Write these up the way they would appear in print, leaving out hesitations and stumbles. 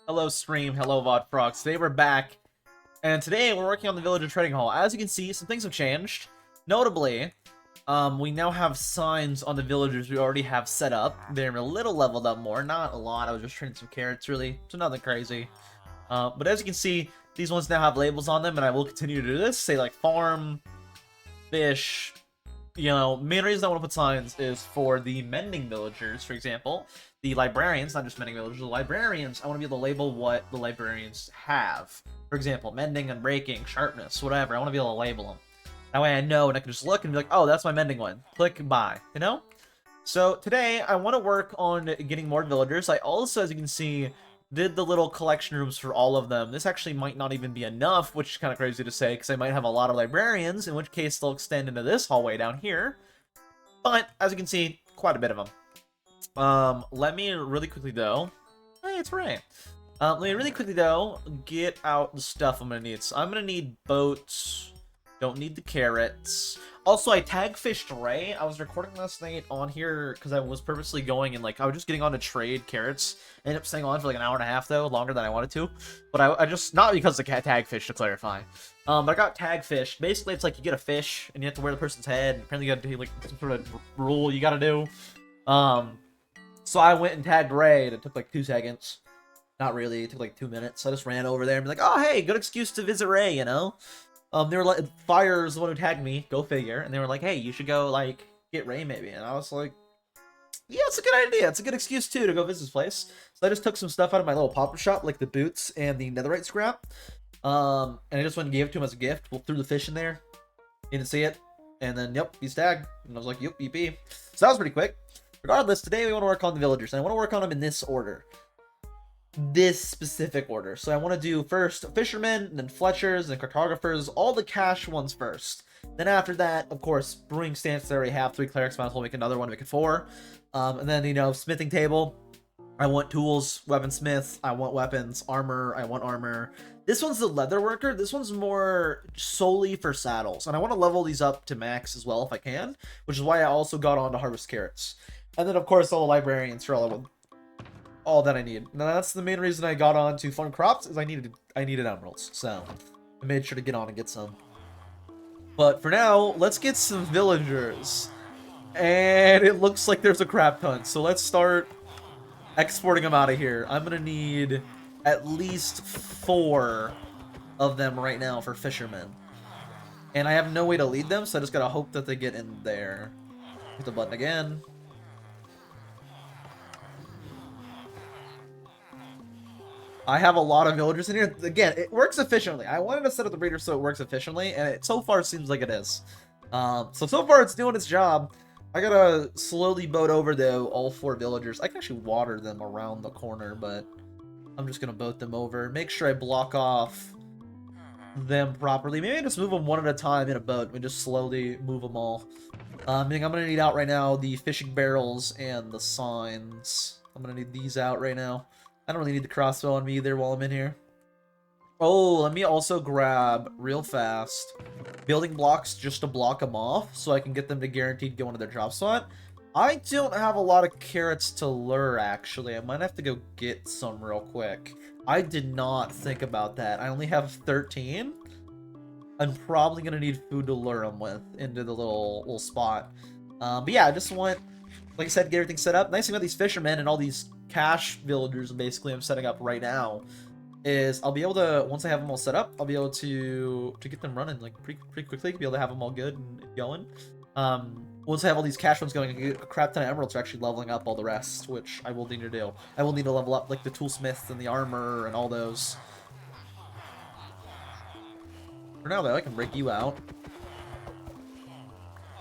Hello stream, hello VOD Frogs. Today we're back, and today we're working on the Villager Trading Hall. As you can see, some things have changed. Notably, we now have signs on the villagers we already have set up. They're a little leveled up more, not a lot. I was just trading some carrots, really, so nothing crazy. But as you can see, these ones now have labels on them, and I will continue to do this. Say like farm, fish. You know, main reason I want to put signs is for the mending villagers, for example. The librarians, not just mending villagers, the librarians, I want to be able to label what the librarians have. For example, mending and breaking, sharpness, whatever. I want to be able to label them. That way I know, and I can just look and be like, oh, that's my mending one. Click buy, you know? So today, I want to work on getting more villagers. I also, as you can see, did the little collection rooms for all of them. This actually might not even be enough, which is kind of crazy to say, because I might have a lot of librarians, in which case they'll extend into this hallway down here. But, as you can see, quite a bit of them. Let me really quickly, though... Hey, it's Ray. Let me really quickly, though, get out the stuff I'm going to need. So I'm going to need boats. Don't need the carrots. Also, I tag fished Ray. I was recording last night on here because I was purposely going and like I was just getting on to trade carrots. I ended up staying on for like an hour and a half though, longer than I wanted to. But I just not because the cat tag fish to clarify. But I got tag fished. Basically, it's like you get a fish and you have to wear the person's head. And apparently, you got to do like some sort of rule you got to do. So I went and tagged Ray. And it took like 2 seconds. Not really. It took like 2 minutes. So I just ran over there and be like, oh hey, good excuse to visit Ray, you know. They were like, Fire's the one who tagged me, go figure, and they were like, hey, you should go, like, get Ray maybe, and I was like, yeah, it's a good idea, it's a good excuse, too, to go visit his place. So I just took some stuff out of my little pop-up shop, like the boots and the netherite scrap, and I just went and gave it to him as a gift. We'll threw the fish in there, he didn't see it, and then, yep, he's tagged, and I was like, yep, EP. So that was pretty quick. Regardless, today we want to work on the villagers, and I want to work on them in this order. This specific order. So I want to do first fishermen, then fletchers, then cartographers, all the cash ones first. Then after that, of course, brewing stance, I already have 3 clerics, might as well make another one, make it 4. And then, you know, smithing table, I want tools, weaponsmith, I want weapons, armor, I want armor. This one's the leather worker, this one's more solely for saddles. And I want to level these up to max as well if I can, which is why I also got on to harvest carrots. And then, of course, all the librarians for all that I need. Now that's the main reason I got on to farm crops, is I needed emeralds. So I made sure to get on and get some. But for now, let's get some villagers. And it looks like there's a crap ton. So let's start exporting them out of here. I'm gonna need at least 4 of them right now for fishermen. And I have no way to lead them, so I just gotta hope that they get in there. Hit the button again. I have a lot of villagers in here. Again, it works efficiently. I wanted to set up the breeder so it works efficiently, and it so far seems like it is. So far it's doing its job. I gotta slowly boat over, though, all 4 villagers. I can actually water them around the corner, but I'm just gonna boat them over. Make sure I block off them properly. Maybe I just move them one at a time in a boat and just slowly move them all. I think I'm gonna need out right now the fishing barrels and the signs. I'm gonna need these out right now. I don't really need the crossbow on me either while I'm in here. Oh, let me also grab, real fast, building blocks just to block them off, so I can get them to guaranteed go into their drop spot. I don't have a lot of carrots to lure, actually. I might have to go get some real quick. I did not think about that. I only have 13. I'm probably going to need food to lure them with into the little spot. But yeah, I just want, like I said, get everything set up. Nice thing about these fishermen and all these cash villagers basically I'm setting up right now is I'll be able to, once I have them all set up, I'll be able to get them running like pretty quickly, be able to have them all good and going. Once I have all these cash ones going, I can get a crap ton of emeralds for actually leveling up all the rest, which I will need to do. I will need to level up like the toolsmith and the armor and all those. For now though, I can break you out.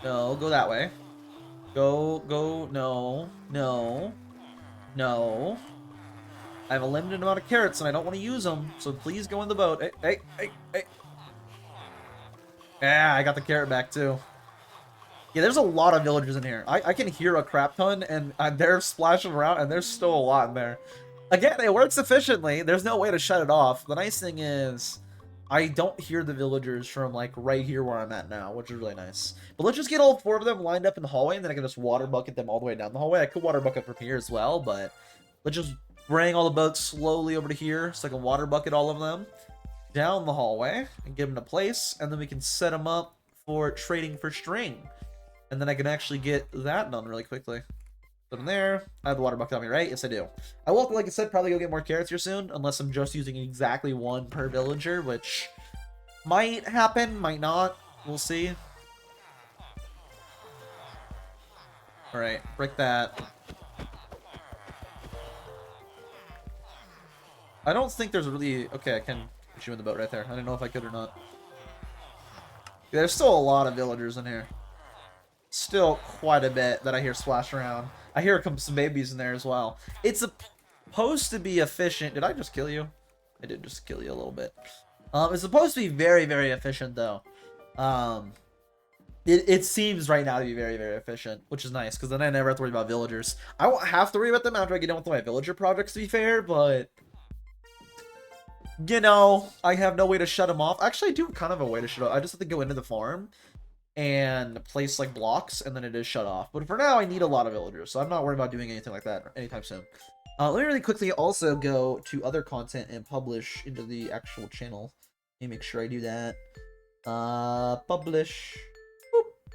No, go that way. Go, no. No. I have a limited amount of carrots and I don't want to use them, so please go in the boat. Hey. Yeah, I got the carrot back too. Yeah, there's a lot of villagers in here. I can hear a crap ton and they're splashing around and there's still a lot in there. Again, it works efficiently. There's no way to shut it off. The nice thing is I don't hear the villagers from like right here where I'm at now, which is really nice. But let's just get all 4 of them lined up in the hallway and then I can just water bucket them all the way down the hallway. I could water bucket from here as well, but let's just bring all the boats slowly over to here so I can water bucket all of them down the hallway and get them to place, and then we can set them up for trading for string. And then I can actually get that done really quickly. Put them there. I have the water bucket on me, right? Yes, I do. I will, like I said, probably go get more carrots here soon, unless I'm just using exactly one per villager, which might happen, might not. We'll see. Alright, break that. I don't think there's really... Okay, I can put you in the boat right there. I didn't know if I could or not. Yeah, there's still a lot of villagers in here. Still quite a bit that I hear splash around. I hear some babies in there as well. It's supposed to be efficient. Did I just kill you? I did just kill you a little bit. It's supposed to be very, very efficient, though. It seems right now to be very, very efficient, which is nice, because then I never have to worry about villagers. I won't have to worry about them after I get done with my villager projects, to be fair, but... You know, I have no way to shut them off. Actually, I do kind of a way to shut off. I just have to go into the farm and place, like, blocks, and then it is shut off. But for now, I need a lot of villagers, so I'm not worried about doing anything like that anytime soon. Let me really quickly also go to other content and publish into the actual channel. Let me make sure I do that. Publish. Boop.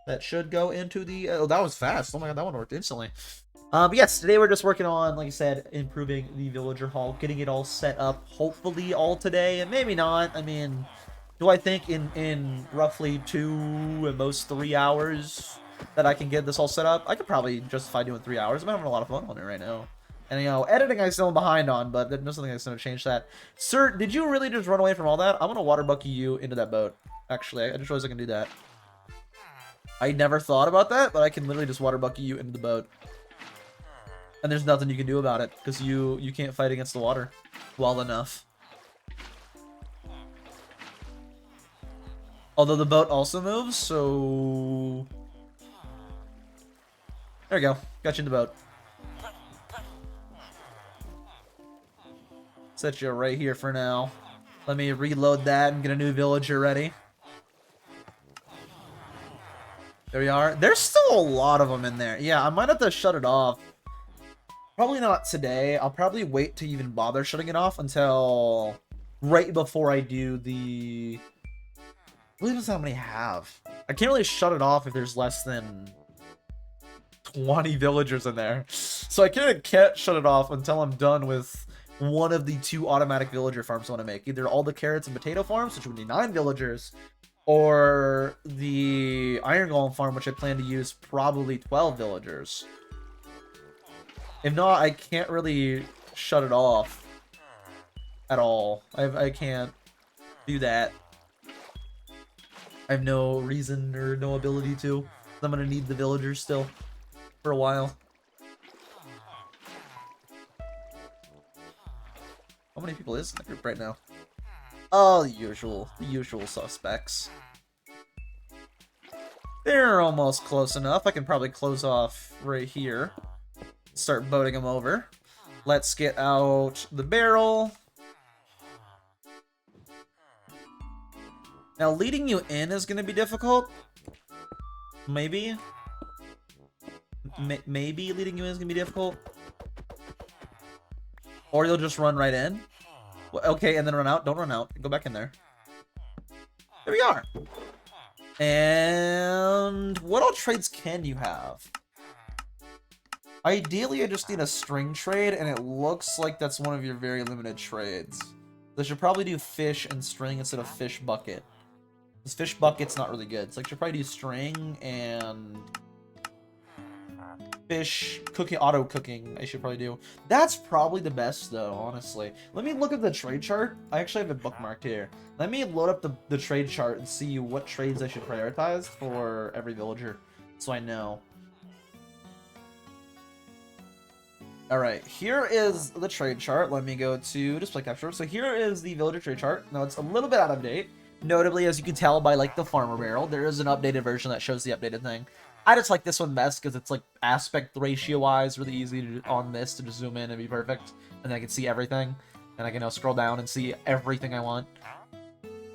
That should go into the... Oh, that was fast. Oh my god, that one worked instantly. But yes, today we're just working on, like I said, improving the villager hall, getting it all set up, hopefully all today, and maybe not. I mean, do I think in roughly 2 at most 3 hours that I can get this all set up? I could probably justify doing 3 hours. I'm having a lot of fun on it right now. And, you know, editing I still am behind on, but there's nothing that's going to change that. Sir, did you really just run away from all that? I'm going to water bucket you into that boat. Actually, I just realized I can do that. I never thought about that, but I can literally just water bucket you into the boat. And there's nothing you can do about it, because you can't fight against the water well enough. Although the boat also moves, so... There we go. Got you in the boat. Set you right here for now. Let me reload that and get a new villager ready. There we are. There's still a lot of them in there. Yeah, I might have to shut it off. Probably not today. I'll probably wait to even bother shutting it off until right before I do the... I believe that's how many I have. I can't really shut it off if there's less than 20 villagers in there. So I kind of can't shut it off until I'm done with one of the 2 automatic villager farms I want to make. Either all the carrots and potato farms, which would be 9 villagers, or the iron golem farm, which I plan to use probably 12 villagers. If not, I can't really shut it off at all. I can't do that. I have no reason or no ability to. I'm gonna need the villagers still for a while. How many people is in the group right now? Oh, the usual suspects. They're almost close enough. I can probably close off right here. Start boating them over. Let's get out the barrel. Now, leading you in is going to be difficult. Maybe. Maybe leading you in is going to be difficult. Or you'll just run right in. Okay, and then run out. Don't run out. Go back in there. There we are. And what all trades can you have? Ideally, I just need a string trade, and it looks like that's one of your very limited trades. They should probably do fish and string instead of fish bucket. This fish bucket's not really good. So I should probably do string and fish cooking, auto cooking. I should probably do. That's probably the best, though, honestly. Let me look at the trade chart. I actually have it bookmarked here. Let me load up the trade chart and see what trades I should prioritize for every villager, so I know. Alright, here is the trade chart. Let me go to display capture. So here is the villager trade chart. Now, it's a little bit out of date. Notably, as you can tell by, like, the farmer barrel, there is an updated version that shows the updated thing. I just like this one best because it's, like, aspect ratio-wise really easy to, on this to just zoom in and be perfect. And then I can see everything. And I can now scroll down and see everything I want.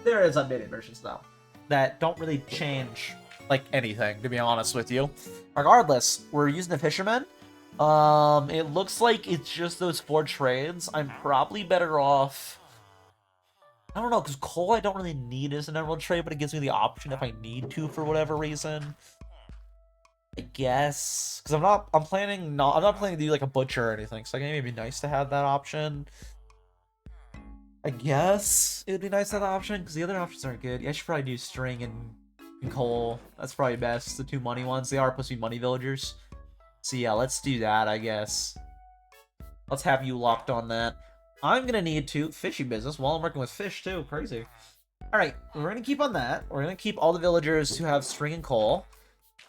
There is updated versions, though, that don't really change, like, anything, to be honest with you. Regardless, we're using the fisherman. It looks like it's just those 4 trades. I'm probably better off... I don't know, because coal I don't really need as an emerald trade, but it gives me the option if I need to for whatever reason. I guess. Because I'm not planning to do like a butcher or anything, so I think it'd be nice to have that option. I guess it would be nice to have that option, because the other options aren't good. Yeah, I should probably do string and coal. That's probably best. The 2 money ones. They are supposed to be money villagers. So yeah, let's do that, I guess. Let's have you locked on that. I'm gonna need to fishy business while I'm working with fish too. Crazy. Alright, we're gonna keep on that. We're gonna keep all the villagers who have string and coal.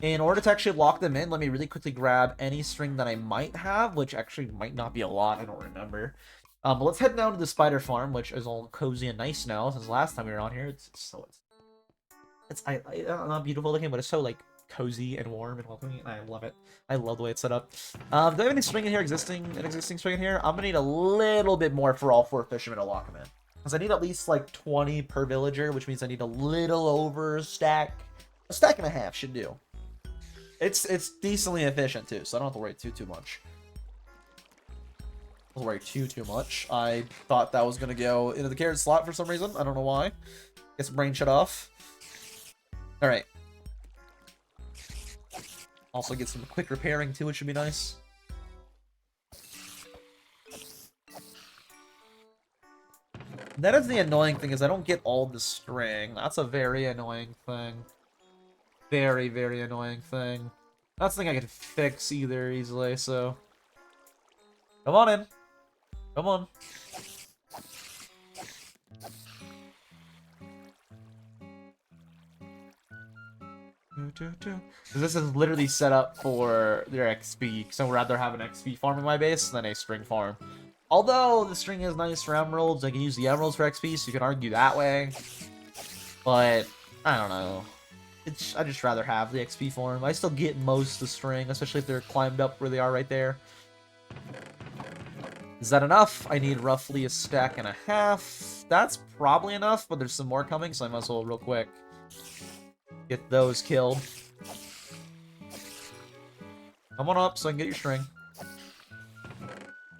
In order to actually lock them in, let me really quickly grab any string that I might have, which actually might not be a lot, I don't remember. But let's head down to the spider farm, which is all cozy and nice now since last time we were on here. It's not beautiful looking, but it's so like cozy and warm and welcoming, and I love it. I love the way it's set up. Do I have any string in here? An existing string in here? I'm gonna need a little bit more for all 4 fishermen to lock them in, because I need at least like 20 per villager, which means I need a little over a stack. A stack and a half should do. It's decently efficient too, so I don't have to worry too much. I don't worry too much. I thought that was gonna go into the carrot slot for some reason. I don't know why. Guess brain shut off. All right. Also get some quick repairing too, which should be nice. That is the annoying thing, is I don't get all the string. That's a very annoying thing. Very, very annoying thing. That's the thing I can fix either easily, so... Come on in. Come on. This is literally set up for their XP, so I'd rather have an XP farm in my base than a string farm. Although the string is nice for emeralds, I can use the emeralds for XP, so you can argue that way. But I don't know. I'd just rather have the XP farm. I still get most of the string, especially if they're climbed up where they are right there. Is that enough? I need roughly a stack and a half. That's probably enough, but there's some more coming, so I might as well real quick get those killed. Come on up so I can get your string.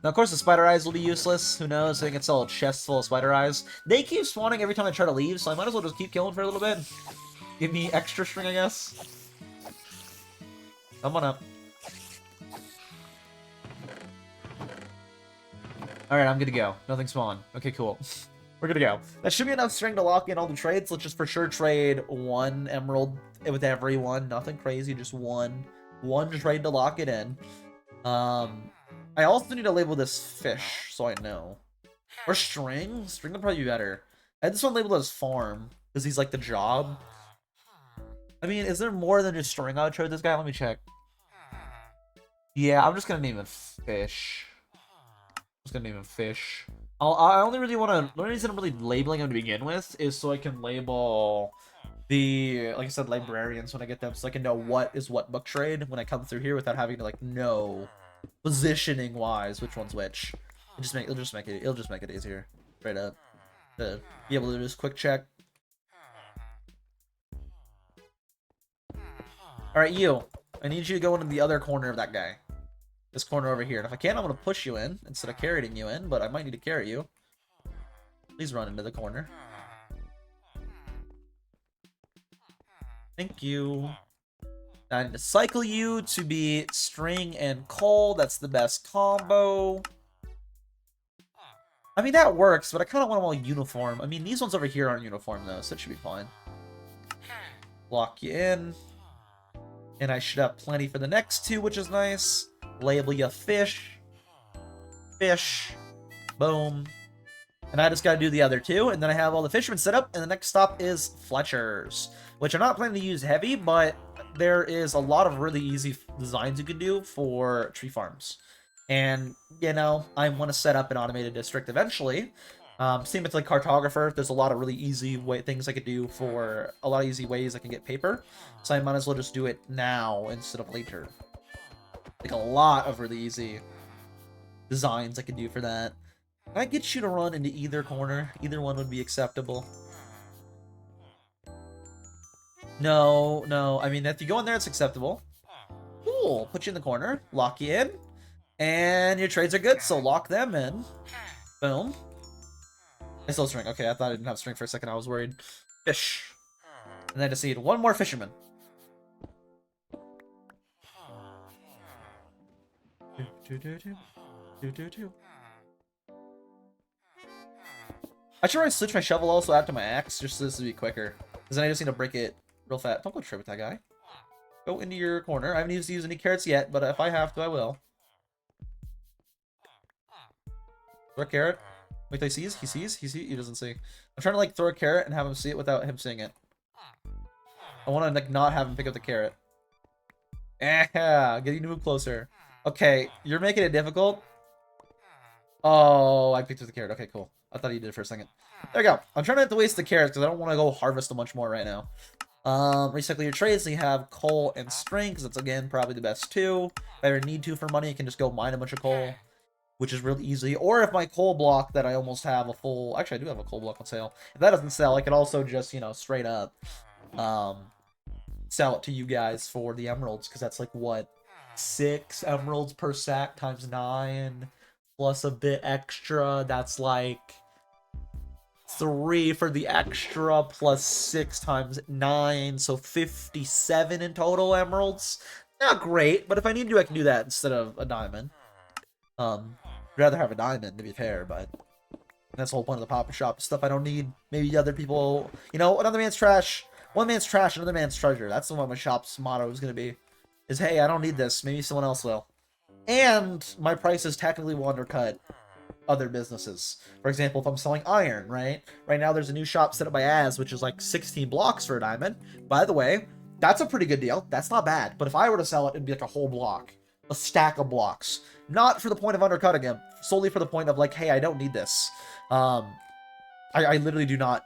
Now, of course, the spider eyes will be useless. Who knows? I can sell a chest full of spider eyes. They keep spawning every time I try to leave, so I might as well just keep killing for a little bit. Give me extra string, I guess. Come on up. Alright, I'm good to go. Nothing spawned. Okay, cool. We're good to go. That should be enough string to lock in all the trades. Let's just for sure trade 1 emerald with everyone. Nothing crazy, just one trade to lock it in. I also need to label this fish, so I know. Or string? String would probably be better. I had this one labeled as farm, because he's like the job. I mean, is there more than just string I would trade this guy? Let me check. Yeah, I'm just gonna name him fish. I only really want to... The only reason I'm really labeling him to begin with is so I can label the, like I said, librarians when I get them, so I can know what is what book trade when I come through here without having to, like, know positioning-wise which one's which. It'll just make it easier. Straight up. To be able to just quick check. Alright, you. I need you to go into the other corner of that guy. This corner over here. And if I can, I'm going to push you in instead of carrying you in, but I might need to carry you. Please run into the corner. Thank you. I need to cycle you to be string and coal. That's the best combo. I mean, that works, but I kind of want them all uniform. I mean, these ones over here aren't uniform, though, so it should be fine. Lock you in. And I should have plenty for the next 2, which is nice. Label you fish. Fish. Boom. And I just gotta do the other 2, and then I have all the fishermen set up, and the next stop is Fletcher's. Which I'm not planning to use heavy, but there is a lot of really easy designs you can do for tree farms. And, you know, I want to set up an automated district eventually. Same with like cartographer, there's a lot of really easy things I could do for a lot of easy ways I can get paper. So I might as well just do it now instead of later. Like a lot of really easy designs I can do for that. Can I get you to run into either corner? Either one would be acceptable. No. I mean, if you go in there, it's acceptable. Cool. Put you in the corner. Lock you in. And your trades are good, so lock them in. Boom. I still string. Okay, I thought I didn't have string for a second. I was worried. Fish. And then I just need one more fisherman. I should probably switch my shovel also out to my axe, just so this would be quicker. Because then I just need to break it real fast. Don't go trip with that guy. Go into your corner. I haven't used to use any carrots yet, but if I have to, I will. Throw a carrot. Wait till he sees? He sees? He doesn't see. I'm trying to like throw a carrot and have him see it without him seeing it. I want to like not have him pick up the carrot. Yeah, get you to move closer. Okay, you're making it difficult. Oh, I picked up the carrot. Okay, cool. I thought you did it for a second. There we go. I'm trying not to waste the carrots because I don't want to go harvest a bunch more right now. Recycle your trades, so you have coal and string, because that's, again, probably the best two. If I ever need to for money, I can just go mine a bunch of coal, which is really easy. Or if my coal block that I almost have a full... Actually, I do have a coal block on sale. If that doesn't sell, I could also just, you know, straight up sell it to you guys for the emeralds, because that's, like, what? 6 emeralds per sack times 9, plus a bit extra. That's, like... 3 for the extra, plus 6 times 9, so 57 in total emeralds. Not great, but if I need to, I can do that instead of a diamond. I'd rather have a diamond, to be fair, but that's the whole point of the pop-up shop. Stuff I don't need. Maybe other people, you know, another man's trash. One man's trash, another man's treasure. That's the one my shop's motto is going to be. Is, hey, I don't need this. Maybe someone else will. And my prices technically will undercut other businesses. For example, if I'm selling iron, right? Right now there's a new shop set up by Az, which is like 16 blocks for a diamond. By the way, that's a pretty good deal. That's not bad. But if I were to sell it, it'd be like a whole block. A stack of blocks. Not for the point of undercutting him. Solely for the point of like, hey, I don't need this. I literally do not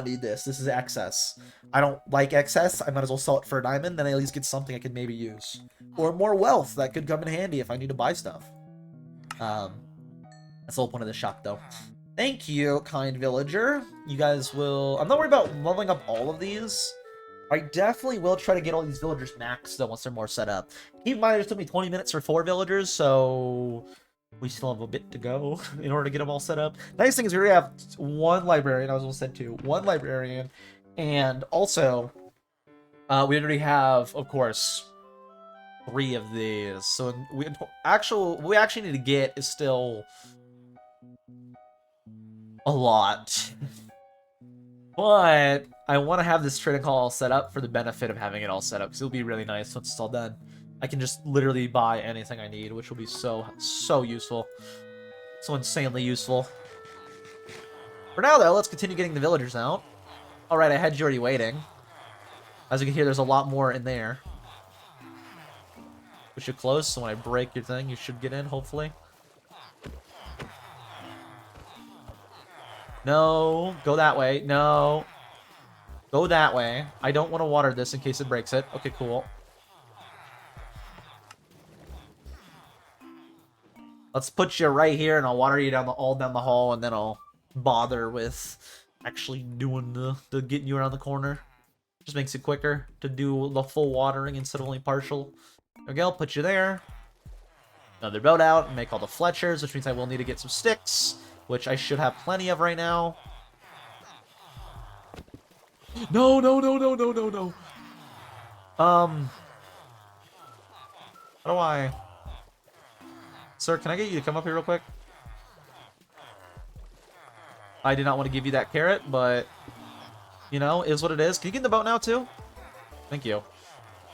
need this. This is excess. I don't like excess. I might as well sell it for a diamond. Then I at least get something I can maybe use. Or more wealth that could come in handy if I need to buy stuff. That's the whole point of the shop, though. Thank you, kind villager. You guys will... I'm not worried about leveling up all of these. I definitely will try to get all these villagers maxed, though, once they're more set up. Keep in mind, it took me 20 minutes for 4 villagers, so... we still have a bit to go in order to get them all set up. Nice thing is we already have 1 librarian. I was almost said 2. 1 librarian. And also, we already have, of course, 3 of these. So what we actually need to get is still... a lot. But I want to have this trading hall all set up for the benefit of having it all set up, because it'll be really nice once it's all done. I can just literally buy anything I need, which will be so useful. So insanely useful. For now, though, let's continue getting the villagers out. Alright, I had you already waiting. As you can hear, there's a lot more in there. We should close, so when I break your thing, you should get in, hopefully. No, go that way. No. Go that way. I don't want to water this in case it breaks it. Okay, cool. Let's put you right here, and I'll water you all down the hall, and then I'll bother with actually doing the getting you around the corner. Just makes it quicker to do the full watering instead of only partial. Okay, I'll put you there. Another boat out, and make all the Fletchers, which means I will need to get some sticks, which I should have plenty of right now. No. How do I... Sir, can I get you to come up here real quick? I did not want to give you that carrot, but... you know, is what it is. Can you get in the boat now, too? Thank you.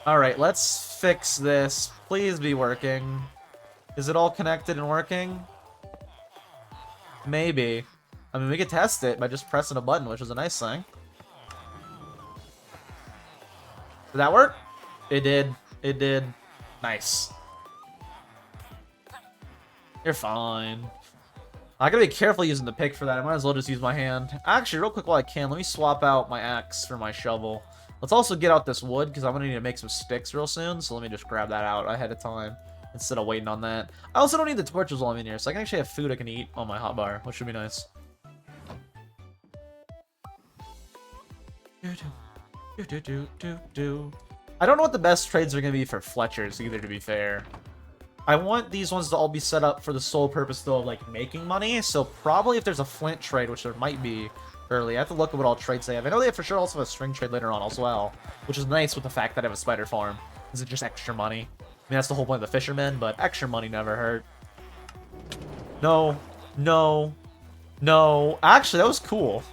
Alright, let's fix this. Please be working. Is it all connected and working? Maybe. I mean, we could test it by just pressing a button, which is a nice thing. Did that work? It did. It did. Nice. You're fine. I gotta be careful using the pick for that. I might as well just use my hand. Actually, real quick while I can, let me swap out my axe for my shovel. Let's also get out this wood, because I'm gonna need to make some sticks real soon, so let me just grab that out ahead of time, instead of waiting on that. I also don't need the torches while I'm in here, so I can actually have food I can eat on my hotbar, which should be nice. I don't know what the best trades are gonna be for Fletchers, either, to be fair. I want these ones to all be set up for the sole purpose, though, of, like, making money. So probably if there's a flint trade, which there might be early, I have to look at what all trades they have. I know they have for sure also have a string trade later on as well, which is nice with the fact that I have a spider farm. Is it just extra money? I mean, that's the whole point of the fishermen, but extra money never hurt. No. No. No. Actually, that was cool.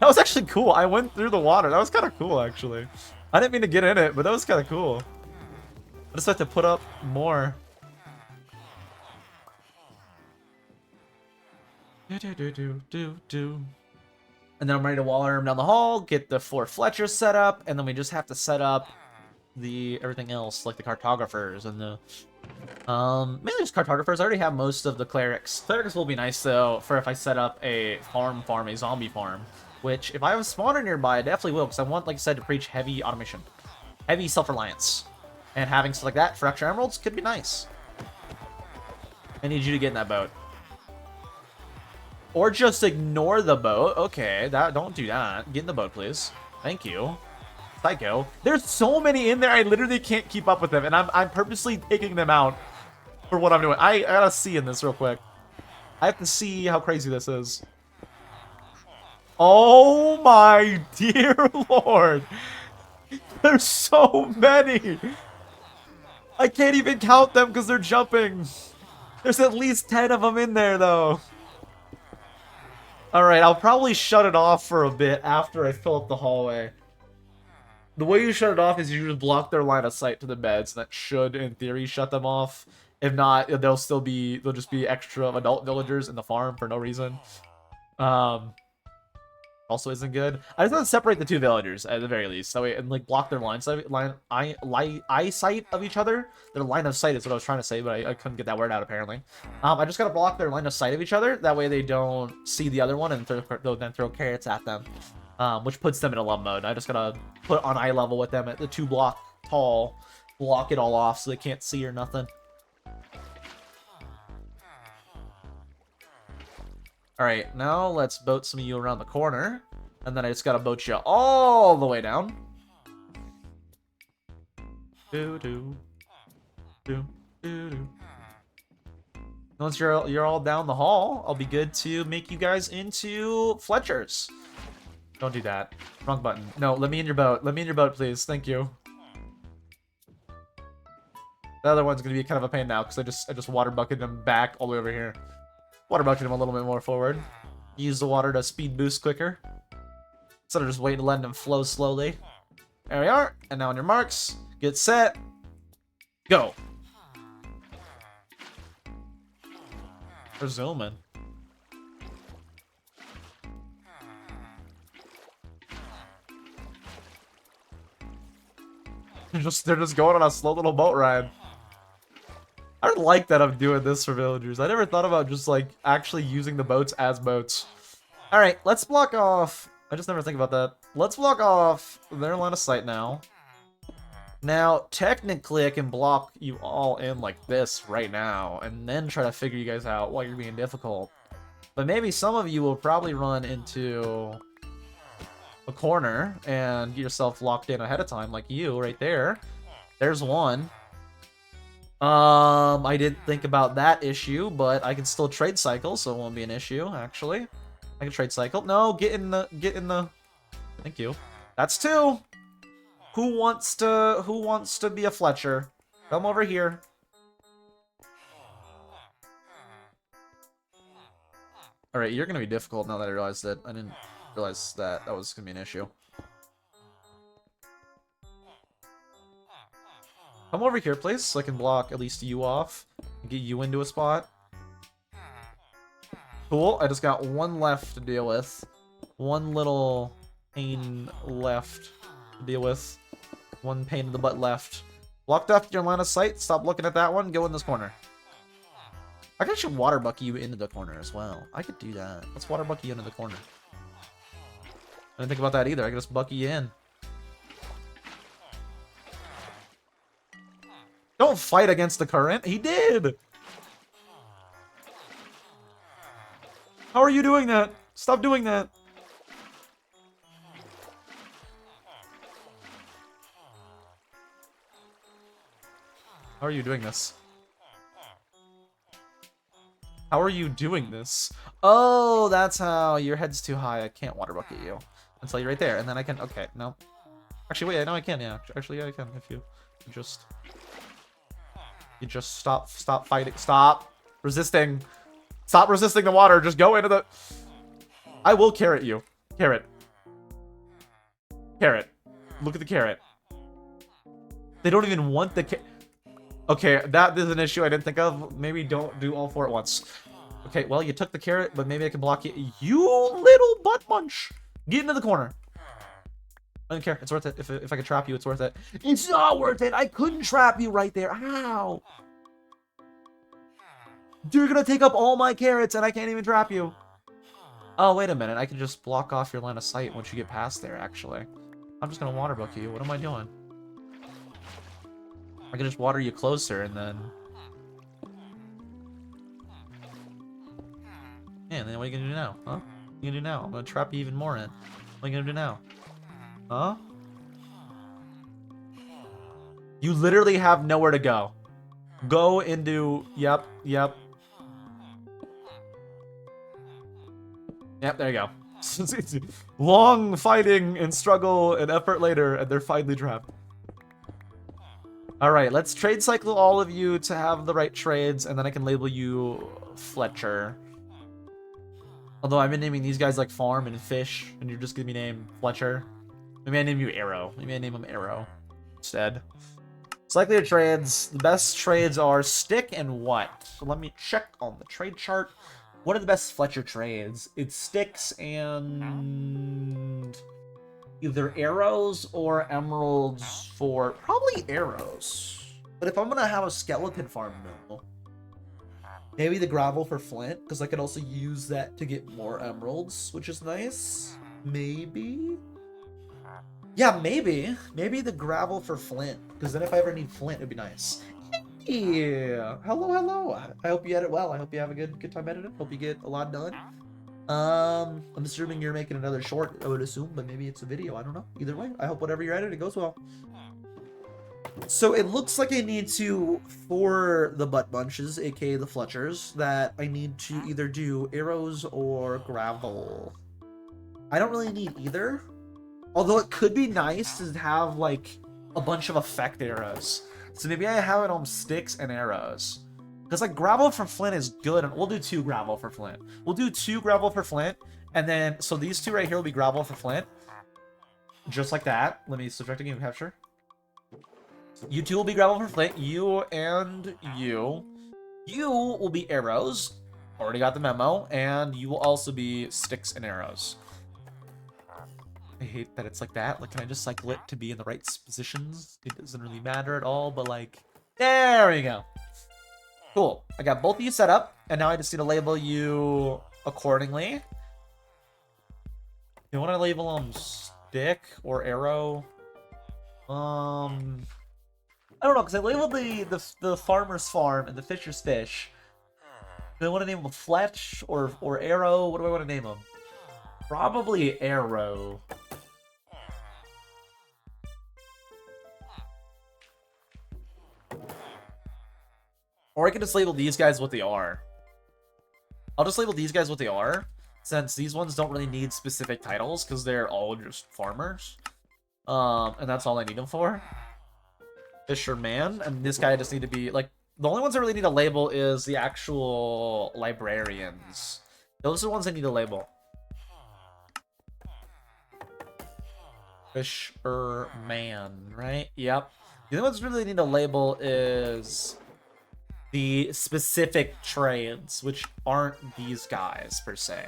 That was actually cool. I went through the water. That was kind of cool, actually. I didn't mean to get in it, but that was kind of cool. I just have to put up more. And then I'm ready to waller him down the hall, get the 4 Fletchers set up, and then we just have to set up the everything else, like the cartographers and the mainly just cartographers. I already have most of the clerics. Clerics will be nice though for if I set up a a zombie farm, which if I have a spawner nearby, I definitely will, because I want, like I said, to preach heavy automation, heavy self-reliance, and having stuff like that for extra emeralds could be nice. I need you to get in that boat. Or just ignore the boat. Okay, don't do that. Get in the boat, please. Thank you. Psycho. There's so many in there, I literally can't keep up with them, and I'm purposely taking them out for what I'm doing. I gotta see in this real quick. I have to see how crazy this is. Oh my dear lord. There's so many. I can't even count them because they're jumping. There's at least 10 of them in there, though. Alright, I'll probably shut it off for a bit after I fill up the hallway. The way you shut it off is you just block their line of sight to the beds. That should, in theory, shut them off. If not, they'll just be extra adult villagers in the farm for no reason. Also isn't good. I just want to separate the 2 villagers at the very least, that way, and like block their eyesight of each other. Their line of sight is what I was trying to say, but I couldn't get that word out apparently. I just gotta block their line of sight of each other. That way they don't see the other one and then throw carrots at them, which puts them in a love mode. I just gotta put on eye level with them at the 2 block tall, block it all off so they can't see or nothing. Alright, now let's boat some of you around the corner. And then I just gotta boat you all the way down. Once you're all down the hall, I'll be good to make you guys into Fletchers. Don't do that. Wrong button. No, let me in your boat. Let me in your boat, please. Thank you. The other one's gonna be kind of a pain now, because I just water bucketed him back all the way over here. Water bucket him a little bit more forward. Use the water to speed boost quicker, instead of just waiting to let him flow slowly. There we are. And now on your marks, get set, go. We're zooming. They're just going on a slow little boat ride. I like that I'm doing this for villagers. I never thought about just, like, actually using the boats as boats. Alright, let's block off... I just never think about that. Let's block off their line of sight now. Now, technically, I can block you all in like this right now, and then try to figure you guys out while you're being difficult. But maybe some of you will probably run into a corner and get yourself locked in ahead of time, like you right there. There's one. I didn't think about that issue, but I can still trade cycle, so it won't be an issue, actually. I can trade cycle. No, get in the... Thank you. That's 2! Who wants to be a Fletcher? Come over here. Alright, you're gonna be difficult now that I realized that. I didn't realize that was gonna be an issue. Come over here, please, so I can block at least you off and get you into a spot. Cool, I just got 1 left to deal with. 1 little pain left to deal with. 1 pain in the butt left. Blocked off your line of sight, stop looking at that one, go in this corner. I could actually water bucket you into the corner as well. I could do that. Let's water bucket you into the corner. I didn't think about that either, I could just bucket you in. Don't fight against the current. He did! How are you doing that? Stop doing that. How are you doing this? How are you doing this? Oh, that's how your head's too high. I can't water bucket you until you're right there, and then I can. Okay, no. Actually, wait. I know I can. Yeah. Actually, yeah, I can. If you just stop fighting. Stop resisting. Stop resisting the water. Just go into the. I will carrot you. Carrot. Carrot. Look at the carrot. They don't even want the Okay, that is an issue I didn't think of. Maybe don't do all four at once. Okay, well, you took the carrot, but maybe I can block you. You little butt munch! Get into the corner. I don't care. It's worth it. If I could trap you, it's worth it. It's not worth it. I couldn't trap you right there. Ow! You're gonna take up all my carrots, and I can't even trap you. Oh, wait a minute. I can just block off your line of sight once you get past there, actually. I'm just gonna water bucket you. What am I doing? I can just water you closer, and then... Yeah, and then what are you gonna do now? Huh? What are you gonna do now? I'm gonna trap you even more in. What are you gonna do now? Huh? You literally have nowhere to go. Go into... Yep. Yep, there you go. Long fighting and struggle and effort later, and they're finally trapped. Alright, let's trade cycle all of you to have the right trades, and then I can label you Fletcher. Although I've been naming these guys like Farm and Fish, and you're just gonna be named Fletcher. Maybe I name you Arrow. Maybe I name him Arrow instead. Select your trades. The best trades are Stick and what? So let me check on the trade chart. What are the best Fletcher trades? It's Sticks and... either arrows or emeralds for... probably arrows. But if I'm gonna have a skeleton farm mill, maybe the gravel for flint, because I could also use that to get more emeralds, which is nice. Maybe? Yeah, maybe. Maybe the gravel for flint, because then if I ever need flint, it'd be nice. Yeah. Hello, hello. I hope you edit well. I hope you have a good time editing. Hope you get a lot done. I'm assuming you're making another short, I would assume, but maybe it's a video. I don't know. Either way, I hope whatever you're editing goes well. So it looks like I need to, for the butt bunches, aka the Fletchers, that I need to either do arrows or gravel. I don't really need either. Although it could be nice to have, like, a bunch of effect arrows. So maybe I have it on sticks and arrows. Because, like, gravel for flint is good, and we'll do 2 gravel for flint. We'll do 2 gravel for flint, and then, so these 2 right here will be gravel for flint. Just like that. Let me subtract a game capture. You 2 will be gravel for flint. You and you. You will be arrows. Already got the memo. And you will also be sticks and arrows. I hate that it's like that. Like, can I just cycle it to be in the right positions? It doesn't really matter at all, but like, there we go. Cool. I got both of you set up, and now I just need to label you accordingly. You want to label them stick or arrow? I don't know, because I labeled the farmer's farm and the fisher's fish. Do I want to name them Fletch or Arrow? What do I want to name them? Probably Arrow. Or I can just label these guys what they are. I'll just label these guys what they are, since these ones don't really need specific titles, because they're all just farmers. And that's all I need them for. Fisherman, and this guy I just need to be, like, the only ones I really need to label is the actual librarians. Those are the ones I need to label. Fisherman, right? Yep. The only ones I really need to label is the specific trades, which aren't these guys, per se.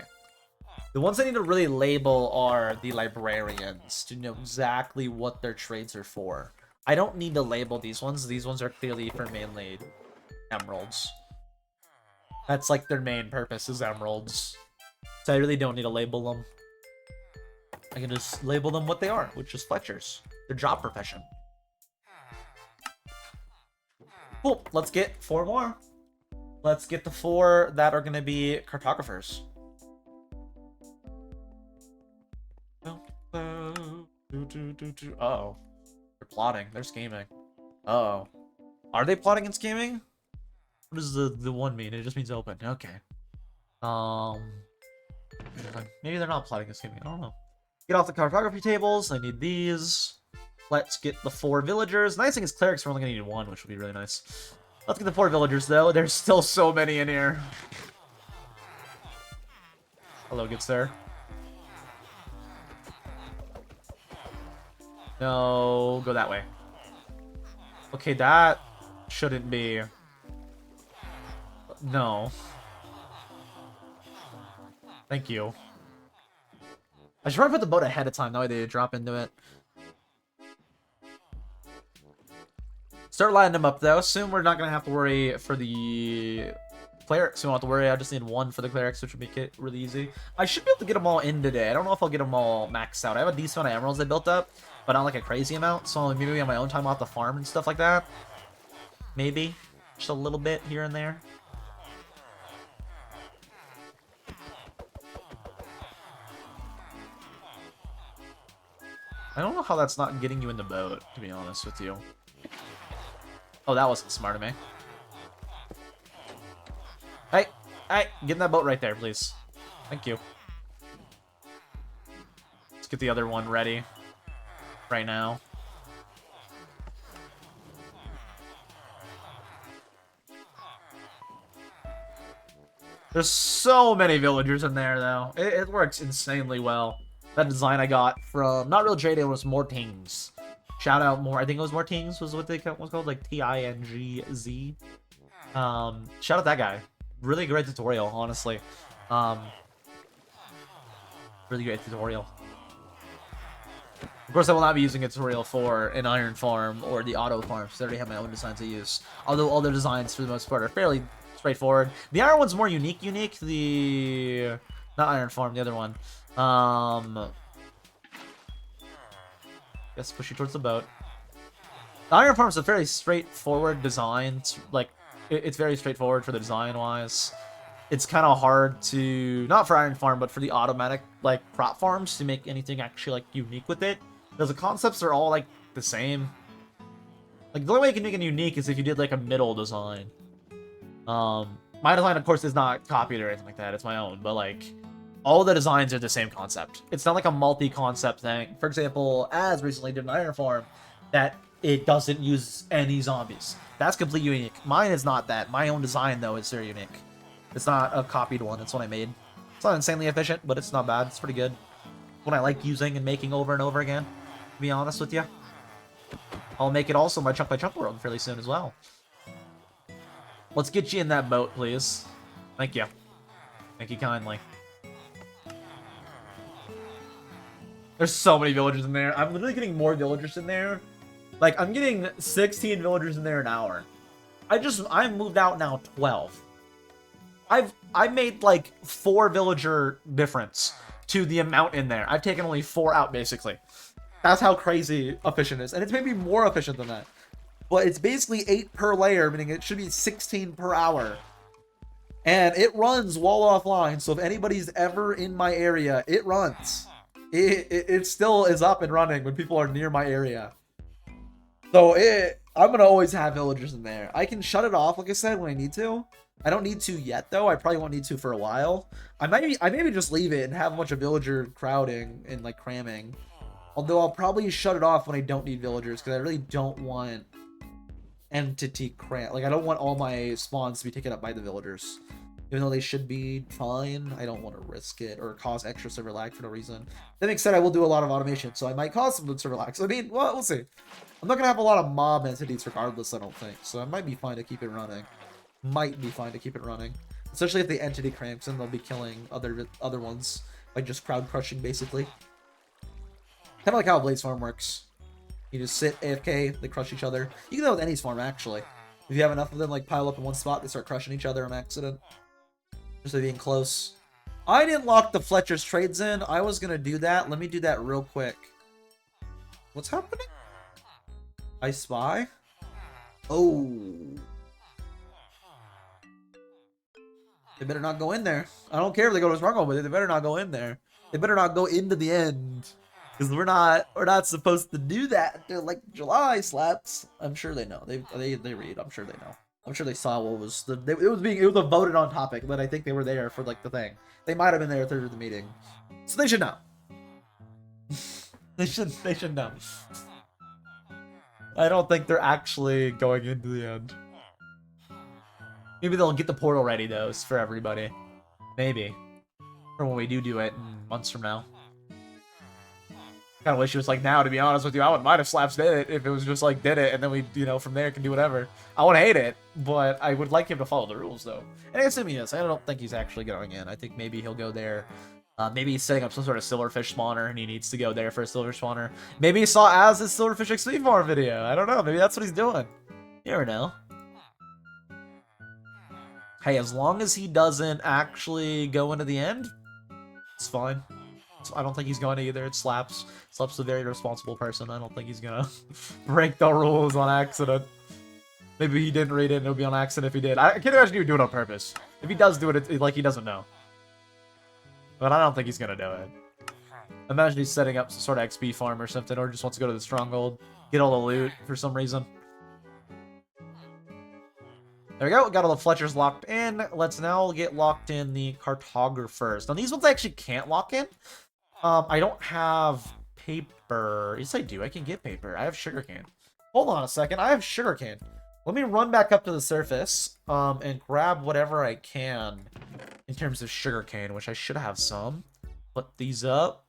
The ones I need to really label are the librarians, to know exactly what their trades are for. I don't need to label these ones. These ones are clearly for mainly emeralds. That's like their main purpose is emeralds. So I really don't need to label them. I can just label them what they are, which is Fletchers. Their job profession. Cool. Let's get 4 more. Let's get the 4 that are going to be cartographers. Uh-oh. They're plotting. They're scheming. Uh-oh. Are they plotting and scheming? What does the 1 mean? It just means open. Okay. Um, maybe they're not plotting against me. I don't know. Get off the cartography tables. I need these. Let's get the 4 villagers. Nice thing is clerics are only gonna need 1, which would be really nice. Let's get the 4 villagers though. There's still so many in here. Hello, good sir. No, go that way. Okay, that shouldn't be. No. Thank you. I should probably put the boat ahead of time, that way they drop into it. Start lining them up, though. Soon we're not going to have to worry for the clerics. We won't have to worry. I just need 1 for the clerics, which would make it really easy. I should be able to get them all in today. I don't know if I'll get them all maxed out. I have a decent amount of emeralds I built up, but not like a crazy amount. So maybe on my own time I'll have to farm and stuff like that. Maybe. Just a little bit here and there. I don't know how that's not getting you in the boat, to be honest with you. Oh, that wasn't smart of me. Hey, get in that boat right there, please. Thank you. Let's get the other one ready right now. There's so many villagers in there, though. It works insanely well. That design I got from Not Real J-Day was Mortings. Shout out more. I think it was Mortings was what they was called, like T-I-N-G-Z. Shout out that guy. Really great tutorial, honestly. Really great tutorial. Of course, I will not be using a tutorial for an iron farm or the auto farm, because I already have my own designs to use. Although all the designs, for the most part, are fairly straightforward. The iron one's more unique. The... Not iron farm, the other one. Guess push you towards the boat. The iron farm is a fairly straightforward design. It's very straightforward for the design-wise. It's kind of hard to... Not for iron farm, but for the automatic, like, prop farms to make anything actually, like, unique with it. Because the concepts are all, like, the same. Like, the only way you can make it unique is if you did, like, a middle design. My design, of course, is not copied or anything like that. It's my own, but, like, all the designs are the same concept. It's not like a multi-concept thing. For example, as recently did an iron farm, that it doesn't use any zombies. That's completely unique. Mine is not that. My own design, though, is very unique. It's not a copied one. It's one I made. It's not insanely efficient, but it's not bad. It's pretty good. One I like using and making over and over again, to be honest with you. I'll make it also my chunk by chunk world fairly soon as well. Let's get you in that boat, please. Thank you. Thank you kindly. There's so many villagers in there. I'm literally getting more villagers in there. Like, I'm getting 16 villagers in there an hour. I moved out now 12. I made like 4 villager difference to the amount in there. I've taken only 4 out, basically. That's how crazy efficient it is. And it's maybe more efficient than that. But it's basically 8 per layer, meaning it should be 16 per hour. And it runs while offline, so if anybody's ever in my area, it runs. It still is up and running when people are near my area. So I'm gonna always have villagers in there. I can shut it off, like I said, when I need to. I don't need to yet, though. I probably won't need to for a while. I maybe just leave it and have a bunch of villager crowding and like cramming. Although I'll probably shut it off when I don't need villagers, because I really don't want entity cram. Like, I don't want all my spawns to be taken up by the villagers. Even though they should be fine, I don't want to risk it or cause extra server lag for no reason. That being said, I will do a lot of automation, so I might cause some server lag. So, I mean, well, we'll see. I'm not going to have a lot of mob entities regardless, I don't think. So, it might be fine to keep it running. Might be fine to keep it running. Especially if the entity cramps and they'll be killing other ones by just crowd crushing, basically. Kind of like how Blaze Farm works. You just sit AFK, they crush each other. You can do that with any farm, actually. If you have enough of them, like, pile up in one spot, they start crushing each other on accident. Just by being close. I didn't lock the Fletcher's trades in. I was gonna do that. Let me do that real quick. What's happening? I spy? Oh. They better not go in there. I don't care if they go to Stronghold, but they better not go in there. They better not go into the end. Because we're not supposed to do that until like July slaps. I'm sure they know. They read. I'm sure they know. I'm sure they saw what was it was a voted on topic, but I think they were there for like the thing. They might have been there through the meeting, so they should know. They should know. I don't think they're actually going into the end. Maybe they'll get the portal ready though for everybody. Maybe. For when we do it in months from now. Kind of wish it was like now, to be honest with you. I wouldn't mind if Slaps did it, if it was just like did it, and then we, you know, from there can do whatever. I wouldn't hate it, but I would like him to follow the rules, though. And I assume he is. I don't think he's actually going in. I think maybe he'll go there. Maybe he's setting up some sort of silverfish spawner, and he needs to go there for a silverfish spawner. Maybe he saw Az's silverfish XP farm video. I don't know. Maybe that's what he's doing. You never know. Hey, as long as he doesn't actually go into the end, it's fine. I don't think he's going to either. It Slaps. Slaps a very responsible person. I don't think he's gonna break the rules on accident. Maybe he didn't read it and it would be on accident if he did. I can't imagine he would do it on purpose. If he does do it, it's like he doesn't know. But I don't think he's gonna do it. Imagine he's setting up some sort of XP farm or something, or just wants to go to the stronghold, get all the loot for some reason. There we go. Got all the Fletchers locked in. Let's now get locked in the cartographers. Now these ones I actually can't lock in. I don't have paper. Yes, I do. I can get paper. I have sugarcane. Hold on a second. I have sugarcane. Let me run back up to the surface and grab whatever I can in terms of sugarcane, which I should have some. Put these up.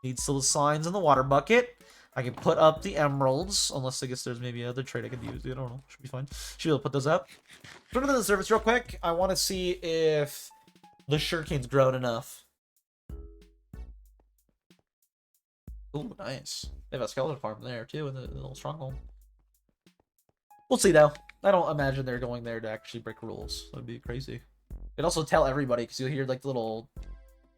Need still the signs in the water bucket. I can put up the emeralds, unless I guess there's maybe another trade I could use. I don't know. Should be fine. Should be able to put those up. Put it to the surface real quick. I want to see if the sugarcane's grown enough. Ooh, nice. They have a skeleton farm there, too, in the little stronghold. We'll see, though. I don't imagine they're going there to actually break rules. That would be crazy. They'd also tell everybody, because you'll hear, like, the little...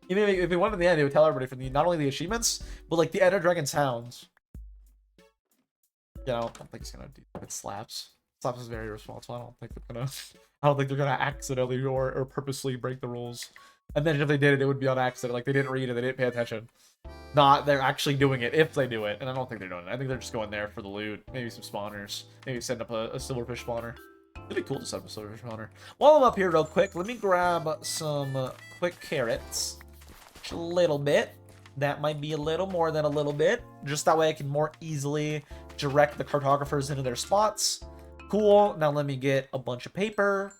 Even if we went in the end, they would tell everybody for the not only the achievements, but, like, the Ender Dragon sounds. Yeah, I don't think it's gonna do it. Slaps. Slaps is very responsible. I don't think they're gonna accidentally or purposely break the rules. And then if they did it, it would be on accident. Like, they didn't read it, they didn't pay attention. Not they're actually doing it if they do it, and I don't think they're doing it. I think they're just going there for the loot, maybe some spawners, maybe setting up a silverfish spawner. It'd be cool to set up a silverfish spawner. While I'm up here real quick, let me grab some quick carrots. Just a little bit. That might be a little more than a little bit. Just that way I can more easily direct the cartographers into their spots. Cool. Now let me get a bunch of paper.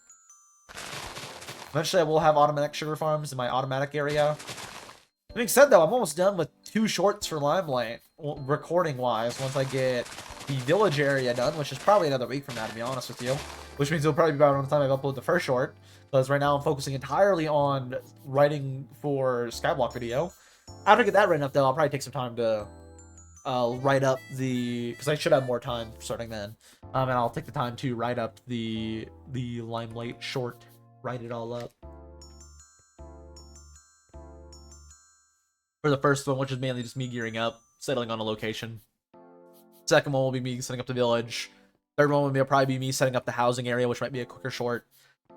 Eventually I will have automatic sugar farms in my automatic area. That being said, though, I'm almost done with 2 shorts for Limelight, recording-wise, once I get the village area done, which is probably another week from now, to be honest with you. Which means it'll probably be about around the time I upload the first short, because right now I'm focusing entirely on writing for Skyblock video. After I get that written up, though, I'll probably take some time to write up the... because I should have more time starting then. And I'll take the time to write up the Limelight short, write it all up. For the first one, which is mainly just me gearing up, settling on a location. Second one will be me setting up the village. Third one will probably be me setting up the housing area, which might be a quicker short.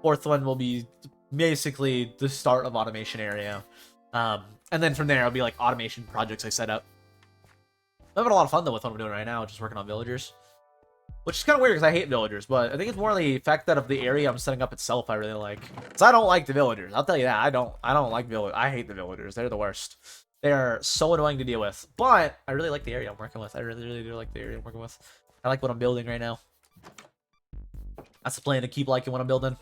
Fourth one will be basically the start of automation area. And then from there, it'll be like automation projects I set up. I'm having a lot of fun, though, with what I'm doing right now, just working on villagers. Which is kind of weird, because I hate villagers, but I think it's more the fact that of the area I'm setting up itself I really like. Because I don't like the villagers. I'll tell you that. I don't like villagers. I hate the villagers. They're the worst. They're so annoying to deal with, but I really like the area I'm working with. I really do like the area I'm working with. I like what I'm building right now. That's the plan, to keep liking what I'm building.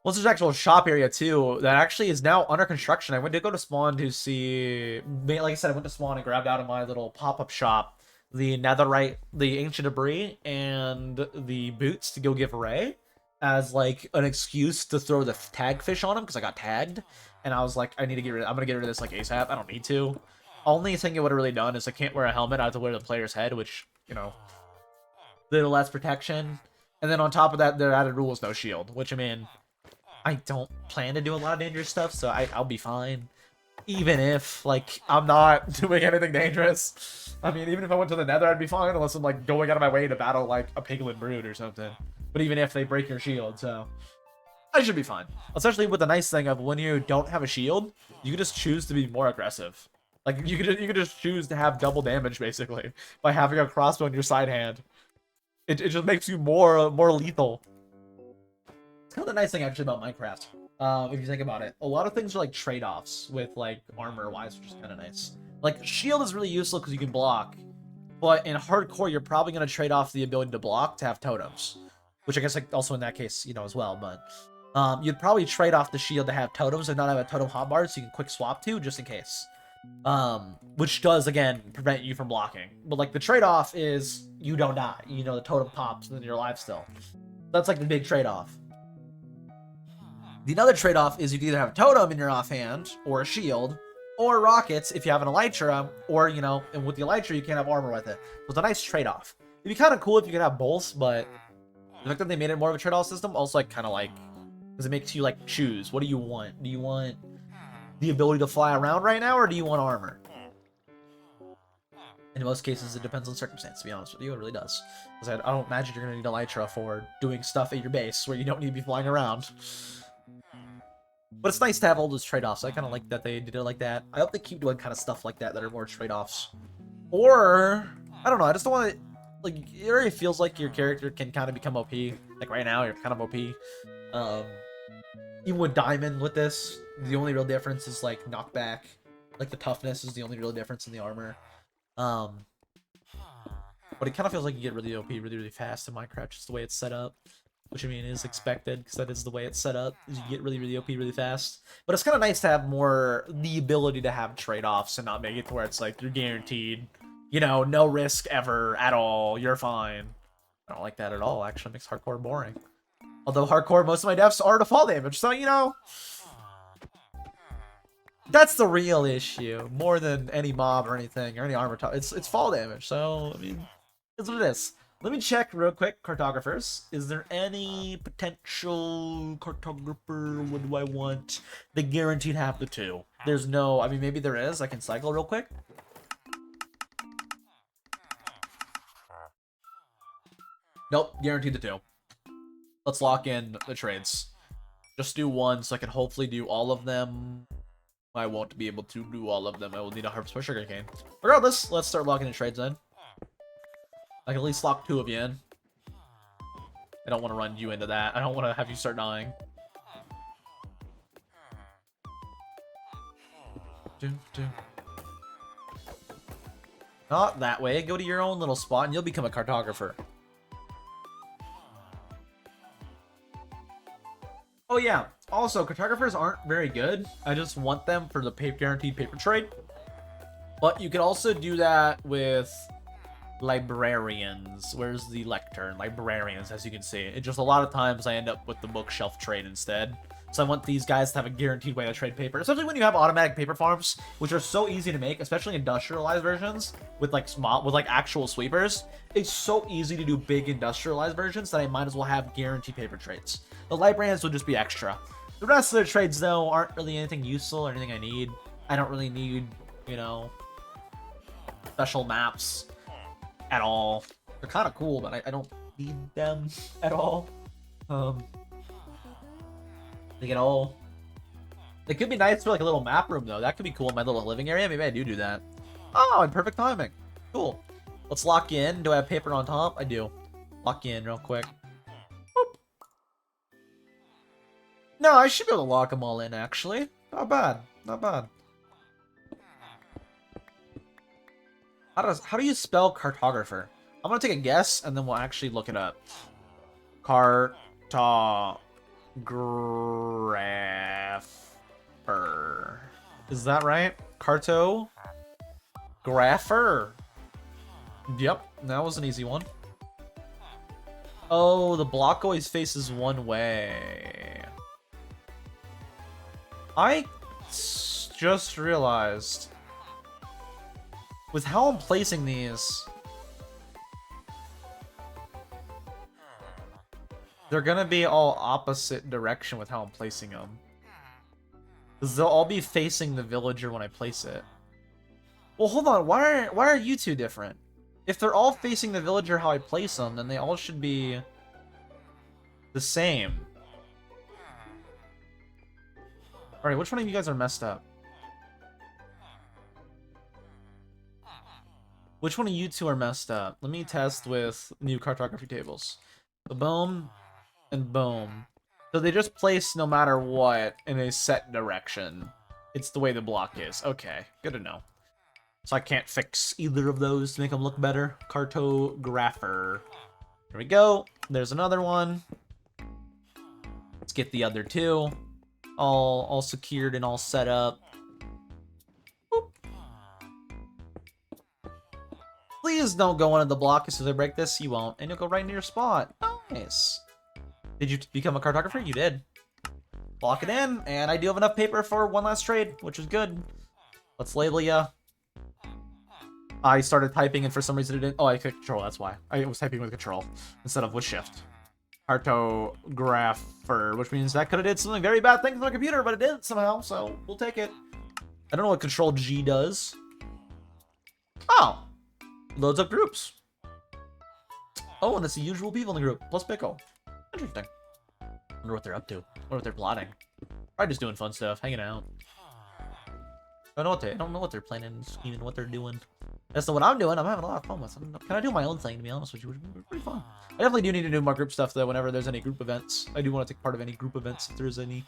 Well, there's an actual shop area, too, that actually is now under construction. I went to go to spawn to see... Like I said, I went to spawn and grabbed out of my little pop-up shop the netherite, the ancient debris, and the boots to go give Ray as, like, an excuse to throw the tag fish on him, because I got tagged. And I was like, I'm gonna get rid of this, like, ASAP. I don't need to. Only thing it would have really done is I can't wear a helmet. I have to wear the player's head, which, you know, little less protection. And then on top of that, their added rule is no shield, which, I mean, I don't plan to do a lot of dangerous stuff, so I'll be fine. Even if, like, I'm not doing anything dangerous. I mean, even if I went to the nether, I'd be fine, unless I'm, like, going out of my way to battle, like, a piglin brood or something. But even if they break your shield, so... I should be fine. Especially with the nice thing of when you don't have a shield, you can just choose to be more aggressive. Like, you could just choose to have double damage, basically, by having a crossbow in your side hand. It just makes you more lethal. It's kind of the nice thing actually about Minecraft. If you think about it, a lot of things are like trade-offs with like armor-wise, which is kind of nice. Like shield is really useful because you can block, but in hardcore you're probably gonna trade off the ability to block to have totems, which I guess like also in that case as well. But you'd probably trade off the shield to have totems and not have a totem hotbar, so you can quick swap to just in case. Which does again prevent you from blocking. But like the trade-off is you don't die. The totem pops and then you're alive still. That's like the big trade-off. The other trade-off is you can either have a totem in your offhand, or a shield, or rockets if you have an elytra, or, and with the elytra you can't have armor with it. So it's a nice trade-off. It'd be kind of cool if you could have both, but the fact that they made it more of a trade-off system also, like, kind of like, because it makes you, like, choose. What do you want? Do you want the ability to fly around right now, or do you want armor? In most cases, it depends on circumstance, to be honest with you. It really does. Because I don't imagine you're going to need elytra for doing stuff at your base where you don't need to be flying around. But it's nice to have all those trade-offs. I kind of like that they did it like that. I hope they keep doing kind of stuff like that are more trade-offs. Or, I don't know, I just don't want to... Like, it already feels like your character can kind of become OP. Like, right now, you're kind of OP. Even with Diamond with this, the only real difference is, like, knockback. Like, the toughness is the only real difference in the armor. But it kind of feels like you get really OP really, really fast in Minecraft, just the way it's set up. Which, I mean, is expected, because that is the way it's set up, is you get really, really OP really fast. But it's kind of nice to have more the ability to have trade-offs and not make it to where it's like, you're guaranteed, no risk ever at all, you're fine. I don't like that at all, actually. It makes hardcore boring. Although hardcore, most of my deaths are to fall damage, so, that's the real issue, more than any mob or anything, or any armor top. It's fall damage, so, I mean, it's what it is. Let me check real quick, cartographers. Is there any potential cartographer? What do I want? They guaranteed have the 2. There's no... I mean, maybe there is. I can cycle real quick. Nope, guaranteed the 2. Let's lock in the trades. Just do 1 so I can hopefully do all of them. I won't be able to do all of them. I will need a harvest for sugarcane. Regardless, let's start locking in trades then. I can at least lock 2 of you in. I don't want to run you into that. I don't want to have you start dying. Not that way. Go to your own little spot and you'll become a cartographer. Oh yeah. Also, cartographers aren't very good. I just want them for the guaranteed paper trade. But you can also do that with... librarians. Where's the lectern? Librarians, as you can see. It just a lot of times I end up with the bookshelf trade instead. So I want these guys to have a guaranteed way to trade paper, especially when you have automatic paper farms, which are so easy to make, especially industrialized versions with like actual sweepers. It's so easy to do big industrialized versions that I might as well have guaranteed paper trades. The librarians will just be extra. The rest of the trades though aren't really anything useful or anything I need. I don't really need, special maps at all. They're kind of cool, but I don't need them at all. Like at all. It could be nice for like a little map room though. That could be cool in my little living area. Maybe I do that. Oh, in perfect timing. Cool. Let's lock in. Do I have paper on top? I do. Lock in real quick. Boop. No, I should be able to lock them all in actually. Not bad. Not bad. How do you spell cartographer? I'm gonna take a guess and then we'll actually look it up. Cartographer. Is that right? Cartographer. Yep, that was an easy one. Oh, the block always faces one way. I just realized with how I'm placing these, they're gonna be all opposite direction with how I'm placing them. Because they'll all be facing the villager when I place it. Well, hold on. Why are you two different? If they're all facing the villager how I place them, then they all should be the same. Alright, which one of you guys are messed up? Which one of you two are messed up? Let me test with new cartography tables. So boom and boom. So they just place no matter what in a set direction. It's the way the block is. Okay, good to know. So I can't fix either of those to make them look better. Cartographer. Here we go. There's another one. Let's get the other two. All secured and all set up. Boop. Please don't go into the block as soon as I break this. You won't. And you'll go right into your spot. Nice. Did you become a cartographer? You did. Block it in. And I do have enough paper for one last trade, which is good. Let's label ya. I started typing and for some reason it didn't. Oh, I clicked control. That's why. I was typing with control instead of with shift. Cartographer, which means that could have did something very bad things on my computer, but it didn't somehow, so we'll take it. I don't know what control G does. Oh! Loads up groups. Oh, and it's the usual people in the group, plus Pickle. Interesting. Wonder what they're up to. Wonder what they're plotting. Probably just doing fun stuff, hanging out. I don't know what they're planning, scheming, what they're doing. That's not what I'm doing. I'm having a lot of fun with it. Can I do my own thing, to be honest with you? Which would be pretty fun. I definitely do need to do more group stuff, though, whenever there's any group events. I do want to take part of any group events, if there's any.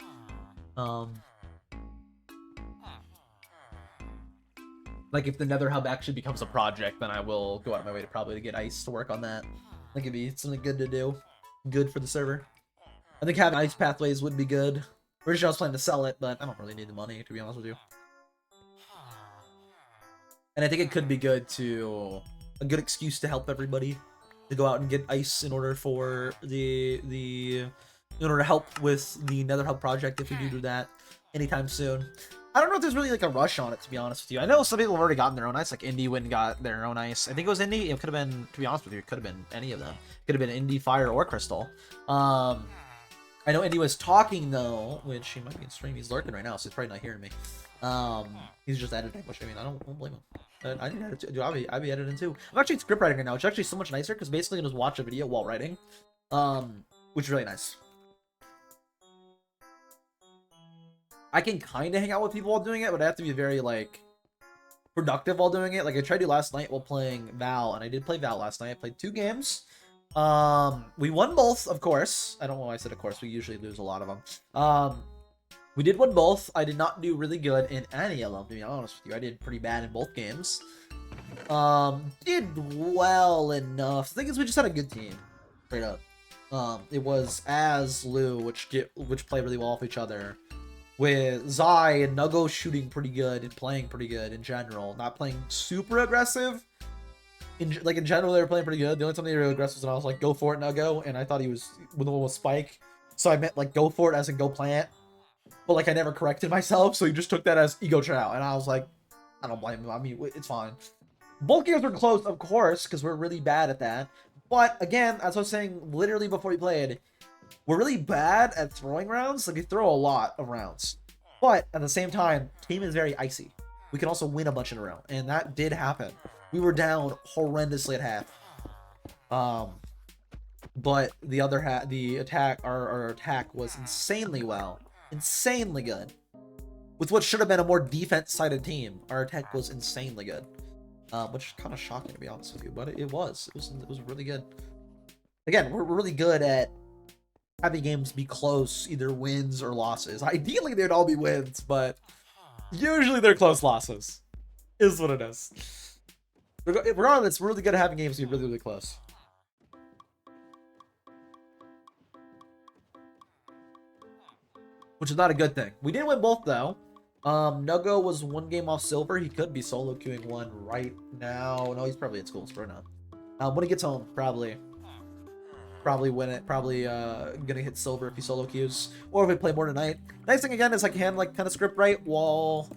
Like, if the Nether Hub actually becomes a project, then I will go out of my way to probably get Ice to work on that. I think it'd be something good to do. Good for the server. I think having Ice Pathways would be good. Originally, I was planning to sell it, but I don't really need the money, to be honest with you. And I think it could be good to a good excuse to help everybody to go out and get ice in order for in order to help with the Nether Hub project if we do that anytime soon. I don't know if there's really like a rush on it, to be honest with you. I know some people have already gotten their own ice, like Indy went and got their own ice. I think it was Indy. It could have been, to be honest with you, it could have been any of them. It could have been Indy, Fire, or Crystal. I know Indy was talking though, which he might be in stream. He's lurking right now, so he's probably not hearing me. He's just editing, which I mean, I don't blame him. I need to edit too. I'd be editing too. I'm actually script writing right now, which is actually so much nicer because basically I just watch a video while writing, which is really nice. I can kind of hang out with people while doing it, but I have to be very like productive while doing it. Like I tried to last night while playing Val, and I did play Val last night. I played 2 games. We won both, of course. I don't know why I said of course. We usually lose a lot of them. We did win both. I did not do really good in any of them, to be honest with you. I did pretty bad in both games. Did well enough. The thing is, we just had a good team. Straight up. It was Az, Lou, which play really well off each other. With Zai and Nuggo shooting pretty good and playing pretty good in general. Not playing super aggressive. In general, they were playing pretty good. The only time they were aggressive was when I was like, go for it, Nuggo. And I thought he was the one with Spike. So I meant like, go for it as in go plant. But like I never corrected myself, so he just took that as ego chow, and I was like, I don't blame him. I mean, it's fine. Both games were close, of course, because we're really bad at that. But again, as I was saying literally before we played, we're really bad at throwing rounds. Like we throw a lot of rounds, but at the same time, team is very icy. We can also win a bunch in a row, and that did happen. We were down horrendously at half. But the other half, our attack was insanely well. Insanely good. With what should have been a more defense-sided team, our attack was insanely good. Which is kind of shocking, to be honest with you, but it was really good. Again, we're really good at having games be close, either wins or losses. Ideally, they'd all be wins, but usually they're close losses. Is what it is. Regardless, we're really good at having games be really, really close. Which is not a good thing. We did win both, though. Nuggo was 1 game off silver. He could be solo queuing 1 right now. No, he's probably at school, so we're not. When he gets home, probably win it. Probably gonna hit silver if he solo queues. Or if we play more tonight. Nice thing, again, is I can, like, kind of script write while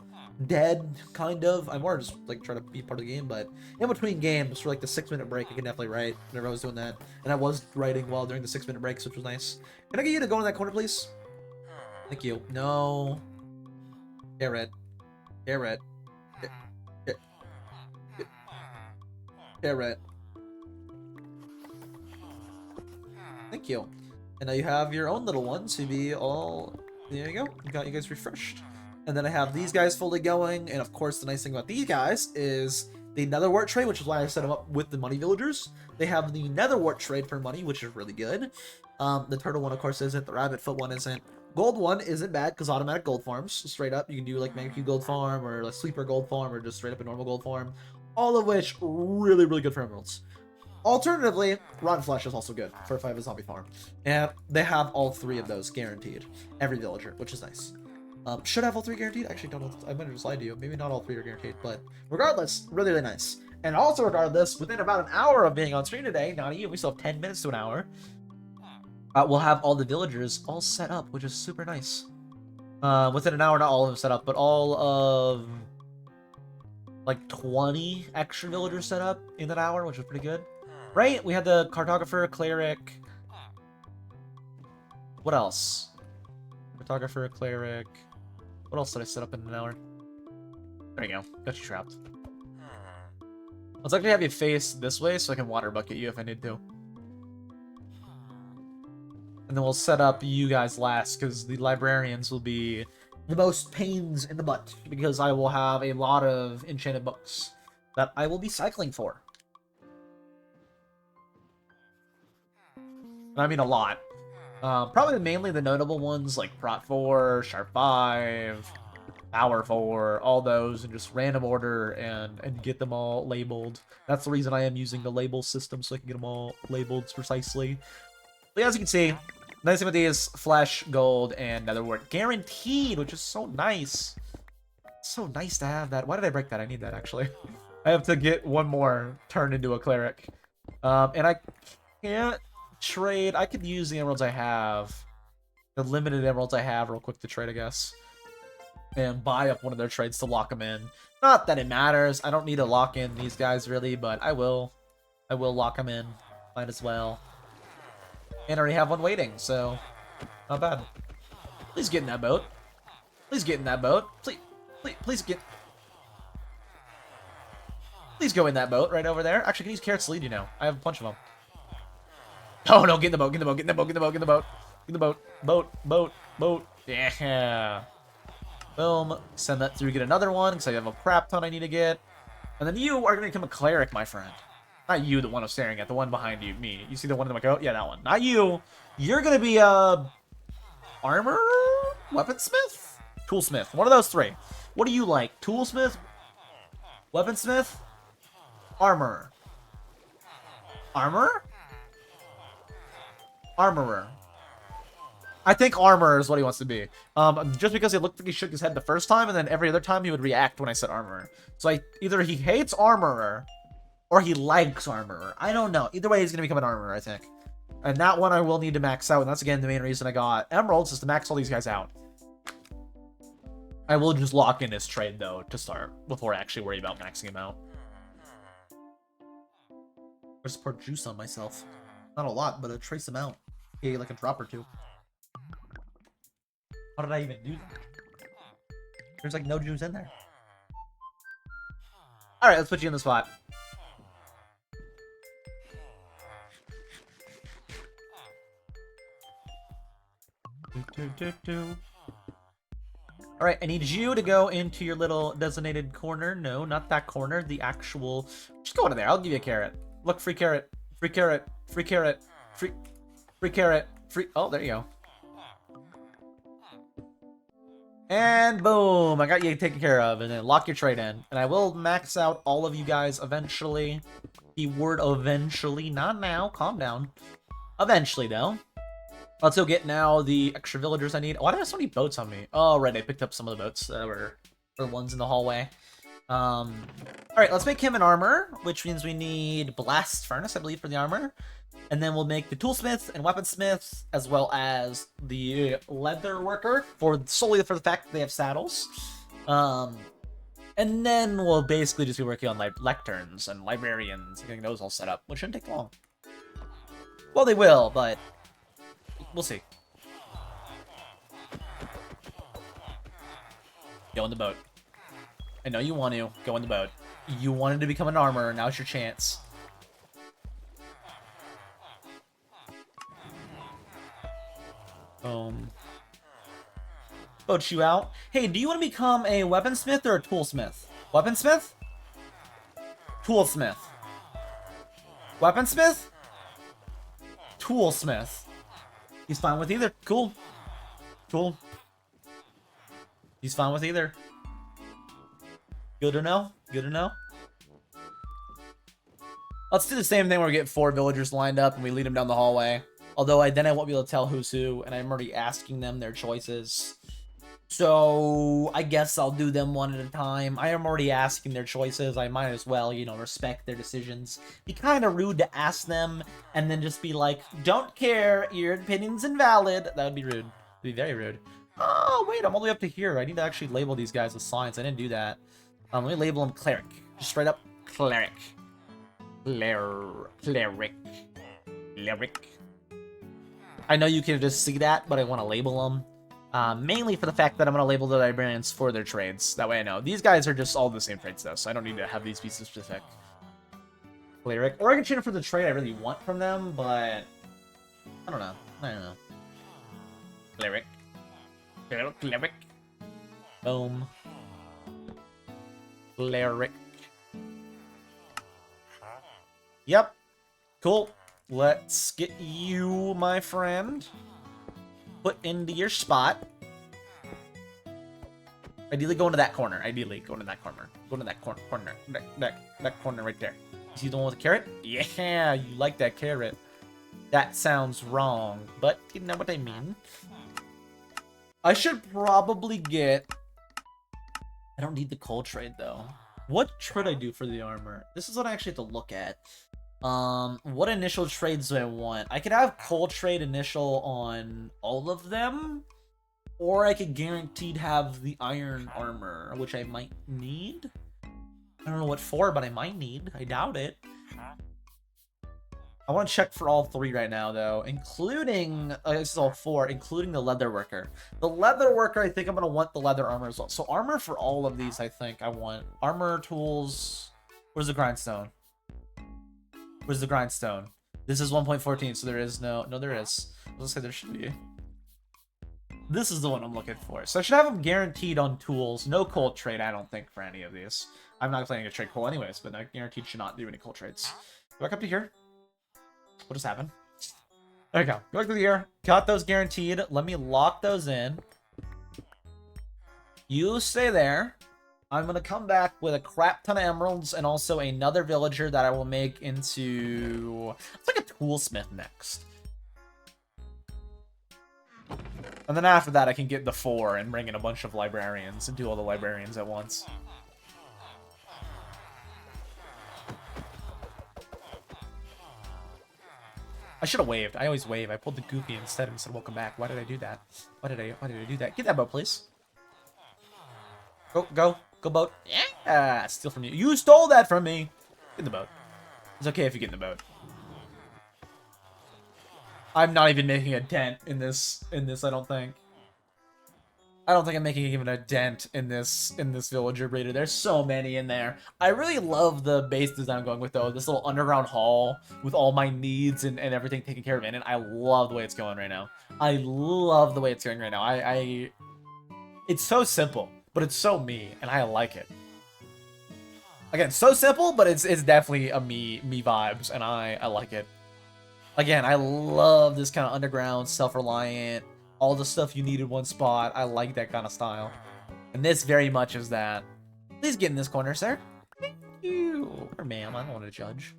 dead, kind of. I'm more just, like, trying to be part of the game, but in between games, for, like, the 6-minute break, I can definitely write whenever I was doing that. And I was writing while during the 6-minute breaks, which was nice. Can I get you to go in that corner, please? Thank you. No. Carrot. Carrot. Carrot. Thank you. And now you have your own little one to be all... There you go. You got you guys refreshed. And then I have these guys fully going. And of course, the nice thing about these guys is the Netherwart trade, which is why I set them up with the money villagers. They have the Netherwart trade for money, which is really good. The turtle one, of course, isn't. The rabbit foot one isn't. Gold one isn't bad because automatic gold farms. Straight up, you can do like Mankey gold farm or like sleeper gold farm or just straight up a normal gold farm. All of which really, really good for emeralds. Alternatively, rotten flesh is also good for if I have a zombie farm. And they have all 3 of those guaranteed. Every villager, which is nice. Should have all 3 guaranteed? Actually, don't know. I might have just lied to you. Maybe not all 3 are guaranteed, but regardless, really, really nice. And also regardless, within about an hour of being on stream today, not even, we still have 10 minutes to an hour, we'll have all the villagers all set up, which is super nice. Within an hour, not all of them set up, but all of like 20 extra villagers set up in an hour, which was pretty good. Right? We had the cartographer, cleric. What else? Cartographer, cleric. What else did I set up in an hour? There you go. Got you trapped. Let's actually have you face this way so I can water bucket you if I need to. And then we'll set up you guys last because the librarians will be the most pains in the butt because I will have a lot of enchanted books that I will be cycling for. I mean a lot. Probably mainly the notable ones like Prot 4, Sharp 5, Power 4, all those in just random order and get them all labeled. That's the reason I am using the label system so I can get them all labeled precisely. But as you can see, nice thing with these, flesh, gold, and netherwort guaranteed, which is so nice. So nice to have that. Why did I break that? I need that actually. I have to get one more turned into a cleric. And I can't trade. I could use the emeralds I have, the limited emeralds I have real quick to trade, I guess, and buy up one of their trades to lock them in. Not that it matters. I don't need to lock in these guys really, but I will lock them in. Might as well. And I already have one waiting, so not bad. Please get in that boat. Please get in that boat. Please get. Please go in that boat right over there. Actually, can use carrots to lead you now. I have a bunch of them. Oh no, get in the boat, get in the boat, get in the boat, get in the boat, get in the boat. Get in the boat. Boat. Yeah. Boom. Send that through, get another one, because I have a crap ton I need to get. And then you are going to become a cleric, my friend. Not you, the one I'm staring at, the one behind you, me. You see the one in my coat? Yeah, that one. Not you. You're going to be a armor? Weaponsmith? Toolsmith. One of those 3. What do you like? Toolsmith? Weaponsmith? Armor. Armor? Armorer. I think armor is what he wants to be. Just because he looked like he shook his head the first time, and then every other time he would react when I said armorer. So either he hates armorer, or he likes armorer. I don't know. Either way, he's going to become an armorer, I think. And that one I will need to max out, and that's, again, the main reason I got emeralds, is to max all these guys out. I will just lock in his trade, though, to start, before I actually worry about maxing him out. I just pour juice on myself. Not a lot, but a trace amount. Okay, like a drop or 2. How did I even do that? There's like no juice in there. Alright, let's put you in the spot. Alright, I need you to go into your little designated corner. No, not that corner. The actual... Just go into there. I'll give you a carrot. Look, free carrot. Free carrot. Free carrot. Free carrot. Free... Oh, there you go. And boom, I got you taken care of, and then lock your trade in. And I will max out all of you guys eventually. Keyword eventually, not now, calm down. Eventually, though. I'll still get now the extra villagers I need. Why do I have so many boats on me? Oh, right, I picked up some of the boats that were the ones in the hallway. Alright, let's make him an armor, which means we need Blast Furnace, I believe, for the armor. And then we'll make the Toolsmith and Weaponsmith, as well as the Leather Worker, solely for the fact that they have saddles. And then we'll basically just be working on lecterns and librarians, getting those all set up, which shouldn't take long. Well, they will, but we'll see. Go in the boat. I know you want to. Go in the boat. You wanted to become an armorer, now's your chance. Boat you out. Hey, do you want to become a weaponsmith or a toolsmith? Weaponsmith? Toolsmith. Weaponsmith? Toolsmith. He's fine with either. Cool. Cool. He's fine with either. Good to know. Good to know. Let's do the same thing where we get 4 villagers lined up and we lead them down the hallway. Although then I won't be able to tell who's who, and I'm already asking them their choices. So I guess I'll do them one at a time. I am already asking their choices. I might as well, you know, respect their decisions. Be kind of rude to ask them and then just be like, don't care, your opinion's invalid. That would be rude. It'd be very rude. Oh, wait, I'm all the way up to here. I need to actually label these guys as signs. I didn't do that. Let me label them cleric. Just straight up cleric. Cleric. I know you can just see that, but I want to label them. Mainly for the fact that I'm going to label the librarians for their trades. That way I know. These guys are just all the same trades, though, so I don't need to have these pieces specific. Cleric. Or I can change it for the trade I really want from them, but... I don't know. I don't know. Cleric. Cleric. Boom. Cleric. Yep. Cool. Let's get you, my friend, put into your spot. Ideally, go into that corner. Ideally, go into that corner. Go into that corner. That corner right there. You see the one with the carrot? Yeah, you like that carrot. That sounds wrong, but you know what I mean. I should probably get... I don't need the coal trade, though. What should I do for the armor? This is what I actually have to look at. What initial trades do I want? I could have coal trade initial on all of them, or I could guaranteed have the iron armor, which I might need. I don't know what for, but I might need. I doubt it. I want to check for all 3 right now, though, including, this is all 4, including the leather worker. The leather worker, I think I'm going to want the leather armor as well. So armor for all of these, I think I want. Armor, tools. Where's the grindstone? Where's the grindstone? This is 1.14, so there is no... No, there is. Let's say there should be. This is the one I'm looking for. So I should have them guaranteed on tools. No coal trade, I don't think, for any of these. I'm not planning to trade coal anyways, but I guaranteed should not do any coal trades. Back up to here. What just happened? There we go. Go back to here. Got those guaranteed. Let me lock those in. You stay there. I'm going to come back with a crap ton of emeralds and also another villager that I will make into... It's like a toolsmith next. And then after that, I can get the 4 and bring in a bunch of librarians and do all the librarians at once. I should have waved. I always wave. I pulled the goofy instead and said, welcome back. Why did I do that? Why did I do that? Get that boat, please. Go boat. Yeah, steal from you. You stole that from me. Get in the boat. It's okay if you get in the boat. I'm not even making a dent in this, I don't think. I don't think I'm making even a dent in this villager breeder. There's so many in there. I really love the base design I'm going with, though. This little underground hall with all my needs and everything taken care of in it. I love the way it's going right now. I love the way it's going right now. It's so simple, but it's so me, and I like it. Again, so simple, but it's definitely a me vibes, and I like it. Again, I love this kind of underground, self-reliant, all the stuff you need in one spot. I like that kind of style. And this very much is that. Please get in this corner, sir. Thank you. Or ma'am, I don't want to judge.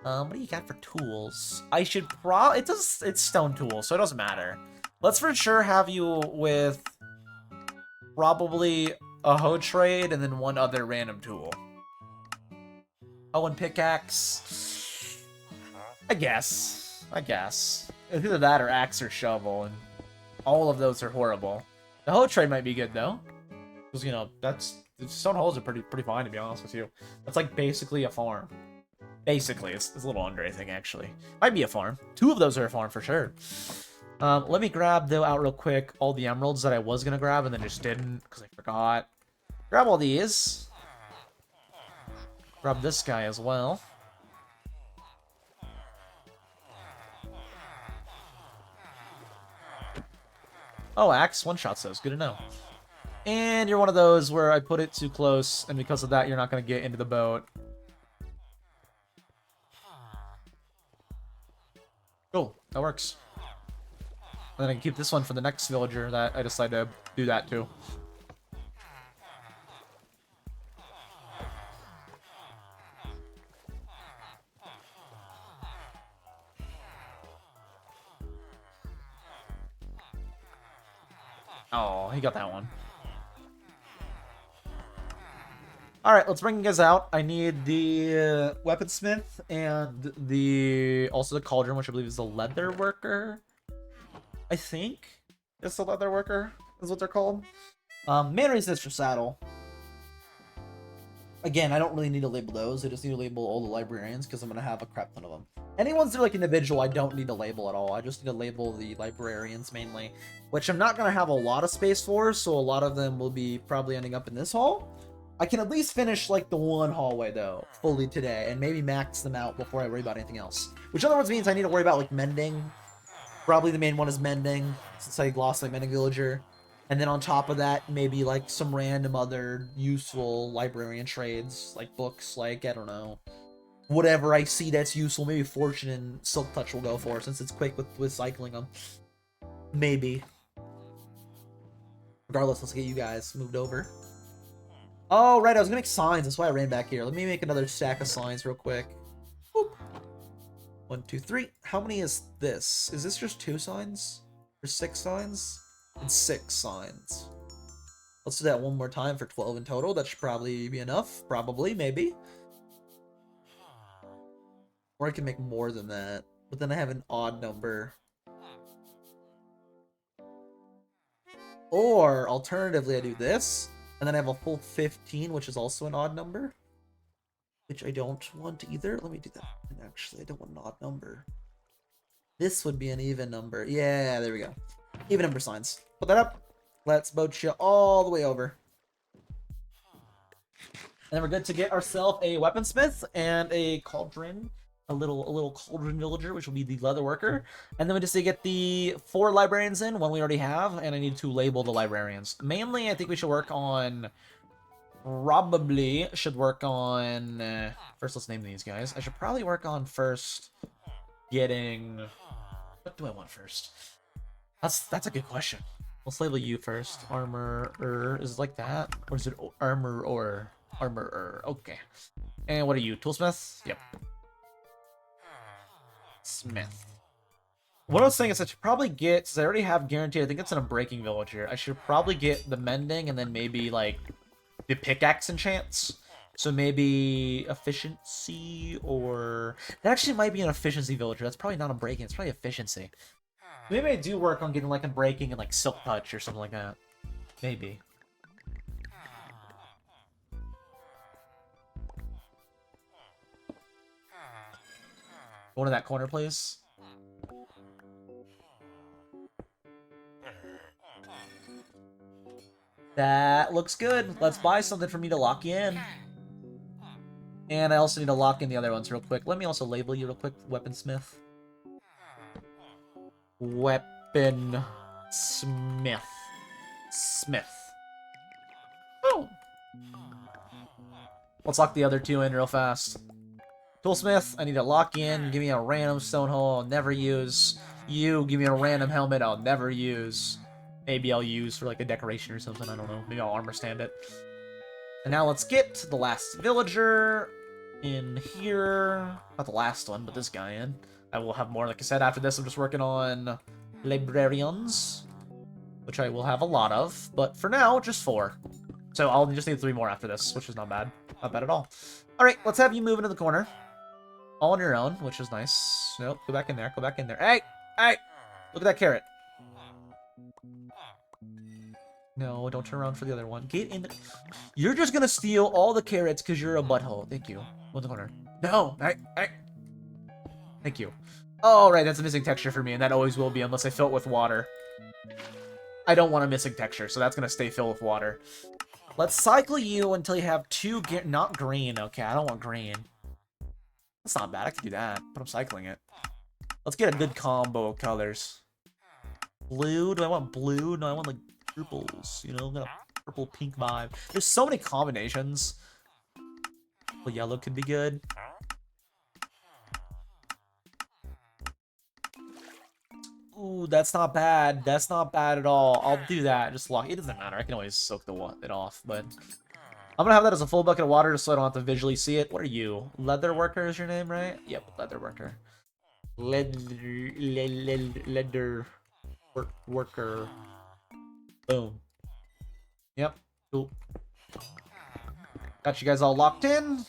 What do you got for tools? I should it's stone tools, so it doesn't matter. Let's for sure have you with probably a hoe trade and then one other random tool. Oh, and pickaxe. I guess. It's either that or axe or shovel, and all of those are horrible. The hoe trade might be good, though. Because, you know, the stone holes are pretty fine, to be honest with you. That's, like, basically a farm. Basically. It's a little under, I think, actually. Might be a farm. 2 of those are a farm, for sure. Let me grab, though, out real quick, all the emeralds that I was going to grab and then just didn't, because I forgot. Grab all these. Grab this guy as well. Oh, axe one-shots those. Good to know. And you're one of those where I put it too close, and because of that, you're not going to get into the boat. Cool, that works. And then I can keep this one for the next villager that I decide to do that to. Oh, he got that one. Alright, let's bring you guys out. I need the weaponsmith and also the cauldron, which I believe is the leather worker. I think it's the leather worker is what they're called. Man resistor saddle. Again, I don't really need to label those. I just need to label all the librarians because I'm going to have a crap ton of them. Any ones that are like individual, I don't need to label at all. I just need to label the librarians mainly, which I'm not going to have a lot of space for, so a lot of them will be probably ending up in this hall. I can at least finish like the one hallway though, fully today, and maybe max them out before I worry about anything else. Which in other words means I need to worry about like mending. Probably the main one is mending, since I lost my mending villager. And then on top of that, maybe like some random other useful librarian trades, like books, like, I don't know. Whatever I see that's useful, maybe Fortune and Silk Touch will go for, since it's quick with cycling them. Maybe. Regardless, let's get you guys moved over. Oh, right, I was gonna make signs, that's why I ran back here. Let me make another stack of signs real quick. Boop. 1, 2, 3. How many is this? Is this just 2 signs? Or 6 signs? And 6 signs. Let's do that one more time for 12 in total. That should probably be enough. Probably, maybe. Or I can make more than that. But then I have an odd number. Or, alternatively, I do this. And then I have a full 15, which is also an odd number. Which I don't want either. Let me do that. And actually, I don't want an odd number. This would be an even number. Yeah, there we go. Even number signs. Put that up. Let's boat you all the way over. And then we're good to get ourselves a weaponsmith and a cauldron. A little cauldron villager, which will be the leather worker. And then we just need to get the 4 librarians in, one we already have, and I need to label the librarians. Mainly, I think we should work on... Probably should work on... first, let's name these guys. I should probably work on first getting... What do I want first? That's a good question. Let's label you first. Armor-er. Is it like that? Or is it armor-or? Armor-er. Okay. And what are you? Toolsmith? Yep. Smith. What I was saying is I should probably get, since I already have guaranteed, I think it's an unbreaking villager, I should probably get the mending and then maybe like the pickaxe enchants. So maybe efficiency or... That actually might be an efficiency villager. That's probably not unbreaking, it's probably efficiency. Maybe I do work on getting like unbreaking and like silk touch or something like that. Maybe. Go to that corner, please. That looks good. Let's buy something for me to lock you in. And I also need to lock in the other ones real quick. Let me also label you real quick, weaponsmith. Weaponsmith. Smith. Boom. Let's lock the other 2 in real fast. Toolsmith, I need to lock in. Give me a random stone hole I'll never use. You, give me a random helmet I'll never use. Maybe I'll use for like a decoration or something, I don't know. Maybe I'll armor stand it. And now let's get the last villager in here. Not the last one, but this guy in. I will have more, like I said, after this I'm just working on librarians, which I will have a lot of, but for now, just 4. So I'll just need 3 more after this, which is not bad. Not bad at all. Alright, let's have you move into the corner. All on your own, which is nice. Nope, go back in there, go back in there. Hey! Hey! Look at that carrot. No, don't turn around for the other one. Get in the... You're just gonna steal all the carrots because you're a butthole. Thank you. Go in the corner. No! Hey! Hey! Thank you. Oh, right, that's a missing texture for me, and that always will be unless I fill it with water. I don't want a missing texture, so that's gonna stay filled with water. Let's cycle you until you have 2 not green. Okay, I don't want green. That's not bad, I can do that, but I'm cycling it. Let's get a good combo of colors. Blue? Do I want blue? No, I want like purples, you know, got a purple pink vibe. There's so many combinations. Well, yellow could be good. Ooh, that's not bad. That's not bad at all. I'll do that. Just lock. It doesn't matter. I can always soak it off, but I'm gonna have that as a full bucket of water just so I don't have to visually see it. What are you? Leather worker is your name, right? Yep, leather worker. Leather worker. Boom. Yep. Cool. Got you guys all locked in.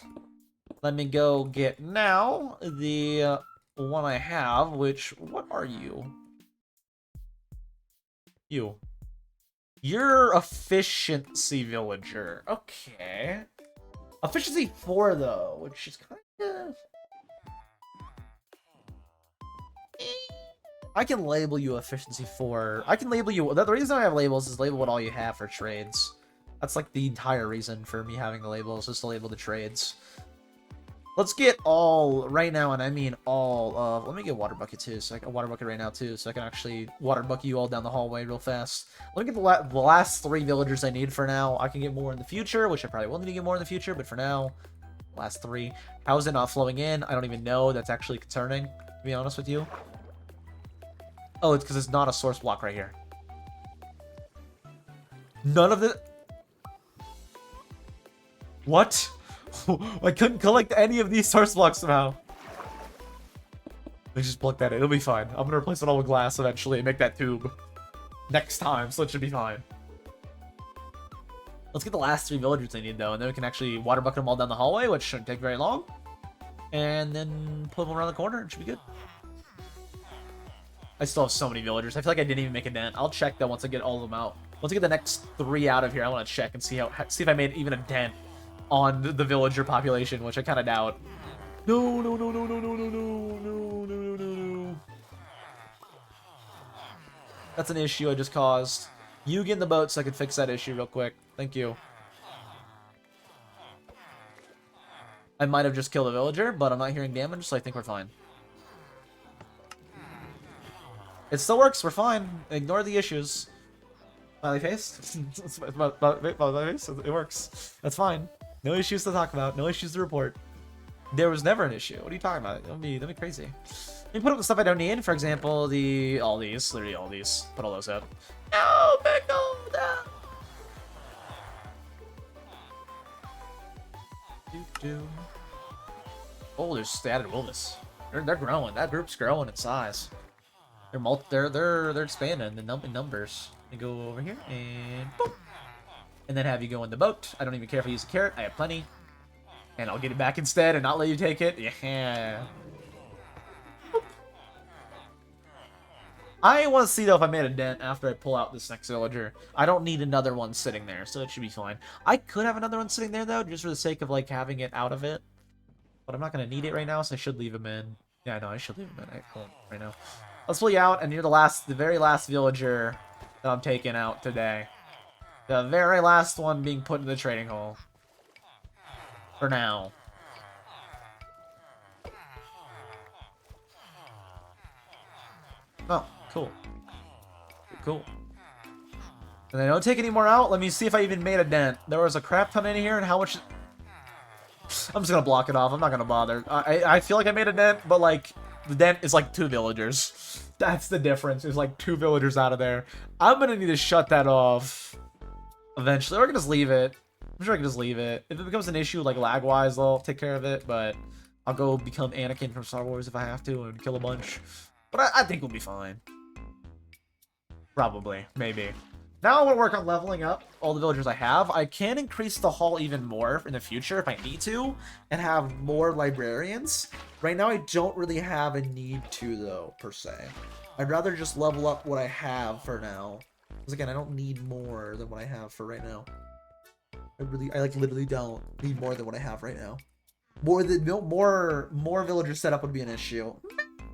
Let me go get now the one I have, which, what are you? You're efficiency villager. Okay. Efficiency 4 though, which is kind of... I can label you efficiency 4. I can label you... The reason I have labels is label what all you have for trades. That's like the entire reason for me having the labels, is to label the trades. Let's get all right now, and I mean all of... Let me get water bucket too, so I can water bucket right now too, so I can actually water bucket you all down the hallway real fast. Let me get the last 3 villagers I need for now. I can get more in the future, which I probably will need to get more in the future, but for now, last 3. How is it not flowing in? I don't even know. That's actually concerning, to be honest with you. Oh, it's because it's not a source block right here. None of the... What? I couldn't collect any of these source blocks somehow. Let's just plug that in. It'll be fine. I'm gonna replace it all with glass eventually and make that tube next time, so it should be fine. Let's get the last 3 villagers I need though, and then we can actually water bucket them all down the hallway, which shouldn't take very long. And then put them around the corner. It should be good. I still have so many villagers. I feel like I didn't even make a dent. I'll check that once I get all of them out. Once I get the next 3 out of here, I want to check and see if I made even a dent on the villager population, which I kind of doubt. No, no, no, no, no, no, no, no, no, no, no, no. That's an issue I just caused. You get in the boat so I can fix that issue real quick. Thank you. I might have just killed a villager, but I'm not hearing damage, so I think we're fine. It still works. We're fine. Ignore the issues. Smiley face? Smiley face? It works. That's fine. No issues to talk about. No issues to report. There was never an issue. What are you talking about? That'd be crazy. Let me put up the stuff I don't need. For example, all these. Literally all these. Put all those up. No, pickle! No! Oh, they added wilderness. They're growing. That group's growing in size. They're expanding in numbers. Let me go over here and boom. And then have you go in the boat. I don't even care if I use a carrot. I have plenty. And I'll get it back instead and not let you take it. Yeah. Boop. I want to see though if I made a dent after I pull out this next villager. I don't need another one sitting there, so it should be fine. I could have another one sitting there though, just for the sake of like having it out of it. But I'm not going to need it right now, so I should leave him in. Yeah, I know, I should leave him in. Right now. Let's pull you out, and you're the very last villager that I'm taking out today. The very last one being put in the trading hall. For now. Oh, cool. Cool. And I don't take any more out. Let me see if I even made a dent. There was a crap ton in here, and how much... I'm just gonna block it off. I'm not gonna bother. I feel like I made a dent, but like... The dent is like 2 villagers. That's the difference. There's like 2 villagers out of there. I'm gonna need to shut that off eventually. Or I can just leave it. I'm sure I can just leave it. If it becomes an issue, like lag-wise, I'll take care of it. But I'll go become Anakin from Star Wars if I have to and kill a bunch. But I think we'll be fine. Probably. Maybe. Now I want to work on leveling up all the villagers I have. I can increase the haul even more in the future if I need to, and have more librarians. Right now I don't really have a need to, though, per se. I'd rather just level up what I have for now. Because again, I don't need more than what I have for right now. I like literally don't need more than what I have right now. More villagers set up would be an issue.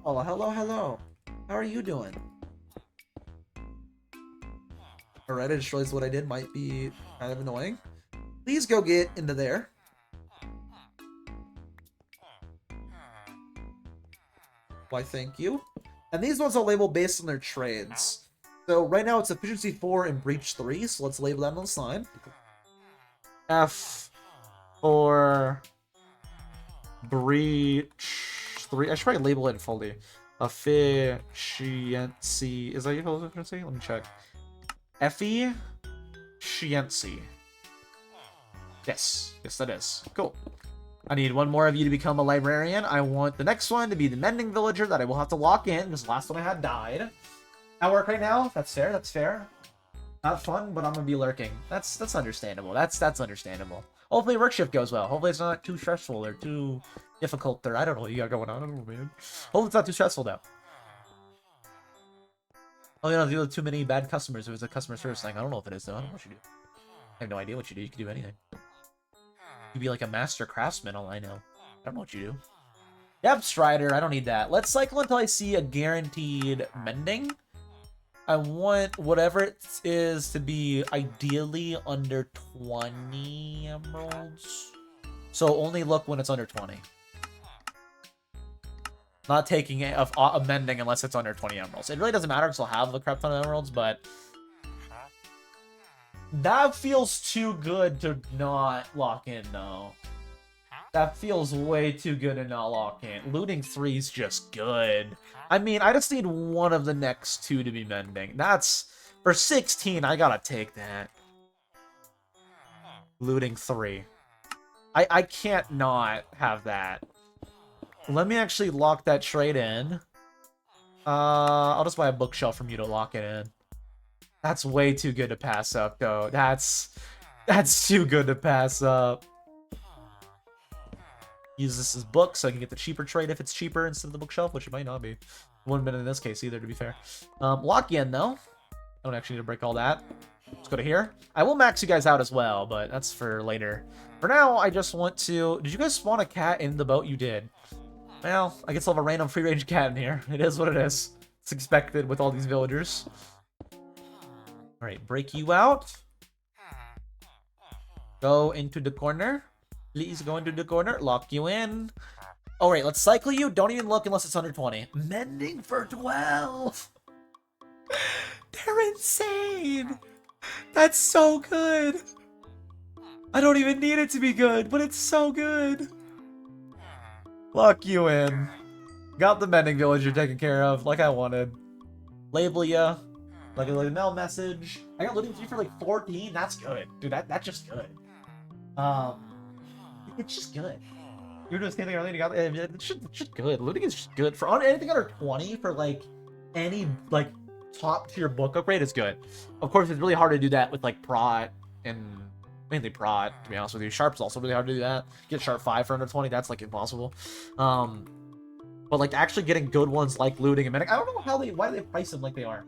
Oh, hello, hello. How are you doing? Alright, I just realized what I did might be kind of annoying. Please go get into there. Why, thank you. And these ones I'll label based on their trades. So right now it's efficiency 4 and breach 3, so let's label that on the side. F for breach 3. I should probably label it fully. Efficiency. Is that your efficiency? Let me check. Efficiency. Yes. Yes, that is. Cool. I need one more of you to become a librarian. I want the next one to be the mending villager that I will have to lock in because the last one I had died. At work right now. That's fair. That's fair. Not fun, but I'm gonna be lurking. That's understandable. That's understandable. Hopefully work shift goes well. Hopefully it's not too stressful or too difficult or I don't know what you got going on. I don't know, man. Hopefully it's not too stressful though. Oh, you don't deal with too many bad customers. It was a customer service thing. I don't know if it is though. I don't know what you do. I have no idea what you do. You can do anything. You'd be like a master craftsman, all I know. I don't know what you do. Yep, Strider. I don't need that. Let's cycle until I see a guaranteed mending. I want whatever it is to be ideally under 20 emeralds. So only look when it's under 20. Not taking it of mending unless it's under 20 emeralds. It really doesn't matter because I'll have a crap ton of emeralds, but that feels too good to not lock in, though. That feels way too good to not lock in. Looting 3 is just good. I mean, I just need one of the next two to be mending. That's... For 16, I gotta take that. Looting 3. I can't not have that. Let me actually lock that trade in. I'll just buy a bookshelf from you to lock it in. That's way too good to pass up, though. That's too good to pass up. Use this as book so I can get the cheaper trade if it's cheaper instead of the bookshelf, which it might not be. Wouldn't have been in this case either, to be fair. Lock in, though. Don't actually need to break all that. Let's go to here. I will max you guys out as well, but that's for later. For now, I just want to... Did you guys spawn a cat in the boat? You did. Well, I guess I'll have a random free-range cat in here. It is what it is. It's expected with all these villagers. Alright, break you out. Go into the corner. Please go into the corner. Lock you in. Alright, let's cycle you. Don't even look unless it's under 20. Mending for 12. They're insane. That's so good. I don't even need it to be good, but it's so good. Lock you in. Got the mending villager taken care of, like I wanted. Label ya. Like a mail message. I got looting 3 for like 14. That's good. Dude, that's just good. It's just good. You're doing the same thing earlier. You got it's just good. Looting is just good. For anything under 20 for like any like top tier book upgrade is good. Of course, it's really hard to do that with like Prot and mainly Prot, to be honest with you. Sharp's also really hard to do that. Get Sharp 5 for under 20, that's like impossible. But like actually getting good ones like looting and mending, I don't know why they price them like they are.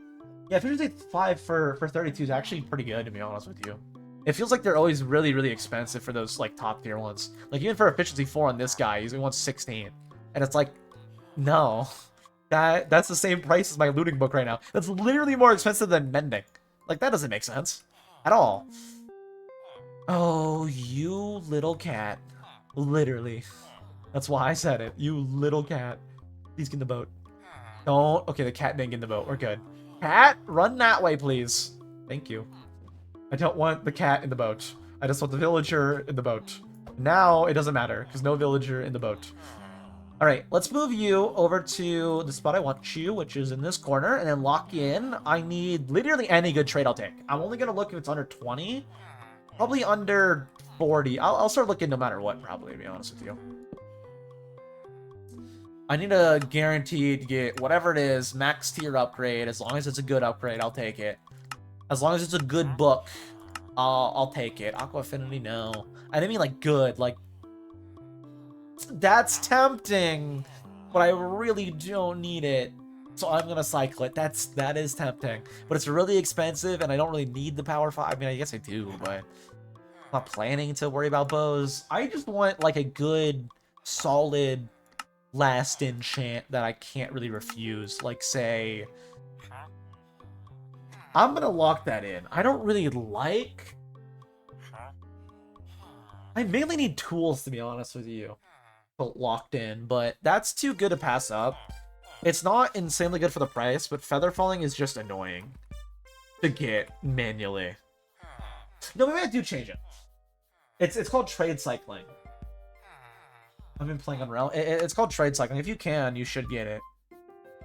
Yeah, 55 for 32 is actually pretty good, to be honest with you. It feels like they're always really, really expensive for those like top tier ones. Like even for efficiency 4 on this guy, he wants 16. And it's like, no. That's the same price as my looting book right now. That's literally more expensive than mending. Like that doesn't make sense. At all. Oh, you little cat. Literally. That's why I said it. You little cat. Please get in the boat. Don't. Okay, the cat didn't get in the boat. We're good. Cat, run that way, please. Thank you. I don't want the cat in the boat. I just want the villager in the boat. Now, it doesn't matter, because no villager in the boat. Alright, let's move you over to the spot I want you, which is in this corner, and then lock in. I need literally any good trade I'll take. I'm only going to look if it's under 20. Probably under 40. I'll start looking no matter what, probably, to be honest with you. I need a guarantee to get whatever it is, max tier upgrade. As long as it's a good upgrade, I'll take it. As long as it's a good book, I'll take it. Aqua Affinity, no. I didn't mean like good, like... That's tempting, but I really don't need it. So I'm gonna cycle it. That is tempting. But it's really expensive, and I don't really need the Power 5. I mean, I guess I do, but... I'm not planning to worry about bows. I just want like a good, solid... last enchant that I can't really refuse. Like, say... I'm gonna lock that in. I don't really like... I mainly need tools, to be honest with you. Locked in, but that's too good to pass up. It's not insanely good for the price, but feather falling is just annoying to get manually. No, maybe I do change it. It's called trade cycling. I've been playing Unreal. It's called trade cycling. If you can, you should get it.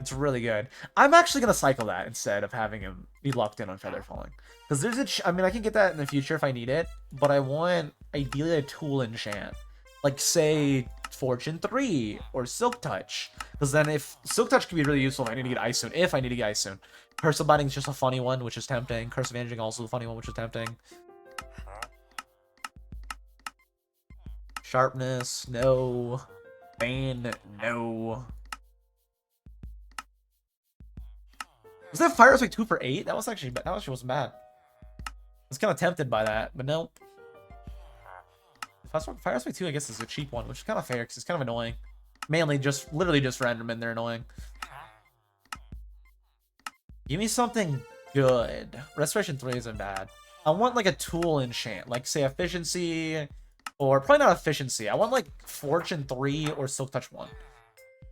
It's really good. I'm actually gonna cycle that instead of having him be locked in on Feather Falling. Because there's I mean, I can get that in the future if I need it, but I want ideally a tool enchant. Like, say, Fortune 3 or Silk Touch. Because then if Silk Touch can be really useful if I need to get Ice soon. If I need to get Ice soon. Curse of Binding is just a funny one, which is tempting. Curse of Vanishing also a funny one, which is tempting. Sharpness, no. Bane, no. Was that Fire Spike 2 for 8? That actually wasn't bad. I was kind of tempted by that, but nope. Fire Spike 2, I guess, is a cheap one, which is kind of fair because it's kind of annoying. Mainly literally just for Enderman, they're annoying. Give me something good. Restoration 3 isn't bad. I want like a tool enchant, like say Efficiency, or probably not Efficiency. I want like Fortune 3 or Silk Touch 1.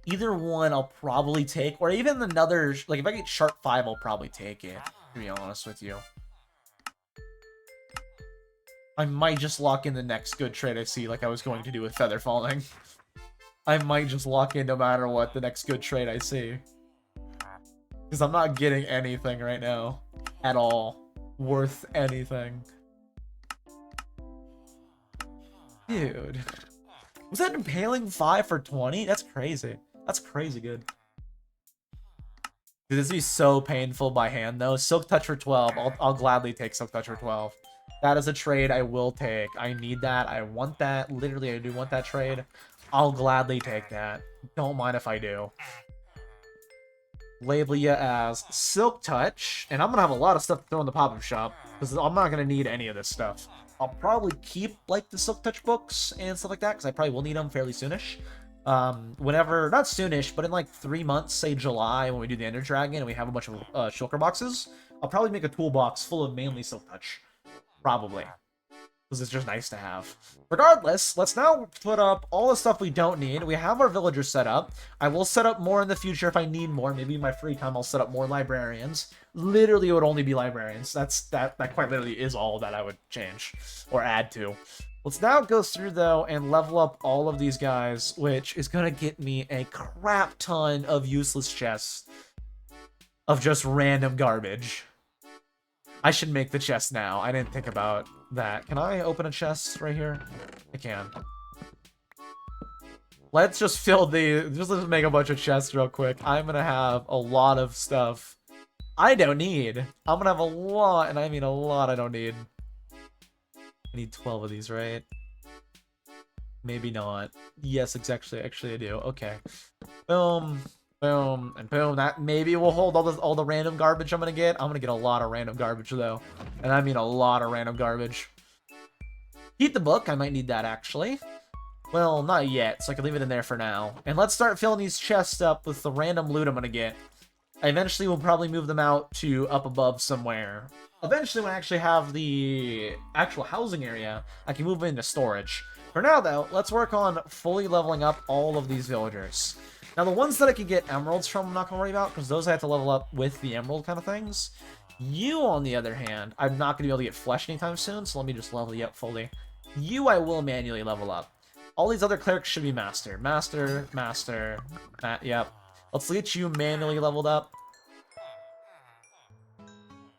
Either one I'll probably take, or even another, like if I get Sharp 5, I'll probably take it, to be honest with you. I might just lock in the next good trade I see, like I was going to do with Feather Falling. I might just lock in no matter what the next good trade I see. Because I'm not getting anything right now. At all. Worth anything. Dude. Was that Impaling 5 for 20? That's crazy. That's crazy good. Dude, this would be so painful by hand, though. Silk Touch for 12. I'll gladly take Silk Touch for 12. That is a trade I will take. I need that. I want that. Literally, I do want that trade. I'll gladly take that. Don't mind if I do. Label you as Silk Touch. And I'm going to have a lot of stuff to throw in the pop-up shop. Because I'm not going to need any of this stuff. I'll probably keep, like, the Silk Touch books and stuff like that. Because I probably will need them fairly soonish. Whenever, not soonish, but in like 3 months, say July, when we do the Ender Dragon and we have a bunch of shulker boxes, I'll probably make a toolbox full of mainly Silk Touch. Probably. Because it's just nice to have. Regardless, let's now put up all the stuff we don't need. We have our villagers set up. I will set up more in the future if I need more. Maybe in my free time I'll set up more librarians. Literally, it would only be librarians. That quite literally is all that I would change or add to. Let's now go through, though, and level up all of these guys, which is going to get me a crap ton of useless chests of just random garbage. I should make the chest now. I didn't think about that. Can I open a chest right here? I can. Let's just fill let's make a bunch of chests real quick. I'm going to have a lot of stuff I don't need. I'm going to have a lot, and I mean a lot I don't need. I need 12 of these, right? Maybe not. Yes, exactly. Actually, I do. Okay. Boom, boom, and boom. That maybe will hold all the random garbage I'm gonna get. I'm gonna get a lot of random garbage though, and I mean a lot of random garbage. Keep the book. I might need that actually. Well, not yet, so I can leave it in there for now. And let's start filling these chests up with the random loot I'm gonna get. I eventually will probably move them out to up above somewhere. Eventually, when I actually have the actual housing area, I can move into storage. For now, though, let's work on fully leveling up all of these villagers. Now, the ones that I can get emeralds from, I'm not going to worry about, because those I have to level up with the emerald kind of things. You, on the other hand, I'm not going to be able to get flesh anytime soon, so let me just level you up fully. You, I will manually level up. All these other clerics should be master. Master, master, yep. Let's get you manually leveled up.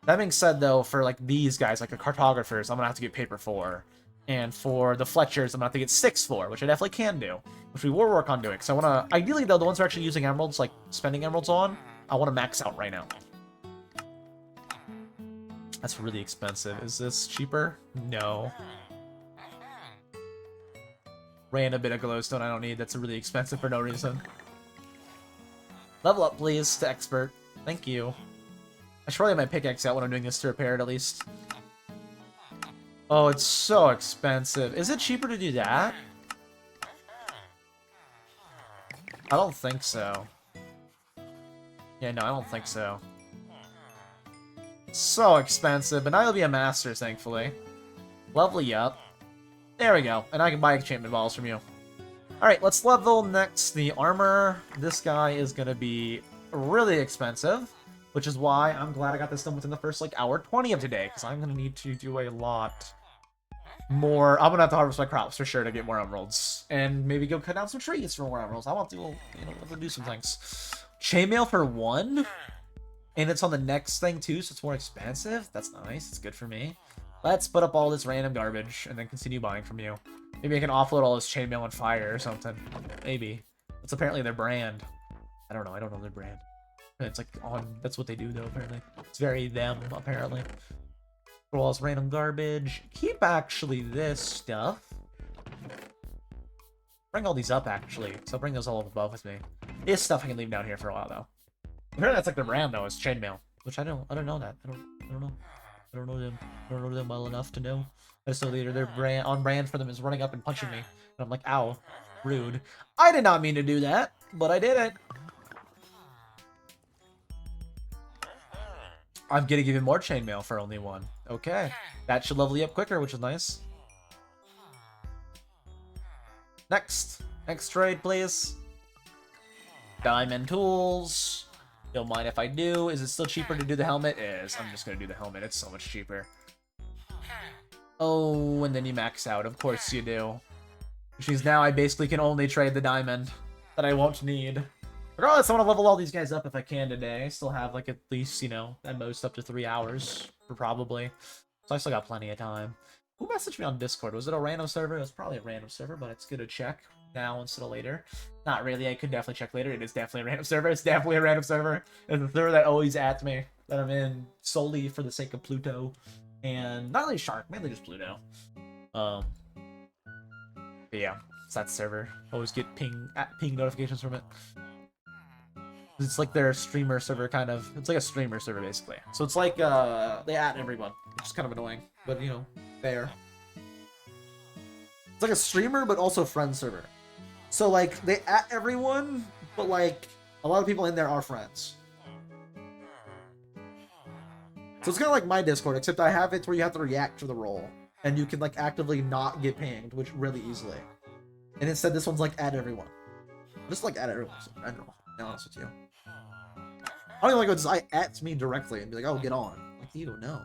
That being said, though, for like these guys, like the cartographers, I'm gonna have to get paper 4. And for the Fletchers, I'm gonna have to get 6 for, which I definitely can do. Which we will work on doing. So I wanna, ideally though, the ones who are actually using emeralds, like spending emeralds on, I wanna max out right now. That's really expensive. Is this cheaper? No. Ran a bit of glowstone I don't need. That's really expensive for no reason. Level up, please, to expert. Thank you. I should probably have my pickaxe out when I'm doing this to repair it, at least. Oh, it's so expensive. Is it cheaper to do that? I don't think so. Yeah, no, I don't think so. So expensive, but now you'll be a master, thankfully. Level you up. There we go. And I can buy enchantment balls from you. Alright, let's level next the armor. This guy is going to be really expensive, which is why I'm glad I got this done within the first, like, hour 20 of today, because I'm going to need to do a lot more. I'm going to have to harvest my crops for sure to get more emeralds, and maybe go cut down some trees for more emeralds. I want to, you know, do some things. Chainmail for 1? And it's on the next thing too, so it's more expensive? That's nice. It's good for me. Let's put up all this random garbage and then continue buying from you. Maybe I can offload all this chainmail on fire or something. Maybe. That's apparently their brand. I don't know their brand. It's like on, that's what they do though, apparently. It's very them, apparently. For all this random garbage. Keep actually this stuff. Bring all these up actually, so bring those all up above with me. This stuff I can leave down here for a while though. Apparently that's like their brand though, is chainmail. Which I don't know that. I don't know. I don't know them. I don't know them well enough to know. I just know their brand on brand for them is running up and punching me. And I'm like, ow, rude. I did not mean to do that, but I did it. I'm getting even more chainmail for only 1. Okay. That should level you up quicker, which is nice. Next trade, please. Diamond tools. Don't mind if I do. Is it still cheaper to do the helmet? It is. I'm just gonna do the helmet. It's so much cheaper. Oh, and then you max out. Of course you do. Which means now I basically can only trade the diamond that I won't need. Regardless, I want to level all these guys up if I can today. I still have like at least, you know, at most up to 3 hours for probably. So I still got plenty of time. Who messaged me on Discord? Was it a random server? It was probably a random server, but it's good to check now instead of later. Not really. I could definitely check later. It is definitely a random server. It's definitely a random server. It's the server that always adds me, that I'm in solely for the sake of Pluto. And not really Shark, mainly just Pluto. But yeah, it's that server. Always get ping notifications from it. It's like their streamer server, kind of. It's like a streamer server, basically. So it's like, they add everyone, which is kind of annoying. But, you know, fair. It's like a streamer, but also friend server. So, like, they at everyone, but, like, a lot of people in there are friends. So it's kind of like my Discord, except I have it where you have to react to the role. And you can, like, actively not get pinged, which really easily. And instead, this one's like, at everyone. Just like, at everyone in general, to be honest with you. I don't even like it just at me directly and be like, oh, get on. Like, ew, no.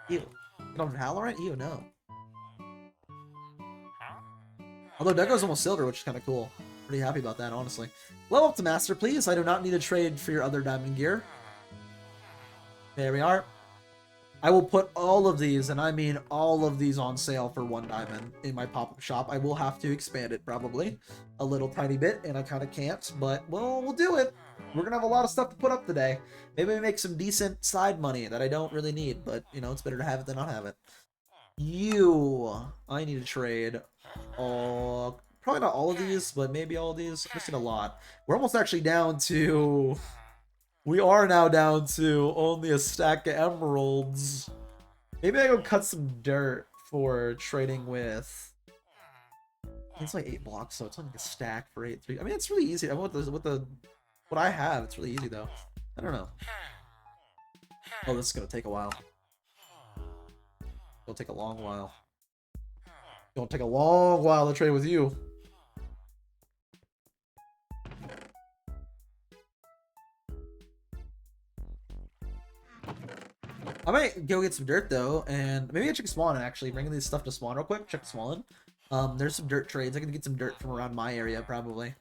Ew. Get on Valorant? Ew, no. Although Deco's almost silver, which is kind of cool. Pretty happy about that, honestly. Level up to Master, please. I do not need to trade for your other diamond gear. There we are. I will put all of these, and I mean all of these, on sale for 1 diamond in my pop-up shop. I will have to expand it, probably. A little tiny bit, and I kind of can't, but we'll do it. We're going to have a lot of stuff to put up today. Maybe we make some decent side money that I don't really need, but, you know, it's better to have it than not have it. I need to trade. Probably not all of these, but maybe all of these. I'm missing a lot. We're almost actually down to... We are now down to only a stack of emeralds. Maybe I go cut some dirt for trading with... It's like 8 blocks, so it's only like a stack for 8. I mean, it's really easy. I mean, what I have, it's really easy though. I don't know. Oh, this is gonna take a while. It'll take a long while. It'll take a long while to trade with you. I might go get some dirt though, and maybe I check spawn and actually bring this stuff to spawn real quick. Check spawn. There's some dirt trades. I can get some dirt from around my area probably.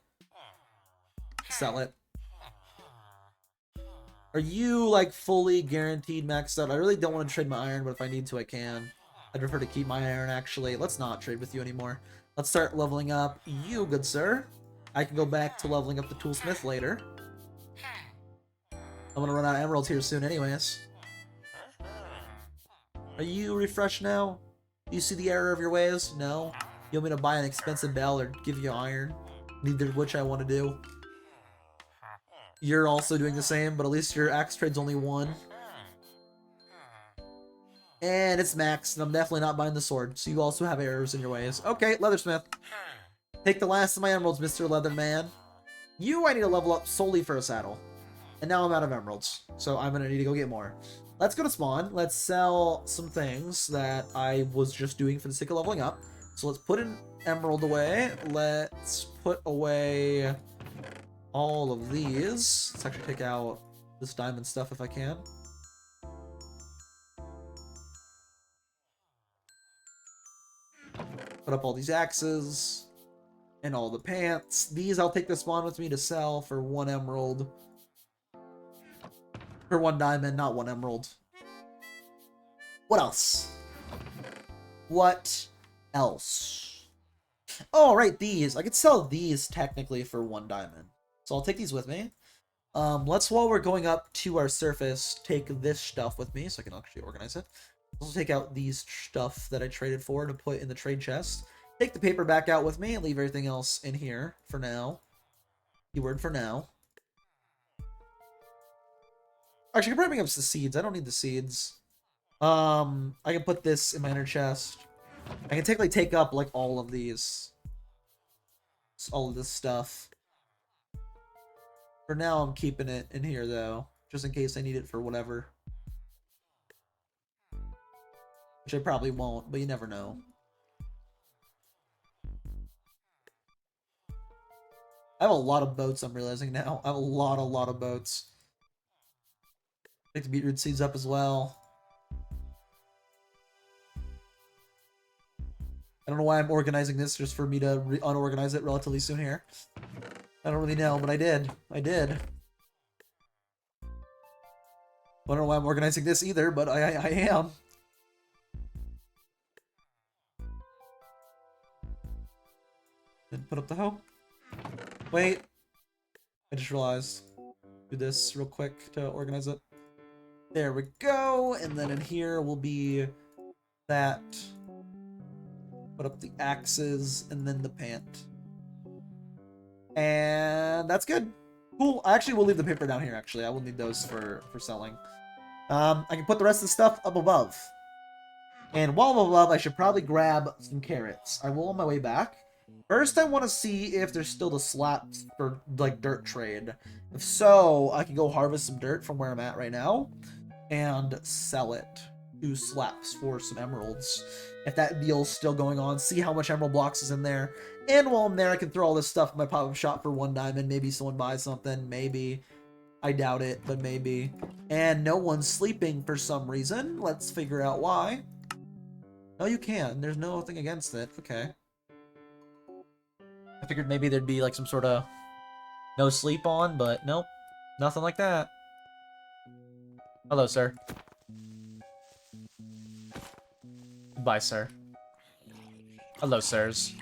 Sell it. Are you like fully guaranteed maxed out? I really don't want to trade my iron, but if I need to, I can. I'd prefer to keep my iron actually. Let's not trade with you anymore. Let's start leveling up you, good sir. I can go back to leveling up the toolsmith later. I'm gonna run out of emeralds here soon anyways. Are you refreshed now? Do you see the error of your ways? No? You want me to buy an expensive bell or give you iron? Neither of which I want to do. You're also doing the same, but at least your axe trade's only 1. And it's maxed, and I'm definitely not buying the sword, so you also have errors in your ways. Okay, Leathersmith. Take the last of my emeralds, Mr. Leatherman. I need to level up solely for a saddle. And now I'm out of emeralds, so I'm gonna need to go get more. Let's go to spawn. Let's sell some things that I was just doing for the sake of leveling up. So let's put an emerald away. Let's put away all of these. Let's actually take out this diamond stuff if I can. Put up all these axes and all the pants. These I'll take the spawn with me to sell for 1 emerald. For 1 diamond, not 1 emerald. What else? What else? Oh, right, these. I could sell these technically for 1 diamond. So I'll take these with me. Let's, while we're going up to our surface, take this stuff with me so I can actually organize it. Also take out these stuff that I traded for to put in the trade chest. Take the paper back out with me and leave everything else in here for now. Keyword for now. Actually, I can probably bring up the seeds. I don't need the seeds. I can put this in my inner chest. I can technically take up, like, all of these. All of this stuff. For now, I'm keeping it in here, though. Just in case I need it for whatever. Which I probably won't, but you never know. I have a lot of boats, I'm realizing now. I have a lot of boats. Take the beetroot seeds up as well. I don't know why I'm organizing this, just for me to unorganize it relatively soon here. I don't really know, but I did. I did. I don't know why I'm organizing this either, but I am. Then put up the hoe. Wait. I just realized. Do this real quick to organize it. There we go. And then in here will be that. Put up the axes and then the pant. And that's good. Cool. Actually, we'll leave the paper down here, actually. I will need those for selling. I can put the rest of the stuff up above. And while I'm above, I should probably grab some carrots. I will on my way back. First, I want to see if there's still the slats for, like, dirt trade. If so, I can go harvest some dirt from where I'm at right now and sell it to slaps for some emeralds. If that deal's still going on, see how much emerald blocks is in there. And while I'm there, I can throw all this stuff in my pop-up shop for 1 diamond. Maybe someone buys something. Maybe. I doubt it, but maybe. And no one's sleeping for some reason. Let's figure out why. No, you can. There's nothing against it. Okay. I figured maybe there'd be like some sort of no sleep on, but nope. Nothing like that. Hello, sir. Goodbye, sir. Hello, sirs.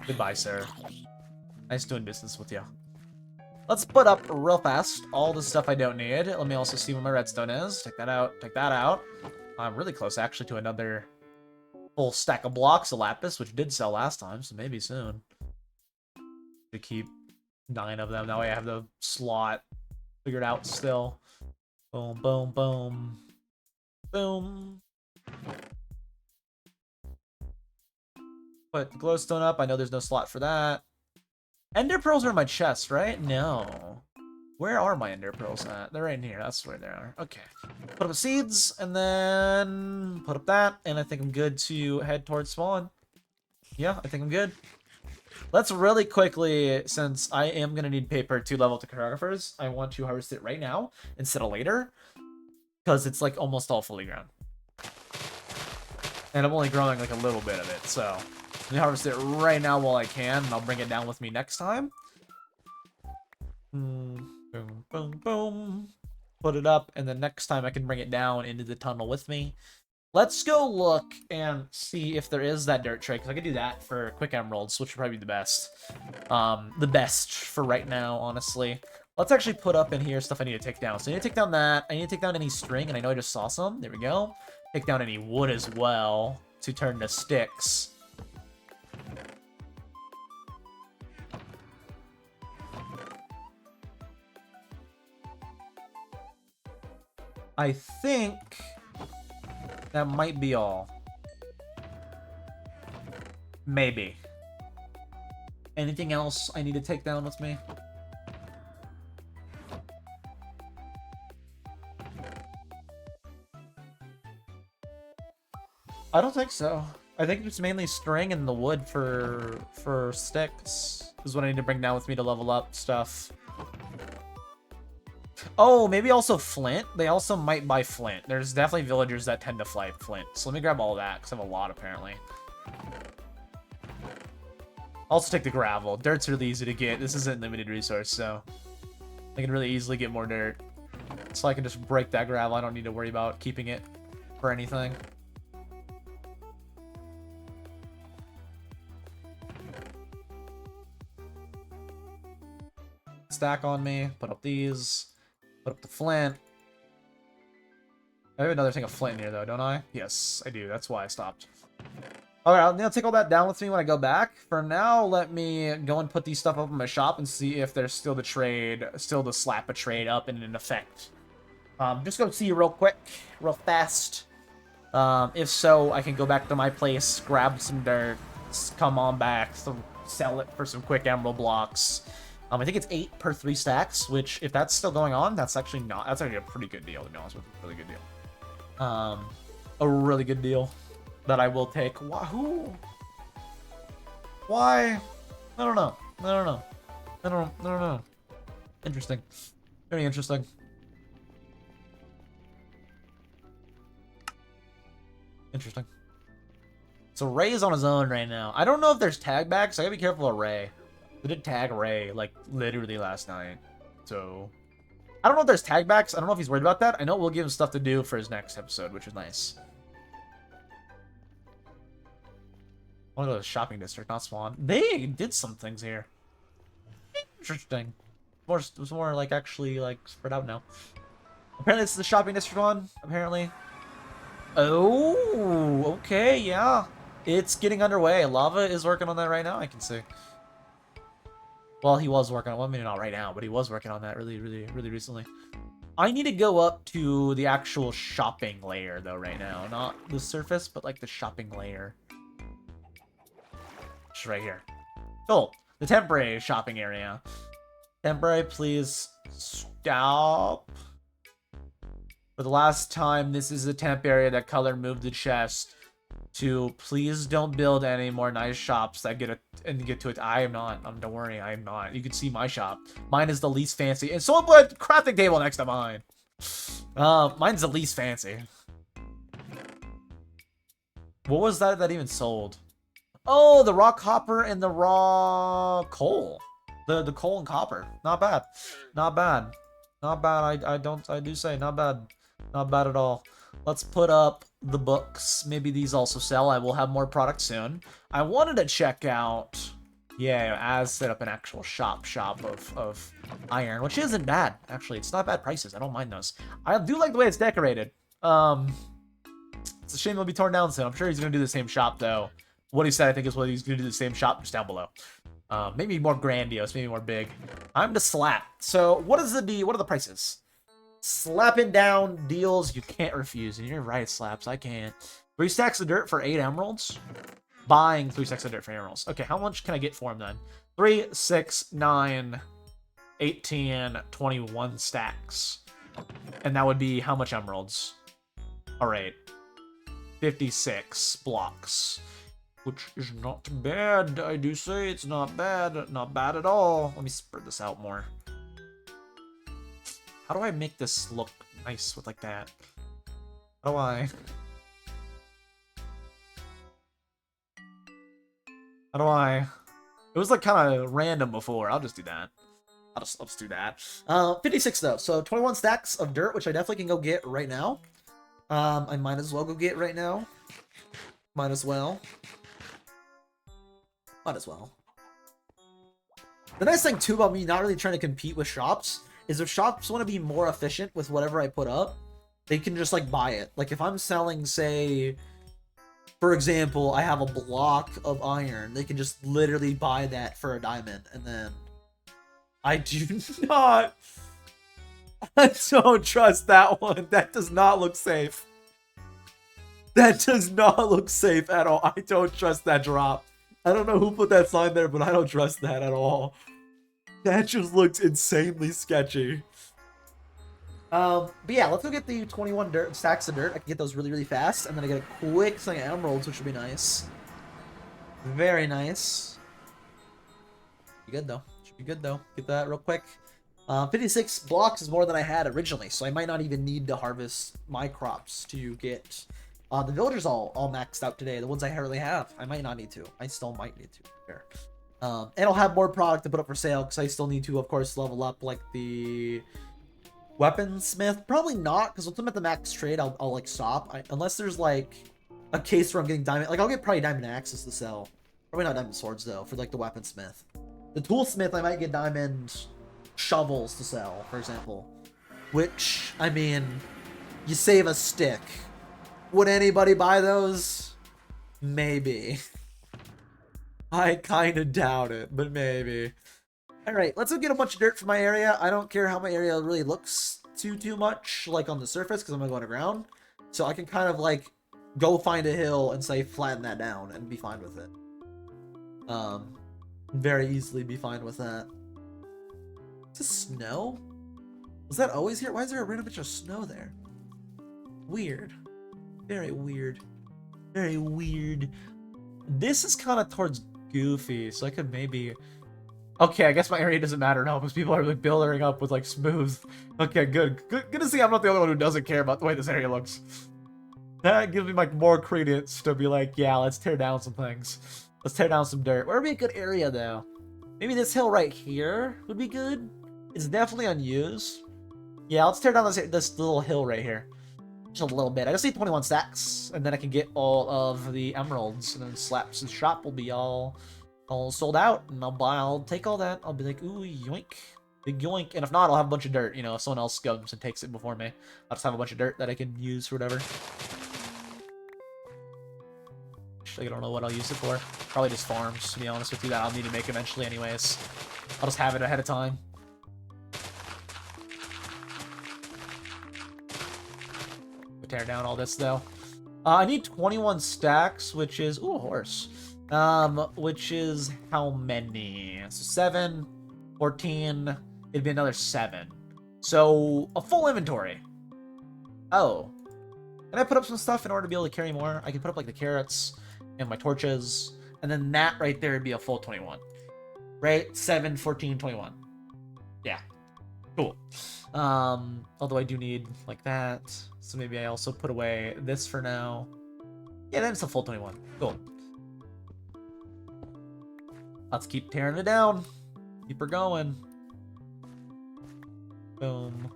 Goodbye, sir. Nice doing business with you. Let's put up real fast all the stuff I don't need. Let me also see where my redstone is. Take that out. Take that out. I'm really close, actually, to another full stack of blocks of lapis, which did sell last time, so maybe soon. To keep 9 of them. That way I have the slot figured out still. Boom, boom, boom. Boom. Put the glowstone up. I know there's no slot for that. Ender pearls are in my chest, right? No. Where are my ender pearls at? They're right in here. That's where they are. Okay. Put up seeds, and then put up that, and I think I'm good to head towards spawn. Yeah, I think I'm good. Let's really quickly, since I am going to need paper to level to cartographers, I want to harvest it right now instead of later, because it's like almost all fully grown. And I'm only growing like a little bit of it, so let me harvest it right now while I can, and I'll bring it down with me next time. Boom, boom, boom. Put it up, and then next time I can bring it down into the tunnel with me. Let's go look and see if there is that dirt trade, because I could do that for quick emeralds, which would probably be the best. The best for right now, honestly. Let's actually put up in here stuff I need to take down. So I need to take down that. I need to take down any string, and I know I just saw some. There we go. Take down any wood as well to turn to sticks. I think that might be all. Maybe. Anything else I need to take down with me? I don't think so. I think it's mainly string and the wood for sticks is what I need to bring down with me to level up stuff. Oh, maybe also flint. They also might buy flint. There's definitely villagers that tend to fly flint. So let me grab all that, because I have a lot, apparently. Also take the gravel. Dirt's really easy to get. This isn't limited resource, so I can really easily get more dirt. So I can just break that gravel. I don't need to worry about keeping it for anything. Stack on me. Put up these. Put up the flint. I have another thing of flint in here, though, don't I? Yes, I do. That's why I stopped. Alright, I'll take all that down with me when I go back. For now, let me go and put these stuff up in my shop and see if there's still the slap a trade up and in effect. Just go see real quick, real fast. If so, I can go back to my place, grab some dirt, come on back, sell it for some quick emerald blocks. I think it's 8 per 3 stacks, which, if that's still going on, that's actually a pretty good deal, to be honest with you. Really good deal. A really good deal that I will take. Why? I don't know. Interesting. Very interesting. Interesting. So Ray's on his own right now. I don't know if there's tag backs, so I gotta be careful of Ray. We did tag Ray, like, literally last night. So, I don't know if there's tag backs. I don't know if he's worried about that. I know we'll give him stuff to do for his next episode, which is nice. I want to go to the shopping district, not Swan. They did some things here. Interesting. It was more, like, actually, like, spread out now. Apparently, this is the shopping district one, apparently. Oh, okay, yeah. It's getting underway. Lava is working on that right now, I can see. Well, he was working on it. Well, maybe not right now, but he was working on that really recently. I need to go up to the actual shopping layer, though, right now. Not the surface, but, like, the shopping layer. Just right here. Cool. The temporary shopping area. Temporary, please stop. For the last time, this is the temp area that Color moved the chest to. Please don't build any more nice shops that get to it. I am not. Don't worry, I am not. You can see my shop. Mine is the least fancy. And someone put a crafting table next to mine. Mine's the least fancy. What was that even sold? Oh, the raw copper and the raw coal. The coal and copper. Not bad. Not bad. Not bad. I do say not bad. Not bad at all. Let's put up the books. Maybe these also sell. I will have more products soon. I wanted to check out, yeah, as set up an actual shop of iron, which isn't bad, actually. It's not bad prices. I don't mind those. I do like the way it's decorated. It's a shame it'll be torn down soon. I'm sure he's going to do the same shop, though. What he said, I think, is what he's going to do the same shop just down below. Maybe more grandiose, maybe more big. I'm to slap. So, what are the prices? Slapping down deals you can't refuse. And you're right, Slaps, I can't. 3 stacks of dirt for 8 emeralds? Buying 3 stacks of dirt for emeralds. Okay, how much can I get for him then? 3, 6, 9, 18, 21 stacks. And that would be how much emeralds? Alright. 56 blocks. Which is not bad. I do say it's not bad. Not bad at all. Let me spread this out more. How do I make this look nice with like that? How do I? How do I? It was like kind of random before. I'll just do that. I'll just do that. 56 though. So 21 stacks of dirt, which I definitely can go get right now. I might as well go get right now. Might as well. Might as well. The nice thing too about me not really trying to compete with shops is if shops want to be more efficient with whatever I put up, they can just like buy it. Like if I'm selling, say, for example, I have a block of iron, they can just literally buy that for a diamond, and then I do not. I don't trust that one. That does not look safe. That does not look safe at all. I don't trust that drop. I don't know who put that sign there, but I don't trust that at all. That just looks insanely sketchy. But yeah, let's go get the 21 stacks of dirt. I can get those really fast, and then I get a quick thing of emeralds, which would be nice. Very nice. Be good though. Should be good though. Get that real quick. 56 blocks is more than I had originally, so I might not even need to harvest my crops to get the villagers all maxed out today. The ones I currently have, I might not need to. I still might need to. There. And I'll have more product to put up for sale because I still need to, of course, level up like the Weaponsmith? Probably not, because once I'm at the max trade, I'll like stop. Unless there's like a case where I'm getting diamond. Like I'll get probably diamond axes to sell. Probably not diamond swords though for like the weaponsmith. The toolsmith, I might get diamond shovels to sell, for example. Which, I mean, you save a stick. Would anybody buy those? Maybe. I kind of doubt it, but maybe. Alright, let's go get a bunch of dirt from my area. I don't care how my area really looks too much, like on the surface, because I'm going to go underground. So I can kind of like go find a hill and say flatten that down and be fine with it. Very easily be fine with that. Is this snow? Was that always here? Why is there a random bunch of snow there? Weird. Very weird. Very weird. This is kind of towards Goofy, so I could maybe... Okay, I guess my area doesn't matter now because people are like building up with like smooth. Okay, good to see I'm not the only one who doesn't care about the way this area looks. That gives me like more credence to be like, yeah, let's tear down some things. Let's tear down some dirt. Where would be a good area though? Maybe this hill right here would be good. It's definitely unused. Yeah, let's tear down this little hill right here. Just a little bit. I just need 21 stacks, and then I can get all of the emeralds, and then Slaps' shop will be all sold out, and I'll take all that. I'll be like, ooh, yoink, big yoink. And if not, I'll have a bunch of dirt. You know, if someone else comes and takes it before me, I'll just have a bunch of dirt that I can use for whatever. Actually, I don't know what I'll use it for. Probably just farms, to be honest with you, that I'll need to make eventually anyways. I'll just have it ahead of time. Tear down all this though. I need 21 stacks, which is ooh, a horse. Which is how many? So 7, 14. It'd be another 7. So a full inventory. Oh, can I put up some stuff in order to be able to carry more? I can put up like the carrots and my torches, and then that right there would be a full 21. Right? 7, 14, 21. Yeah. Cool. Although I do need like that. So maybe I also put away this for now. Yeah, then it's a full 21. Cool. Let's keep tearing it down. Keep her going. Boom.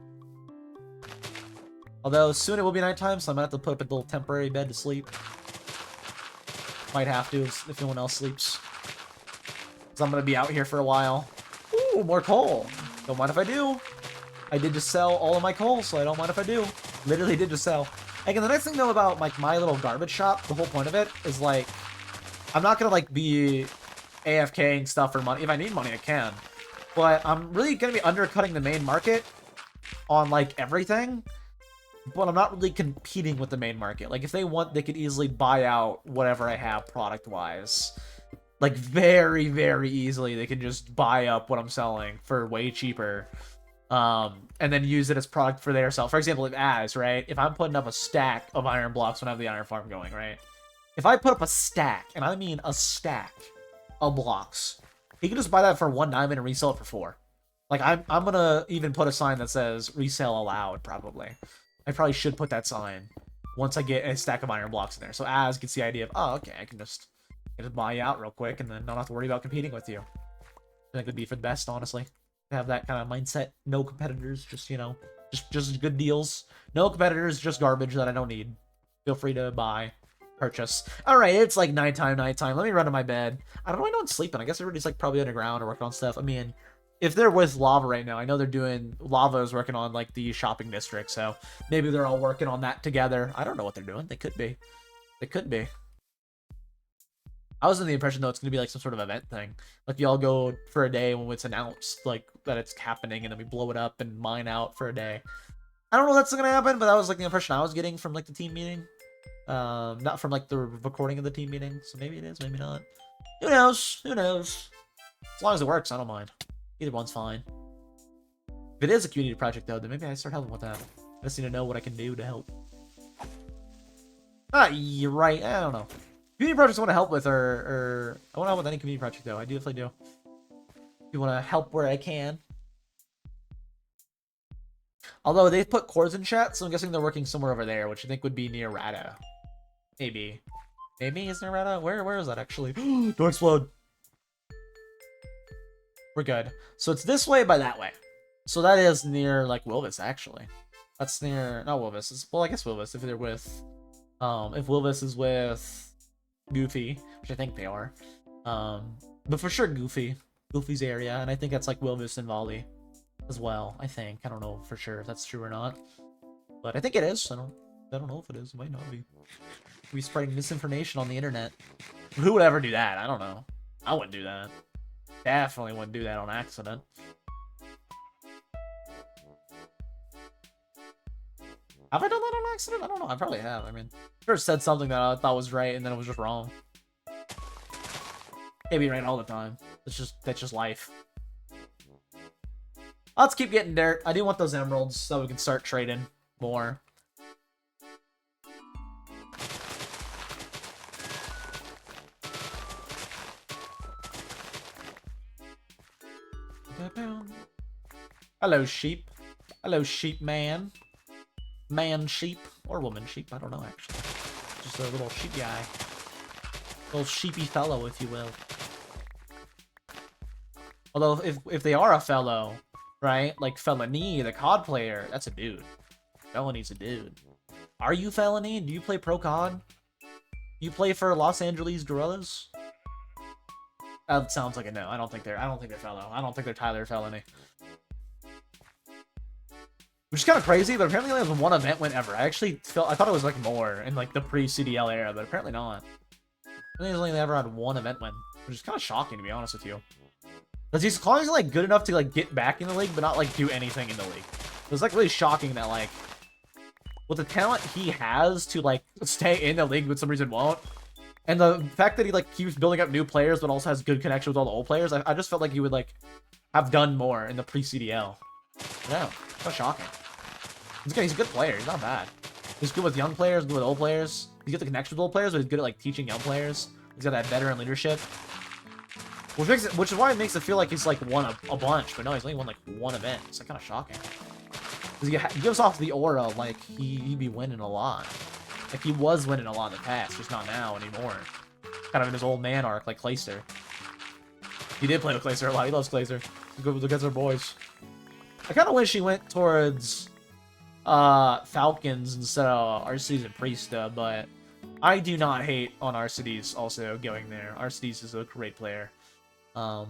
Although soon it will be nighttime, so I might have to put up a little temporary bed to sleep. Might have to if no one else sleeps. Because I'm going to be out here for a while. Ooh, more coal. Don't mind if I do. I did just sell all of my coal, so I don't mind if I do. Literally did just sell. Again, the nice thing though about like my little garbage shop, the whole point of it is like, I'm not gonna like be AFKing stuff for money. If I need money, I can. But I'm really gonna be undercutting the main market on like everything. But I'm not really competing with the main market. Like if they want, they could easily buy out whatever I have product-wise. Like very, very easily, they can just buy up what I'm selling for way cheaper. And then use it as product for their sell. For example, right? If I'm putting up a stack of iron blocks when I have the iron farm going, right? If I put up a stack, and I mean a stack of blocks, he can just buy that for 1 diamond and resell it for 4. Like, I'm gonna even put a sign that says resale allowed, probably. I probably should put that sign once I get a stack of iron blocks in there. So Az gets the idea of, oh, okay, I can just buy you out real quick and then don't have to worry about competing with you. I think it would be for the best, honestly. Have that kind of mindset. No competitors, just, you know, just good deals. No competitors, just garbage that I don't need. Feel free to buy, purchase. All right, it's like nighttime. Let me run to my bed. I don't know why no one's sleeping. I guess everybody's like probably underground or working on stuff. I mean, if they're with Lava right now, I know they're doing, Lava is working on like the shopping district, so maybe they're all working on that together. I don't know what they're doing. They could be. They could be. I was under the impression, though, it's going to be like some sort of event thing. Like, you all go for a day when it's announced, like, that it's happening, and then we blow it up and mine out for a day. I don't know if that's going to happen, but that was, like, the impression I was getting from, like, the team meeting. Not from, like, the recording of the team meeting. So maybe it is, maybe not. Who knows? Who knows? As long as it works, I don't mind. Either one's fine. If it is a community project, though, then maybe I start helping with that. I just need to know what I can do to help. Ah, you're right. I don't know. Community projects I want to help with, or I want to help with any community project, though. I do definitely do. You want to help where I can. Although they put cores in chat, so I'm guessing they're working somewhere over there, which I think would be near Rada. Maybe. Maybe is near Rada? Where is that actually? Don't explode. We're good. So it's this way by that way. So that is near, like, Wilvis, actually. That's near... Not Wilvis. It's, well, I guess Wilvis, if they're with... if Wilvis is with Goofy, which I think they are. But for sure Goofy. Goofy's area, and I think that's, like, Wilvis and Volley as well, I think. I don't know for sure if that's true or not. But I think it is. I don't know if it is. It might not be. We spreading misinformation on the internet. Who would ever do that? I don't know. I wouldn't do that. Definitely wouldn't do that on accident. Have I done that on accident? I don't know. I probably have. I mean, sure said something that I thought was right and then it was just wrong. Can't be right all the time. That's just life. Let's keep getting dirt. I do want those emeralds so we can start trading more. Hello, sheep. Hello, sheep man. Man sheep. Or woman sheep. I don't know, actually. Just a little sheep guy. Little sheepy fellow, if you will. Although, if they are a fellow, right? Like Felony, the COD player, that's a dude. Felony's a dude. Are you Felony? Do you play pro COD? You play for Los Angeles Gorillas? That sounds like a no. I don't think they're fellow. I don't think they're Tyler Felony. Which is kind of crazy, but apparently only has one event win ever. I thought it was like more in like the pre-CDL era, but apparently not. I think he's only ever had one event win, which is kind of shocking to be honest with you. Because he's clearly like good enough to like get back in the league, but not like do anything in the league. It was like really shocking that like with the talent he has to like stay in the league, but some reason won't. And the fact that he like keeps building up new players, but also has good connection with all the old players, I just felt like he would like have done more in the pre-CDL. Yeah, so shocking. He's a good player. He's not bad. He's good with young players, good with old players. He's good at the connection with old players, but he's good at like teaching young players. He's got that veteran leadership, which is why it makes it feel like he's like won a bunch. But no, he's only won like one event. It's like kind of shocking. Because he gives off the aura of like he'd be winning a lot. Like he was winning a lot in the past, just not now anymore. Kind of in his old man arc, like Clayster. He did play with Clayster a lot. He loves Clayster. He's good with the boys. I kind of wish he went towards Falcons instead of Arcides and Priesta, but I do not hate on Arcides also going there. Arcides is a great player. I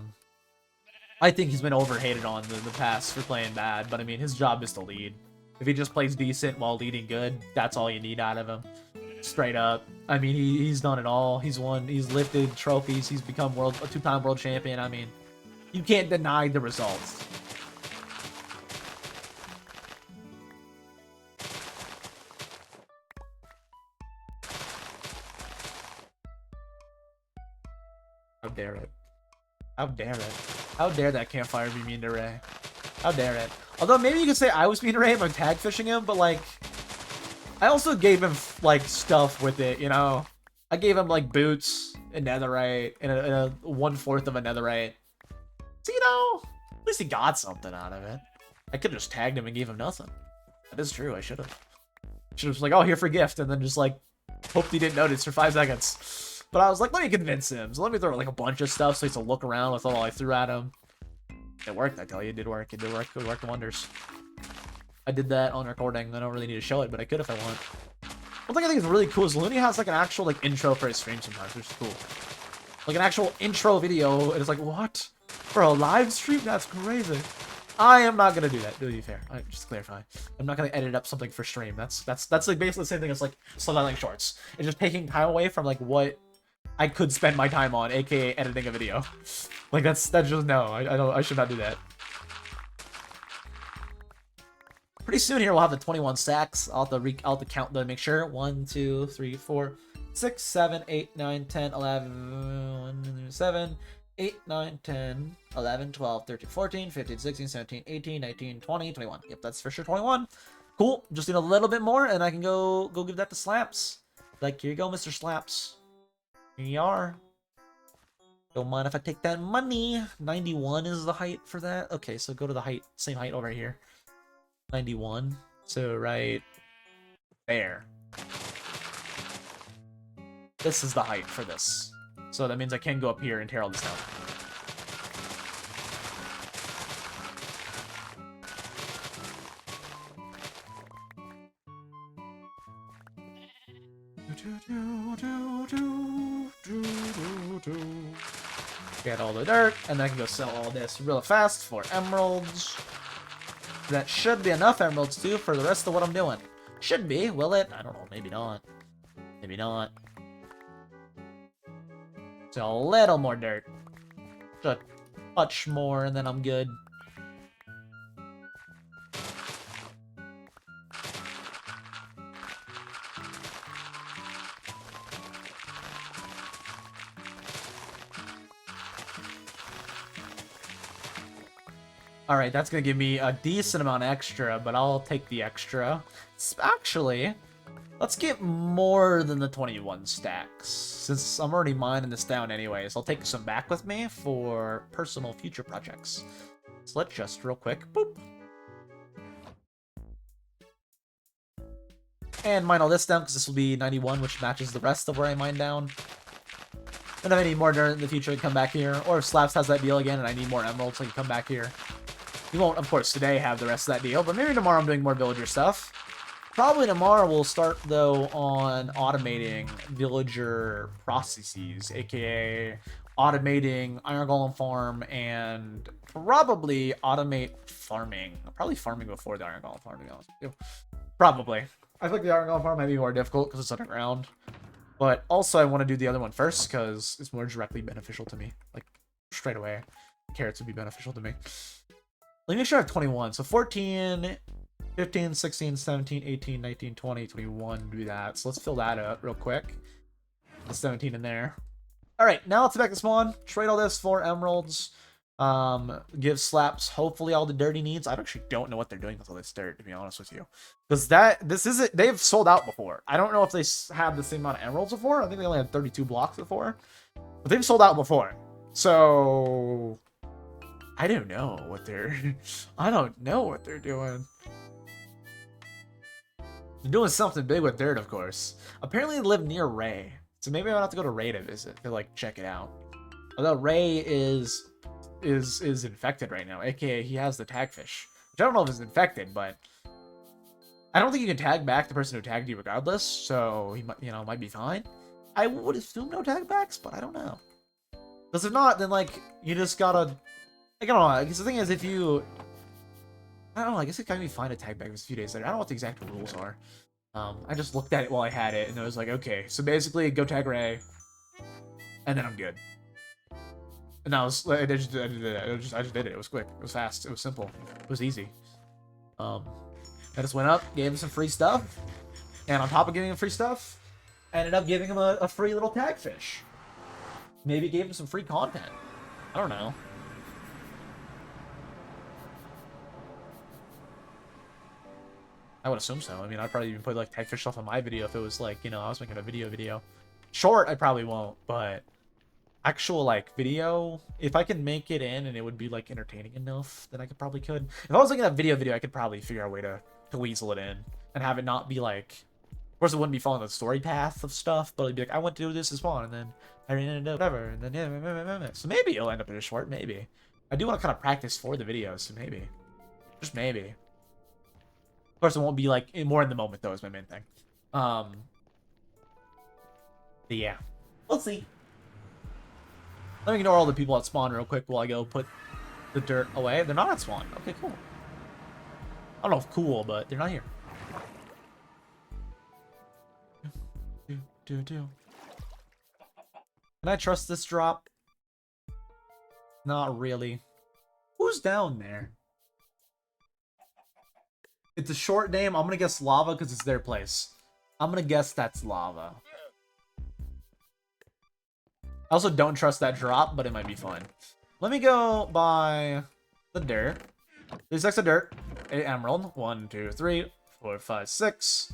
think he's been overhated on in the past for playing bad, but I mean, his job is to lead. If he just plays decent while leading good, that's all you need out of him. Straight up. I mean, he's done it all. He's lifted trophies. He's become a two-time world champion. I mean, you can't deny the results. How dare it? How dare it? How dare that campfire be mean to Ray? How dare it? Although maybe you could say I was mean to Ray by tag fishing him, but like, I also gave him like stuff with it, you know? I gave him like boots and netherite and a 1/4 of a netherite. So, you know, at least he got something out of it. I could have just tagged him and gave him nothing. That is true, I should have. Should have just like, oh, here for gift, and then just like, hoped he didn't notice for 5 seconds. But I was like, let me convince him. So let me throw like a bunch of stuff so he has to look around with all I threw at him. It worked, I tell you. It did work. It did work. It worked wonders. I did that on recording. I don't really need to show it, but I could if I want. One thing I think is really cool is Looney has like an actual like intro for his stream sometimes, which is cool. Like an actual intro video, and it's like, what? For a live stream? That's crazy. I am not gonna do that, to be fair. Just to clarify. I'm not gonna edit up something for stream. That's like basically the same thing as like subtitling shorts. It's just taking time away from like what I could spend my time on, aka editing a video. Like that's just no. I should not do that. Pretty soon here we'll have the 21 stacks. I'll have to count them to make sure. 1, 2, 3, 4, 6, 7, 8, 9, 10, 11, 7, 8, 9, 10, 11, 12, 13, 14, 15, 16, 17, 18, 19, 20, 21. Yep, that's for sure 21. Cool. Just need a little bit more and I can go give that to Slaps. Like, here you go, Mr. Slaps. Here you are. Don't mind if I take that money. 91 is the height for that. Okay, so go to the height, same height over here. 91. So right there. This is the height for this. So that means I can go up here and tear all this down. Get all the dirt, and then I can go sell all this real fast for emeralds. That should be enough emeralds, too, for the rest of what I'm doing. Should be, will it? I don't know, maybe not. Maybe not. So a little more dirt. Just a touch more, and then I'm good. Alright, that's gonna give me a decent amount extra, but I'll take the extra. Actually, let's get more than the 21 stacks, since I'm already mining this down anyways. I'll take some back with me for personal future projects. So let's just real quick, boop. And mine all this down, because this will be 91, which matches the rest of where I mine down. And if I need more dirt in the future, I can come back here. Or if Slaps has that deal again and I need more emeralds, I can come back here. You won't, of course, today have the rest of that deal, but maybe tomorrow I'm doing more villager stuff. Probably tomorrow we'll start, though, on automating villager processes, aka automating Iron Golem farm and probably automate farming. Probably farming before the Iron Golem farm, to be honest with you. Probably. I think the Iron Golem farm might be more difficult because it's underground. But also I want to do the other one first because it's more directly beneficial to me. Like, straight away. Carrots would be beneficial to me. Let me make sure I have 21. So 14, 15, 16, 17, 18, 19, 20, 21. Do that. So let's fill that up real quick. The 17 in there. Alright, now let's back to spawn. Trade all this for emeralds. Give Slaps hopefully all the dirt he needs. I actually don't know what they're doing with all this dirt, to be honest with you. Because this isn't... They've sold out before. I don't know if they have the same amount of emeralds before. I think they only had 32 blocks before. But they've sold out before. So... I don't know what they're... I don't know what they're doing. They're doing something big with dirt, of course. Apparently they live near Ray. So maybe I'll have to go to Ray to visit. To, like, check it out. Although Ray is infected right now. AKA, he has the tagfish. Which I don't know if it's infected, but... I don't think you can tag back the person who tagged you regardless. So, he might, you know, might be fine. I would assume no tag backs, but I don't know. Because if not, then, like, you just gotta... I don't know, I guess the thing is if you... I don't know, I guess it can be fine to tag back a few days later. I don't know what the exact rules are. I just looked at it while I had it, and I was like, okay, so basically, go tag Ray, and then I'm good. And I just did it. It was quick. It was fast. It was simple. It was easy. I just went up, gave him some free stuff, and on top of giving him free stuff, I ended up giving him a free little tag fish. Maybe gave him some free content. I don't know. I would assume so. I mean, I'd probably even put, like, tagfish stuff on my video if it was, like, you know, I was making a video. Short, I probably won't, but actual, like, video, if I can make it in and it would be, like, entertaining enough, then I could. If I was looking at video, I could probably figure out a way to weasel it in and have it not be, like... Of course, it wouldn't be following the story path of stuff, but it'd be like, I went to do this as spawn, and then I ran into whatever, and then, yeah, so maybe it'll end up in a short, maybe. I do want to kind of practice for the videos, so maybe. Just maybe. Of course, it won't be, like, more in the moment, though, is my main thing. But yeah. We'll see. Let me ignore all the people at spawn real quick while I go put the dirt away. They're not at spawn. Okay, cool. I don't know if cool, but they're not here. Can I trust this drop? Not really. Who's down there? It's a short name. I'm gonna guess lava because it's their place. I'm gonna guess that's lava. I also don't trust that drop, but it might be fun. Let me go by the dirt. 3 stacks of dirt. 8 emerald. 1, 2, 3, 4, 5, 6.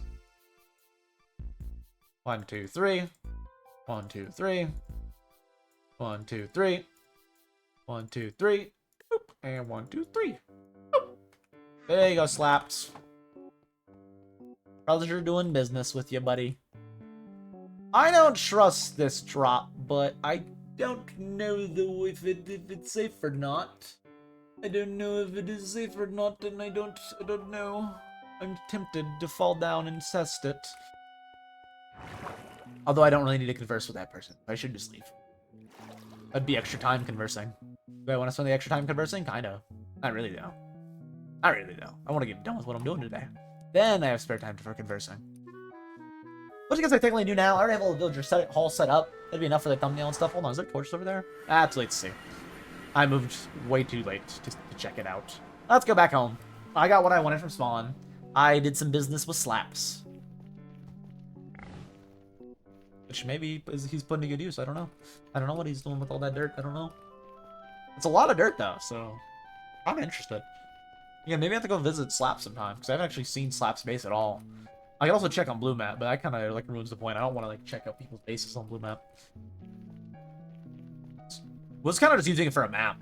1, 2, 3. 1, 2, 3. 1, 2, 3. 1, 2, 3. Boop. And 1, 2, 3. Boop. There you go, Slaps. Pleasure doing business with you, buddy. I don't trust this drop, but I don't know though if it's safe or not. I don't know if it is safe or not, and I don't know. I'm tempted to fall down and test it. Although I don't really need to converse with that person. I should just leave. That'd be extra time conversing. Do I want to spend the extra time conversing? Kinda. Not really, though. Not really, though. I want to get done with what I'm doing today. Then I have spare time for conversing. Which I guess I technically do now. I already have all the villager hall set up. That'd be enough for the thumbnail and stuff. Hold on, is there torches over there? Ah, it's late to see. I moved way too late to check it out. Let's go back home. I got what I wanted from spawn. I did some business with slaps. Which maybe he's putting to good use. I don't know. I don't know what he's doing with all that dirt. I don't know. It's a lot of dirt, though, so I'm interested. Yeah, maybe I have to go visit Slap sometime, because I haven't actually seen Slap's base at all. I can also check on Blue Map, but that kind of like ruins the point. I don't want to like check out people's bases on Blue Map. Was kind of just using it for a map.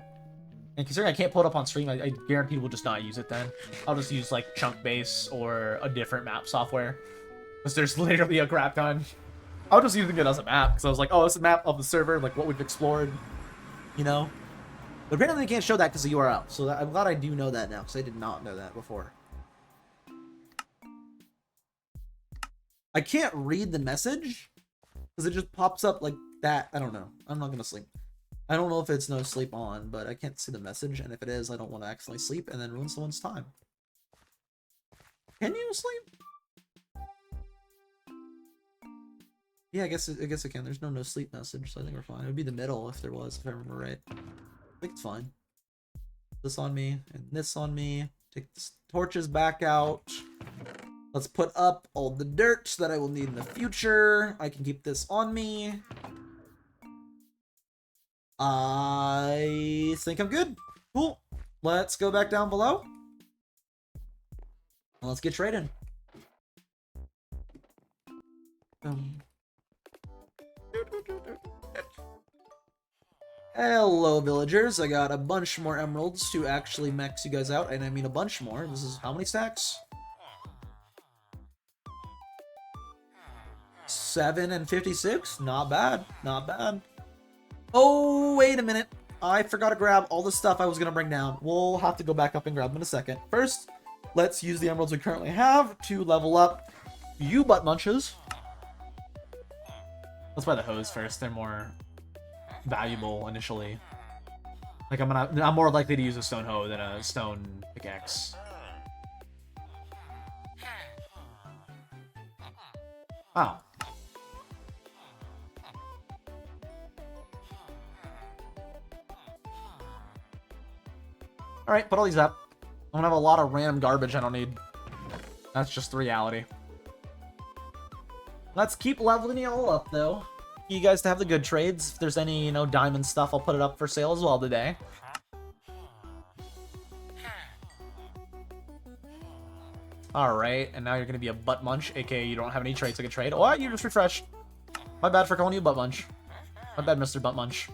And considering I can't pull it up on stream, I guarantee we'll just not use it then. I'll just use like Chunk Base or a different map software. Because there's literally a crap ton. I was just using it as a map, because I was like, oh, it's a map of the server, like what we've explored, you know? But apparently they can't show that because of URL, so I'm glad I do know that now, because I did not know that before. I can't read the message, because it just pops up like that. I don't know. I'm not going to sleep. I don't know if it's no sleep on, but I can't see the message, and if it is, I don't want to accidentally sleep and then ruin someone's time. Can you sleep? Yeah, I guess it can. There's no sleep message, so I think we're fine. It would be the middle if there was, if I remember right. I think it's fine. This on me, and this on me. Take the torches back out. Let's put up all the dirt that I will need in the future. I can keep this on me. I think I'm good. Cool. Let's go back down below. And let's get trading. Hello, villagers. I got a bunch more emeralds to actually max you guys out, and I mean a bunch more. This is how many stacks? 7 and 56? Not bad. Not bad. Oh, wait a minute. I forgot to grab all the stuff I was going to bring down. We'll have to go back up and grab them in a second. First, let's use the emeralds we currently have to level up you butt munches. Let's buy the hose first. They're more valuable initially. Like I'm more likely to use a stone hoe than a stone pickaxe. Oh. Alright, put all these up. I'm gonna have a lot of random garbage I don't need. That's just the reality. Let's keep leveling you all up, though. You guys to have the good trades. If there's any, you know, diamond stuff, I'll put it up for sale as well today. Alright, and now you're gonna be a butt munch, aka you don't have any trades I can trade. Oh, you just refreshed. My bad for calling you butt munch. My bad, Mr. Butt Munch.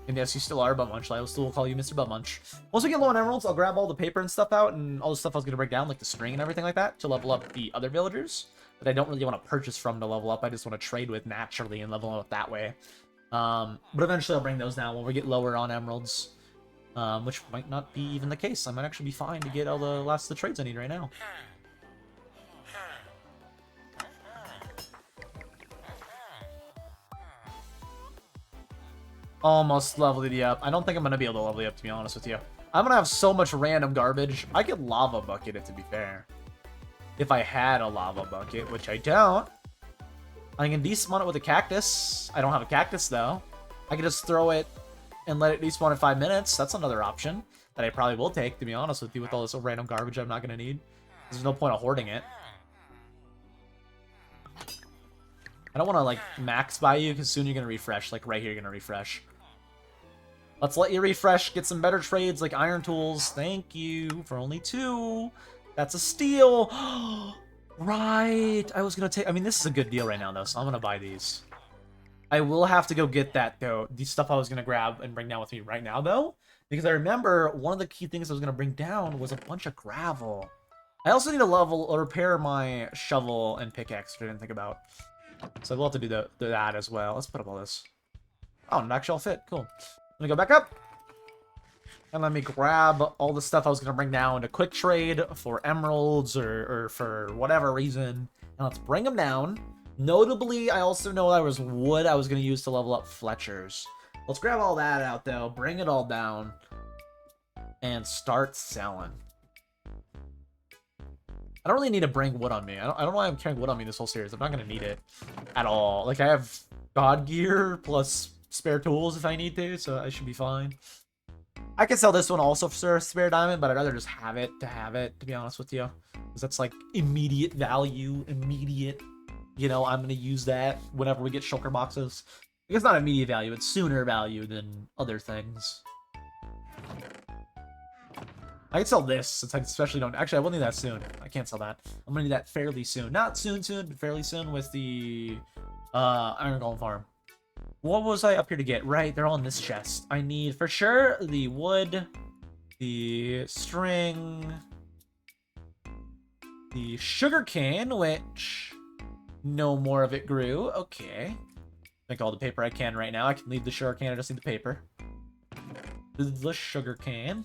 And yes, you still are Butt Munch. I will still call you Mr. Butt Munch. Once we get low on emeralds, I'll grab all the paper and stuff out and all the stuff I was gonna break down, like the string and everything like that, to level up the other villagers that I don't really want to purchase from to level up. I just want to trade with naturally and level them up that way. But eventually I'll bring those down when we get lower on emeralds. Which might not be even the case. I might actually be fine to get all the last of the trades I need right now. Almost leveled you up. I don't think I'm going to be able to level you up, to be honest with you. I'm going to have so much random garbage. I could lava bucket it, to be fair. If I had a lava bucket, which I don't. I can despawn it with a cactus. I don't have a cactus, though. I can just throw it and let it despawn in 5 minutes. That's another option that I probably will take, to be honest with you, with all this random garbage I'm not going to need. There's no point of hoarding it. I don't want to, like, max buy you, because soon you're going to refresh. Like, right here, you're going to refresh. Let's let you refresh, get some better trades like iron tools. Thank you for only 2. That's a steal. Right. I was going to take... I mean, this is a good deal right now, though, so I'm going to buy these. I will have to go get that, though. The stuff I was going to grab and bring down with me right now, though. Because I remember one of the key things I was going to bring down was a bunch of gravel. I also need to level or repair my shovel and pickaxe, which I didn't think about. So we'll have to do that as well. Let's put up all this. Oh, an actual fit. Cool. Let me go back up. And let me grab all the stuff I was going to bring down to quick trade for emeralds or for whatever reason. And let's bring them down. Notably, I also know there was wood I was going to use to level up Fletcher's. Let's grab all that out, though. Bring it all down. And start selling. I don't really need to bring wood on me. I don't know why I'm carrying wood on me this whole series. I'm not going to need it at all. Like, I have god gear plus spare tools if I need to, so I should be fine. I could sell this one also for a spare diamond, but I'd rather just have it, to be honest with you. Because that's, like, immediate value, immediate... You know, I'm going to use that whenever we get shulker boxes. It's not immediate value, it's sooner value than other things. I can sell this, since I especially don't... Actually, I will need that soon. I can't sell that. I'm going to need that fairly soon. Not soon, but fairly soon with the Iron Golem farm. What was I up here to get? Right, they're all in this chest. I need, for sure, the wood, the string, the sugar cane, which... No more of it grew. Okay. Make all the paper I can right now. I can leave the sugar cane. I just need the paper. The sugar cane.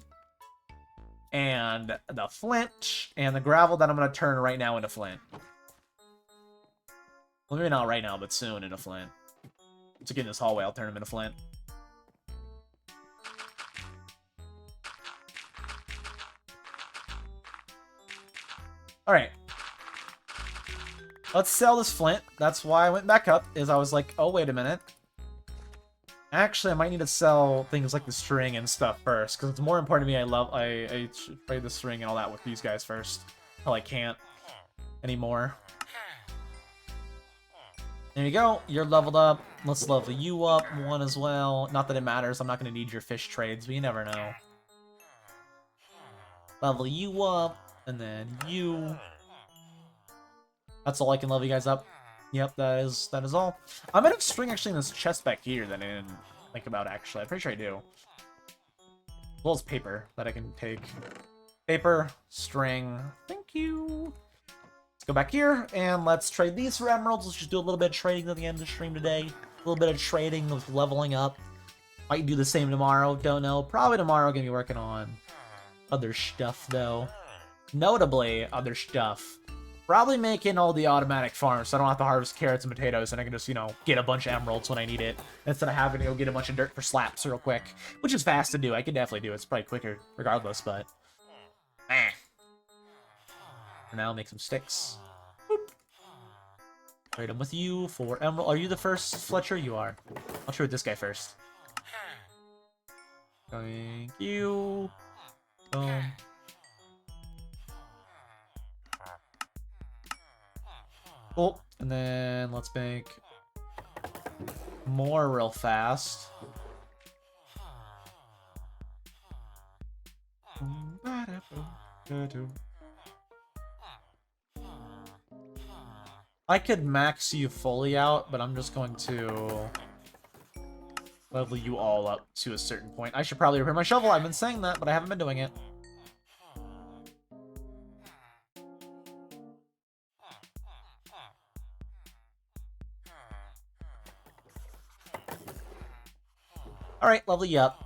And the flint. And the gravel that I'm going to turn right now into flint. Well, maybe not right now, but soon into flint. To get in this hallway, I'll turn them into flint. Alright. Let's sell this flint. That's why I went back up, is I was like, oh, wait a minute. Actually, I might need to sell things like the string and stuff first, because it's more important to me. I trade the string and all that with these guys first. Until I can't anymore. There you go. You're leveled up. Let's level you up one as well. Not that it matters. I'm not going to need your fish trades, but you never know. Level you up, and then you... That's all I can level you guys up. Yep, that is all. I might have string actually in this chest back here that I didn't think about, actually. I'm pretty sure I do. As well as paper that I can take. Paper, string, thank you. Let's go back here, and let's trade these for emeralds. Let's just do a little bit of trading at the end of the stream today. A little bit of trading with leveling up. Might do the same tomorrow, don't know. Probably tomorrow gonna be working on other stuff, though. Notably, other stuff. Probably making all the automatic farms, so I don't have to harvest carrots and potatoes, and I can just, you know, get a bunch of emeralds when I need it, instead of having to go get a bunch of dirt for slaps real quick. Which is fast to do. I can definitely do it. It's probably quicker regardless, but... For now, make some sticks. Boop. Trade them with you for emerald. Are you the first, Fletcher? You are. I'll trade with this guy first. Thank you. Cool. And then let's make more real fast. I could max you fully out, but I'm just going to level you all up to a certain point. I should probably repair my shovel. I've been saying that, but I haven't been doing it. Alright, level you up.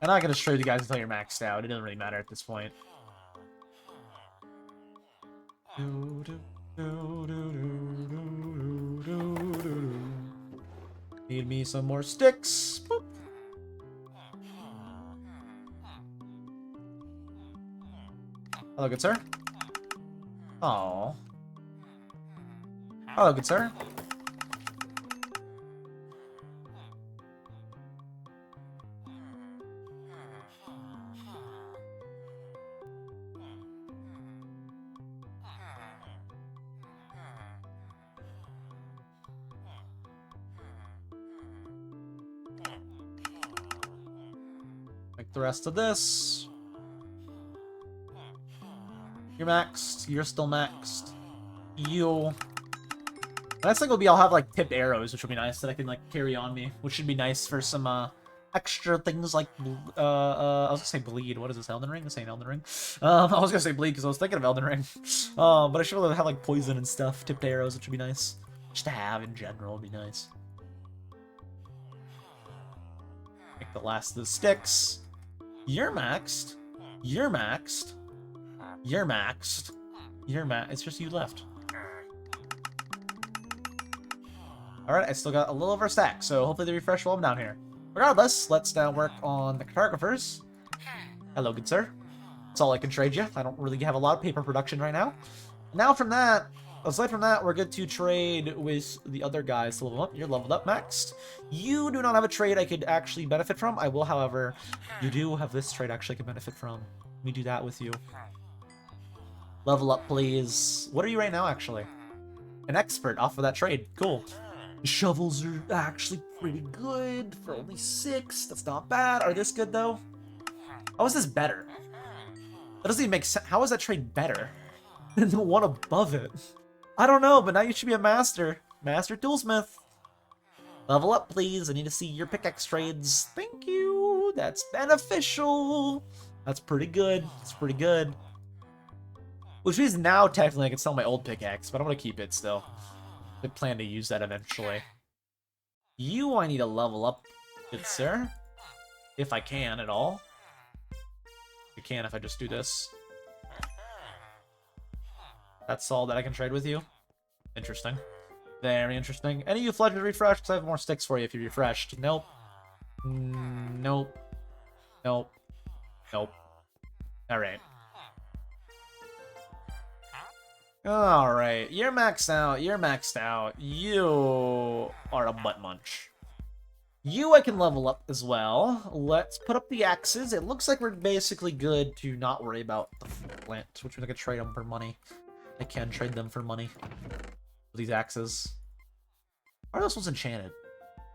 I'm not going to show you guys until you're maxed out. It doesn't really matter at this point. Need me some more sticks. Boop. Hello, good sir. Oh. Hello, good sir. Make the rest of this. You're maxed. You're still maxed. You. Next thing will be I'll have like tipped arrows, which will be nice that I can like carry on me, which should be nice for some extra things like I was gonna say bleed. What is this, Elden Ring? This ain't Elden Ring. I was gonna say bleed because I was thinking of Elden Ring. But I should have like poison and stuff, tipped arrows, which would be nice. Just to have in general would be nice. Make the last of the sticks. You're maxed. You're maxed. You're maxed. You're Matt. It's just you left. Alright, I still got a little over a stack, so hopefully the refresh will come down here. Regardless, let's now work on the cartographers. Hello, good sir. That's all I can trade you. I don't really have a lot of paper production right now. Now from that, aside from that, we're good to trade with the other guys to level up. You're leveled up next. You do not have a trade I could actually benefit from. I will, however, you do have this trade actually I can benefit from. Let me do that with you. Level up, please. What are you right now, actually? An expert off of that trade. Cool. Shovels are actually pretty good for only 6. That's not bad. Are this good, though? How is this better? That doesn't even make sense. How is that trade better than the one above it? I don't know, but now you should be a master. Master Toolsmith. Level up, please. I need to see your pickaxe trades. Thank you. That's beneficial. That's pretty good. That's pretty good. Which means now, technically, I can sell my old pickaxe, but I'm going to keep it still. I plan to use that eventually. You, I need to level up, good sir. If I can at all. I can if I just do this. That's all that I can trade with you. Interesting. Very interesting. Any of you Fletcher refreshed? Because I have more sticks for you if you refreshed. Nope. Nope. Nope. Nope. Alright. Alright. You're maxed out. You're maxed out. You are a butt munch. You I can level up as well. Let's put up the axes. It looks like we're basically good to not worry about the flint, which means I can trade them for money. I can trade them for money. These axes. Are those ones enchanted?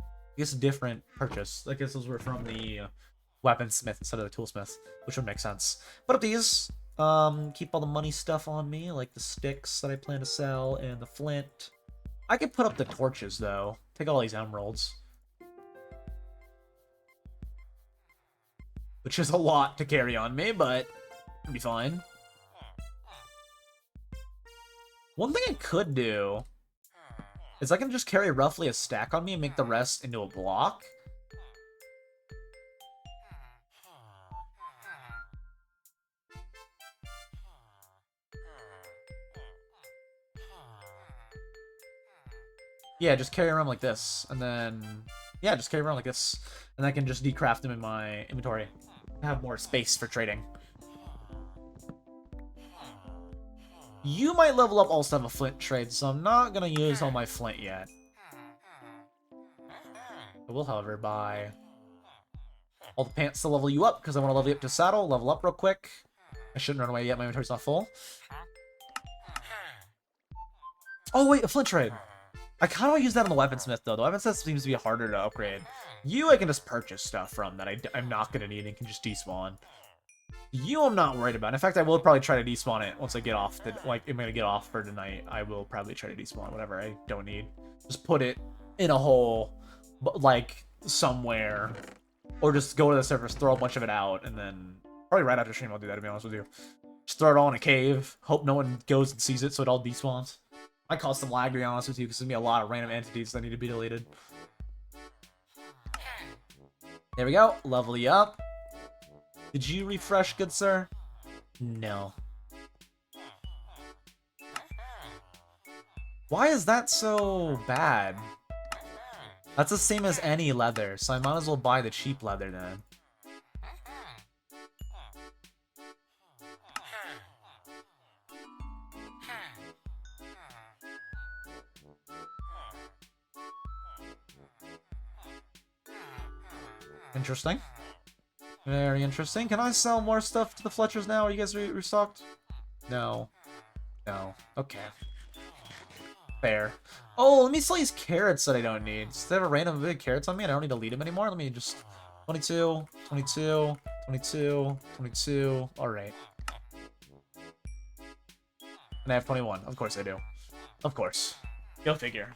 I guess a different purchase. I guess those were from the weaponsmith instead of the toolsmith, which would make sense. Put up these. Keep all the money stuff on me, like the sticks that I plan to sell and the flint. I could put up the torches though. Take all these emeralds. Which is a lot to carry on me, but it'll be fine. One thing I could do is I can just carry roughly a stack on me and make the rest into a block. Yeah, just carry around like this, and then... Yeah, just carry around like this, and I can just decraft them in my inventory. I have more space for trading. You might level up also have a flint trade, so I'm not going to use all my flint yet. I will, however, buy all the pants to level you up, because I want to level you up to saddle. Level up real quick. I shouldn't run away yet, my inventory's not full. Oh wait, a flint trade! I kind of want to use that on the weaponsmith, though. The weaponsmith seems to be harder to upgrade. You, I can just purchase stuff from that I'm not going to need and can just despawn. You, I'm not worried about. In fact, I will probably try to despawn it once I get off. Like, I'm going to get off for tonight. I will probably try to despawn whatever I don't need. Just put it in a hole, like, somewhere. Or just go to the surface, throw a bunch of it out, and then... Probably right after stream I'll do that, to be honest with you. Just throw it all in a cave. Hope no one goes and sees it so it all despawns. Might cause some lag, to be honest with you, because there's going to be a lot of random entities that need to be deleted. There we go. Level you up. Did you refresh, good sir? No. Why is that so bad? That's the same as any leather, so I might as well buy the cheap leather then. Interesting. Very interesting. Can I sell more stuff to the Fletchers now? Are you guys restocked? No. No. Okay. Fair. Oh, let me sell these carrots that I don't need. Instead of random big carrots on me, and I don't need to lead them anymore. Let me just... 22, 22, 22, 22. Alright. And I have 21. Of course I do. Of course. Go figure.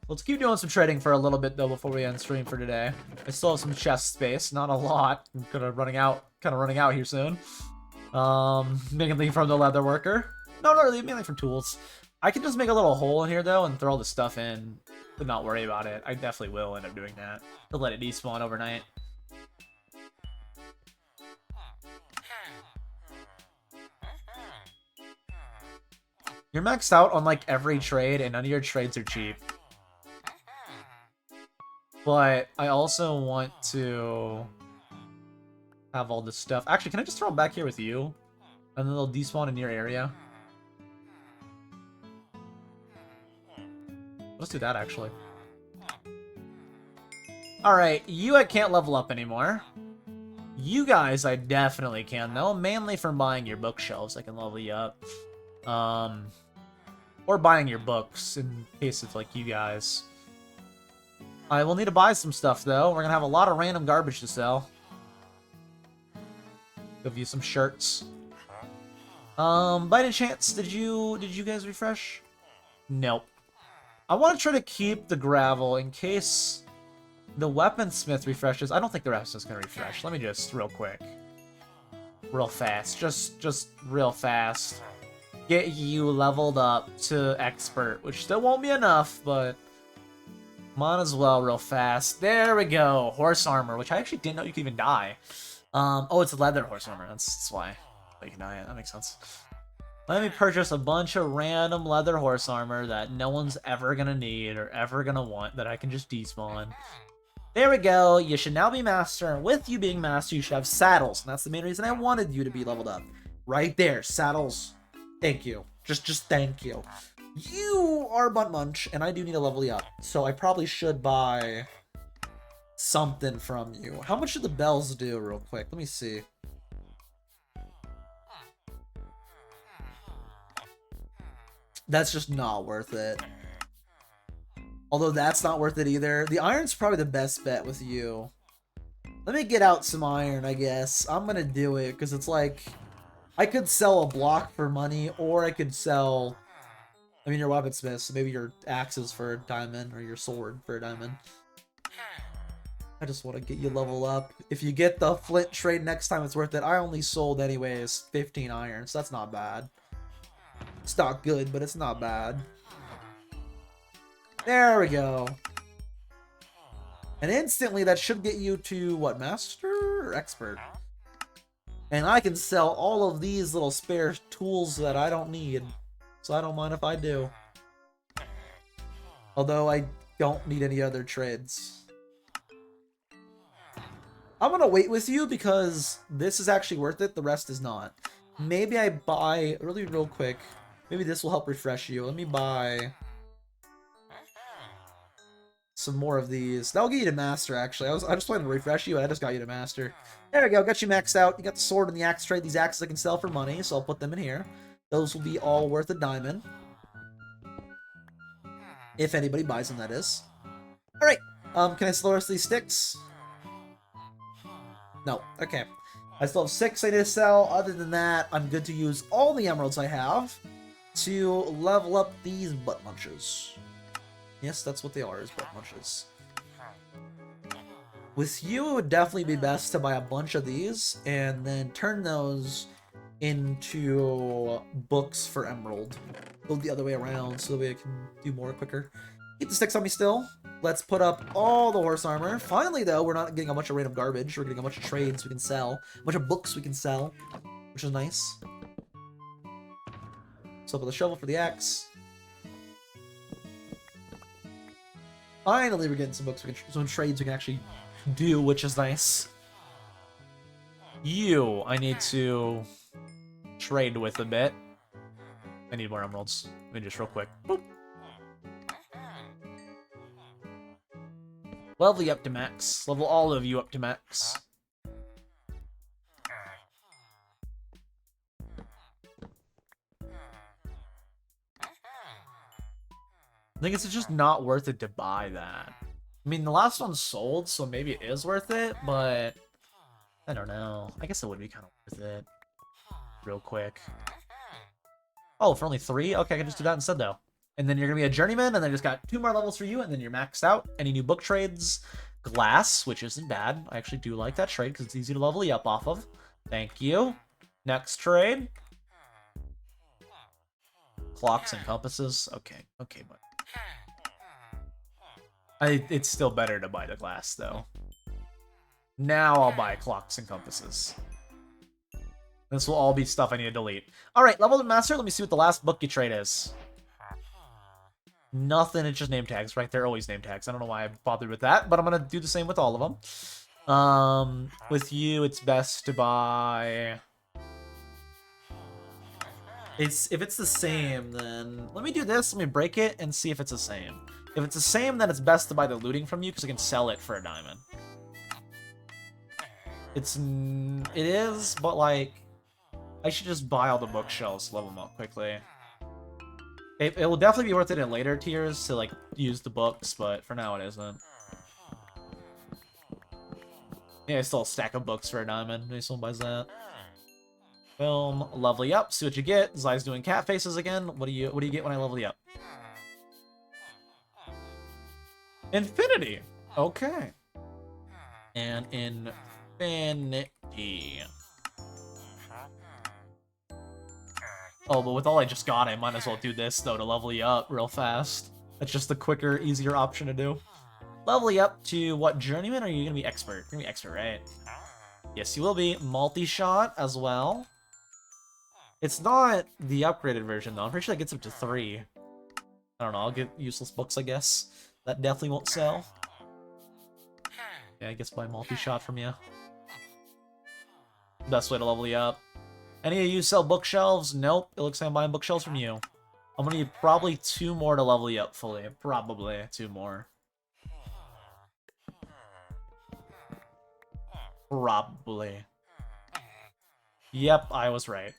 Let's keep doing some trading for a little bit though before we end stream for today. I still have some chest space, not a lot. I'm kind of running out here soon. Mainly from the leather worker. No, not really, mainly from tools. I can just make a little hole in here though and throw all the stuff in, but not worry about it. I definitely will end up doing that. To let it despawn overnight. You're maxed out on like every trade, and none of your trades are cheap. But I also want to have all this stuff. Actually, can I just throw them back here with you? And then they'll despawn in your area. Let's do that, actually. Alright, you I can't level up anymore. You guys I definitely can, though. Mainly from buying your bookshelves, I can level you up. Or buying your books, in case of, like, you guys. I will need to buy some stuff, though. We're gonna have a lot of random garbage to sell. Give you some shirts. By any chance, did you guys refresh? Nope. I want to try to keep the gravel in case the weaponsmith refreshes. I don't think the rest is gonna refresh. Let me just real quick, real fast, just real fast, get you leveled up to expert, which still won't be enough, but might as well real fast. There we go. Horse armor, which I actually didn't know you could even die. Oh, it's leather horse armor. That's why you can dye it. That makes sense. Let me purchase a bunch of random leather horse armor that no one's ever gonna need or ever gonna want, that I can just despawn. There we go. You should now be master, and with you being master, you should have saddles, and that's the main reason I wanted you to be leveled up. Right there, saddles. Thank you. Just thank you. You are Butt Munch, and I do need to level you up, so I probably should buy something from you. How much do the bells do, real quick? Let me see. That's just not worth it. Although that's not worth it either. The iron's probably the best bet with you. Let me get out some iron, I guess. I'm gonna do it, because it's like, I could sell a block for money, or I could sell, I mean, your weaponsmith, so maybe your axes for a diamond, or your sword for a diamond. I just want to get you level up. If you get the flint trade next time, it's worth it. I only sold, anyways, 15 iron, so that's not bad. It's not good, but it's not bad. There we go. And instantly, that should get you to, what, master or expert? And I can sell all of these little spare tools that I don't need, so I don't mind if I do. Although I don't need any other trades. I'm gonna wait with you because this is actually worth it, the rest is not. Maybe I buy, really real quick, maybe this will help refresh you. Let me buy some more of these. That'll get you to master, actually. I just wanted to refresh you, and I just got you to master. There we go, got you maxed out. You got the sword and the axe trade. These axes I can sell for money, so I'll put them in here. Those will be all worth a diamond. If anybody buys them, that is. Alright, can I sell the rest of these sticks? No, okay. I still have 6 I need to sell. Other than that, I'm good to use all the emeralds I have to level up these butt munches. Yes, that's what they are, is butt munches. With you, it would definitely be best to buy a bunch of these and then turn those into books for emerald. Go the other way around so that way I can do more quicker. Keep the sticks on me still. Let's put up all the horse armor. Finally, though, we're not getting a bunch of random garbage. We're getting a bunch of trades we can sell. A bunch of books we can sell, which is nice. So with the shovel for the axe. Finally, we're getting some books, some trades we can actually do, which is nice. You, I need to trade with a bit. I need more emeralds. Let me just real quick. Boop. Level you up to max. Level all of you up to max. I think it's just not worth it to buy that. I mean, the last one sold, so maybe it is worth it, but I don't know. I guess it would be kind of worth it. Real quick. Oh, for only 3? Okay, I can just do that instead, though. And then you're going to be a journeyman, and then just got 2 more levels for you, and then you're maxed out. Any new book trades? Glass, which isn't bad. I actually do like that trade, because it's easy to level you up off of. Thank you. Next trade. Clocks and compasses. Okay, okay, but it's still better to buy the glass, though. Now I'll buy clocks and compasses. This will all be stuff I need to delete. Alright, level up master. Let me see what the last book you trade is. Nothing, it's just name tags, right? They're always name tags. I don't know why I bothered with that, but I'm gonna do the same with all of them. With you, it's best to buy... If it's the same, then... Let me do this, let me break it, and see if it's the same. If it's the same, then it's best to buy the looting from you, because I can sell it for a diamond. It is, but like... I should just buy all the bookshelves, level them up quickly. It will definitely be worth it in later tiers to, like, use the books, but for now it isn't. Yeah, still a stack of books for a diamond. Maybe someone buys that. Boom. Lovely up. See what you get. Zai's doing cat faces again. What do you get when I level you up? Infinity. Okay. And infinity. Oh, but with all I just got, I might as well do this, though, to level you up real fast. That's just the quicker, easier option to do. Level you up to what, journeyman, or are you going to be expert? You're going to be expert, right? Yes, you will be. Multi-shot as well. It's not the upgraded version, though. I'm pretty sure that gets up to 3. I don't know, I'll get useless books, I guess. That definitely won't sell. Yeah, I guess buy multi-shot from you. Best way to level you up. Any of you sell bookshelves? Nope. It looks like I'm buying bookshelves from you. I'm gonna need probably 2 more to level you up fully. Probably 2 more. Probably. Yep, I was right.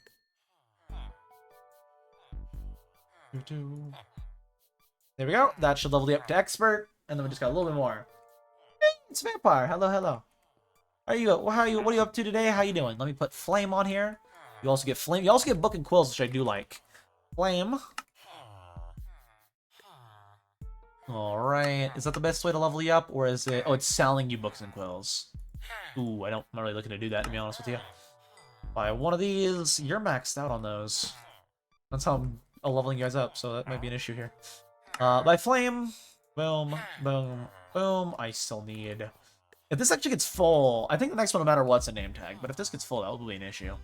There we go. That should level you up to expert, and then we just got a little bit more. Hey, it's Vampire. Hello, hello. What are you up to today? How you doing? Let me put Flame on here. You also get Flame. You also get Book and Quills, which I do like. Flame. Alright. Is that the best way to level you up? Or is it... Oh, it's selling you Books and Quills. Ooh, I'm not really looking to do that, to be honest with you. Buy one of these. You're maxed out on those. That's how I'm leveling you guys up, so that might be an issue here. Buy Flame. Boom, boom, boom. I still need... If this actually gets full, I think the next one, no matter what's a name tag. But if this gets full, that will be an issue.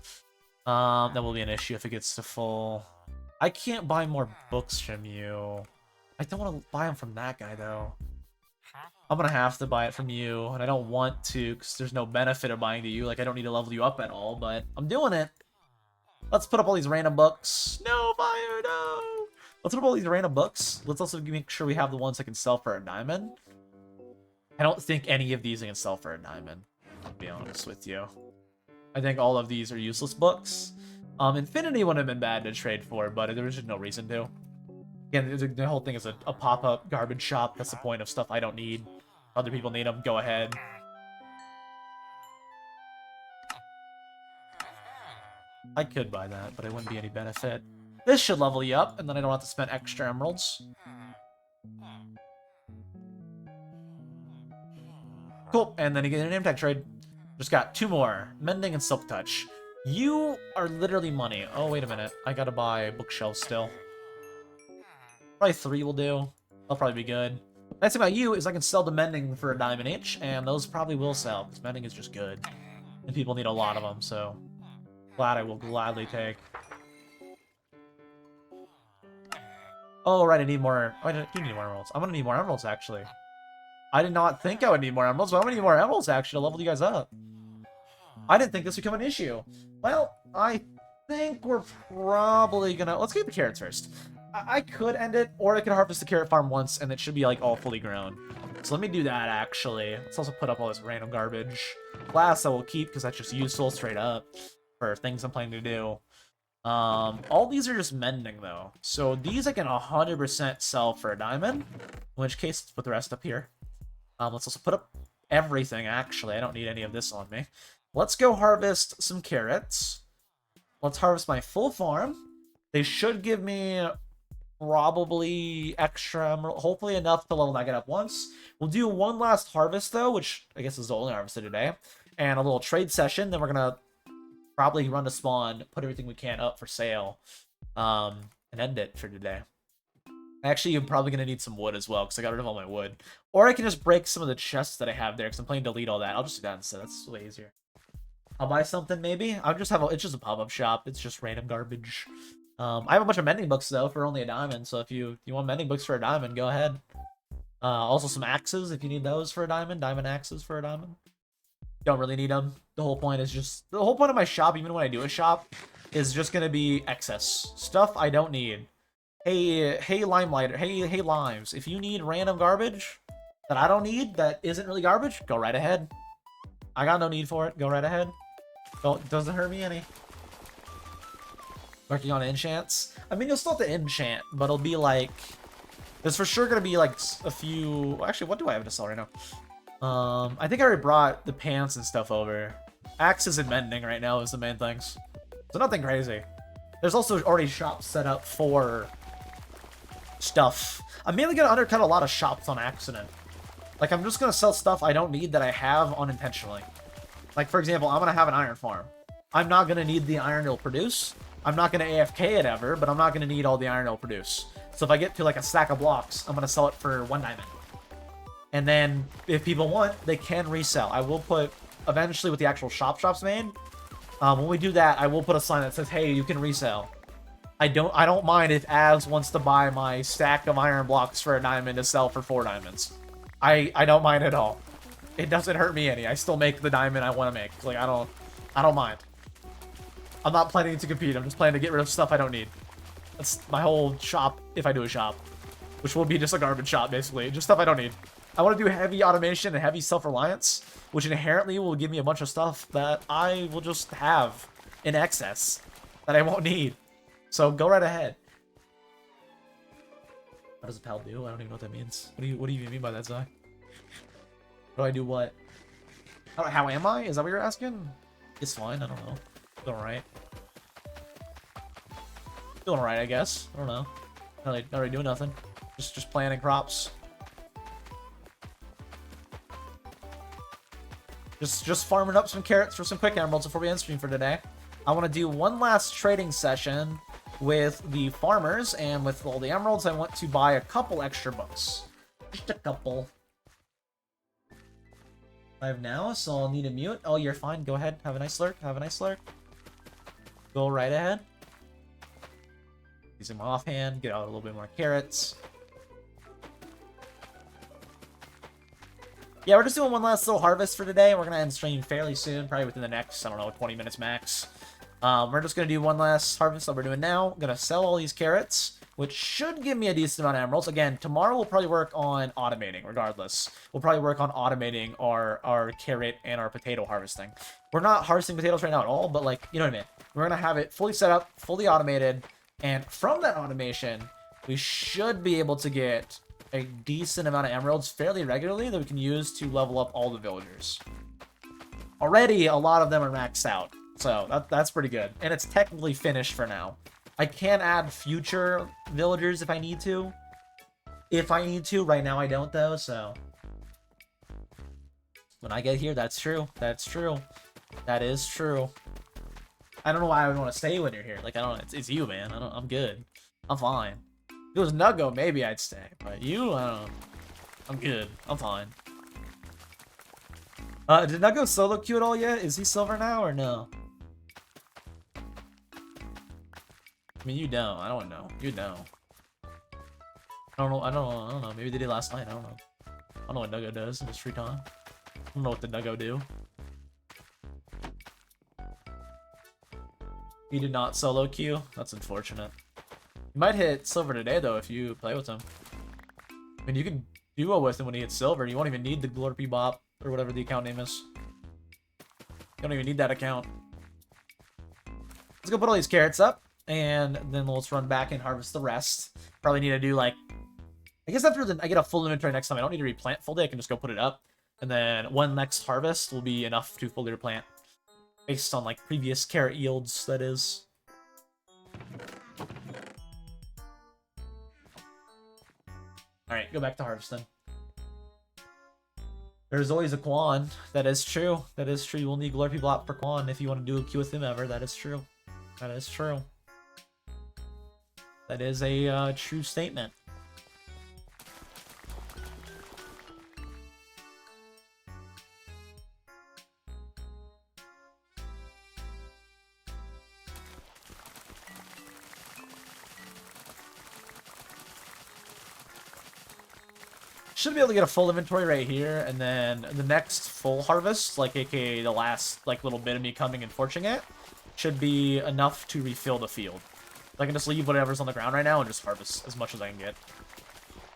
That will be an issue if it gets to full. I can't buy more books from you. I don't want to buy them from that guy, though. I'm going to have to buy it from you, and I don't want to, because there's no benefit of buying to you. Like, I don't need to level you up at all, but I'm doing it. Let's put up all these random books. No, fire, no! Let's put up all these random books. Let's also make sure we have the ones I can sell for a diamond. I don't think any of these I can sell for a diamond, I'll be honest with you. I think all of these are useless books. Infinity wouldn't have been bad to trade for, but there was just no reason to. Again, the whole thing is a pop-up garbage shop. That's the point of stuff I don't need. Other people need them, go ahead. I could buy that, but it wouldn't be any benefit. This should level you up, and then I don't have to spend extra emeralds. Cool, and then you get a name tag trade. Just got 2 more. Mending and Silk Touch. You are literally money. Oh, wait a minute. I gotta buy bookshelves still. Probably 3 will do. That'll probably be good. Nice thing about you is I can sell the Mending for a diamond each, and those probably will sell, because Mending is just good. And people need a lot of them, so... Glad I will gladly take. Oh, right, I need more... Oh, I do need more emeralds. I'm gonna need more emeralds, actually. I did not think I would need more emeralds, but I'm gonna need more emeralds, actually, to level you guys up. I didn't think this would become an issue. Well, I think we're probably gonna... Let's get the carrots first. I could end it, or I could harvest the carrot farm once, and it should be, like, all fully grown. So let me do that, actually. Let's also put up all this random garbage. Glass I will keep, because that's just useful straight up for things I'm planning to do. All these are just mending, though. So these I can 100% sell for a diamond, in which case, let's put the rest up here. Let's also put up everything, actually. I don't need any of this on me. Let's go harvest some carrots. Let's harvest my full farm. They should give me probably extra, hopefully enough to level that up once. We'll do one last harvest, though, which I guess is the only harvest of today. And a little trade session. Then we're going to probably run to spawn, put everything we can up for sale, and end it for today. Actually, I'm probably going to need some wood as well, because I got rid of all my wood. Or I can just break some of the chests that I have there, because I'm planning to delete all that. I'll just do that instead. That's way easier. I'll buy something maybe. I'll just have it's just a pop-up shop. It's just random garbage. I have a bunch of mending books though for only a diamond. So if you want mending books for a diamond, go ahead. Also some axes if you need those for a diamond. Diamond axes for a diamond. Don't really need them. The whole point of my shop, even when I do a shop, is just gonna be excess stuff I don't need. Hey, Limelight, hey, Limes. If you need random garbage that I don't need, that isn't really garbage, go right ahead. I got no need for it. Go right ahead. Doesn't hurt me any. Working on enchants. I mean, you'll still have to enchant, but it'll be like... There's for sure gonna be like a few... Actually, what do I have to sell right now? I think I already brought the pants and stuff over. Axes and mending right now is the main things. So nothing crazy. There's also already shops set up for stuff. I'm mainly gonna undercut a lot of shops on accident. Like, I'm just gonna sell stuff I don't need that I have unintentionally. Like, for example, I'm gonna have an iron farm. I'm not gonna need the iron it'll produce. I'm not gonna AFK it ever, but I'm not gonna need all the iron it'll produce. So if I get to like a stack of blocks, I'm gonna sell it for 1 diamond. And then, if people want, they can resell. I will put, eventually with the actual shops made, when we do that, I will put a sign that says, hey, you can resell. I don't mind if Avs wants to buy my stack of iron blocks for a diamond to sell for 4 diamonds. I don't mind at all. It doesn't hurt me any. I still make the diamond I want to make. Like, I don't mind. I'm not planning to compete. I'm just planning to get rid of stuff I don't need. That's my whole shop, if I do a shop. Which will be just a garbage shop, basically. Just stuff I don't need. I want to do heavy automation and heavy self-reliance, which inherently will give me a bunch of stuff that I will just have in excess that I won't need. So go right ahead. What does a pal do? I don't even know what that means. What do you even mean by that, Zai? What do I do what? How am I? Is that what you're asking? It's fine, I don't know. Doing alright. Doing alright, I guess. I don't know. Not really doing nothing. Just planting crops. Just farming up some carrots for some quick emeralds before we end stream for today. I want to do one last trading session with the farmers, and with all the emeralds, I want to buy a couple extra books. Just a couple. Live now, so I'll need a mute. Oh, you're fine. Go ahead. Have a nice lurk. Have a nice lurk. Go right ahead. Using my offhand. Get out a little bit more carrots. Yeah, we're just doing one last little harvest for today. We're going to end stream fairly soon, probably within the next, I don't know, 20 minutes max. We're just going to do one last harvest that we're doing now. I'm going to sell all these carrots, which should give me a decent amount of emeralds. Again, tomorrow we'll probably work on automating, regardless. We'll probably work on automating our carrot and our potato harvesting. We're not harvesting potatoes right now at all, but, like, you know what I mean? We're going to have it fully set up, fully automated, and from that automation, we should be able to get a decent amount of emeralds fairly regularly that we can use to level up all the villagers. Already, a lot of them are maxed out, so that's pretty good. And it's technically finished for now. I can add future villagers if I need to. Right now I don't though, so... When I get here, that's true. That's true. That is true. I don't know why I would want to stay when you're here. Like, I don't know. It's you, man. I'm good. I'm fine. If it was Nuggo, maybe I'd stay. But you, I don't know. I'm good. I'm fine. Did Nuggo solo queue at all yet? Is he silver now or no? I mean, you don't. I don't know. You don't. I don't know. I don't know. Maybe they did last night. I don't know. I don't know what Nuggo does in his free time. I don't know what the Nuggo do. He did not solo queue. That's unfortunate. You might hit silver today, though, if you play with him. I mean, you can duo with him when he hits silver. You won't even need the Glorpy Bop, or whatever the account name is. You don't even need that account. Let's go put all these carrots up, and then let's run back and harvest the rest. Probably need to do, like... I guess after I get a full inventory next time, I don't need to replant fully. I can just go put it up. And then one next harvest will be enough to fully replant. Based on, like, previous carrot yields, that is. Alright, go back to harvesting. There's always a Quan. That is true. That is true. You will need Glorpy Blop for Quan if you want to do a queue with him ever. That is true. That is true. That is a true statement. Should be able to get a full inventory right here, and then the next full harvest, like aka the last like little bit of me coming and torching it, should be enough to refill the field. So I can just leave whatever's on the ground right now and just harvest as much as I can get.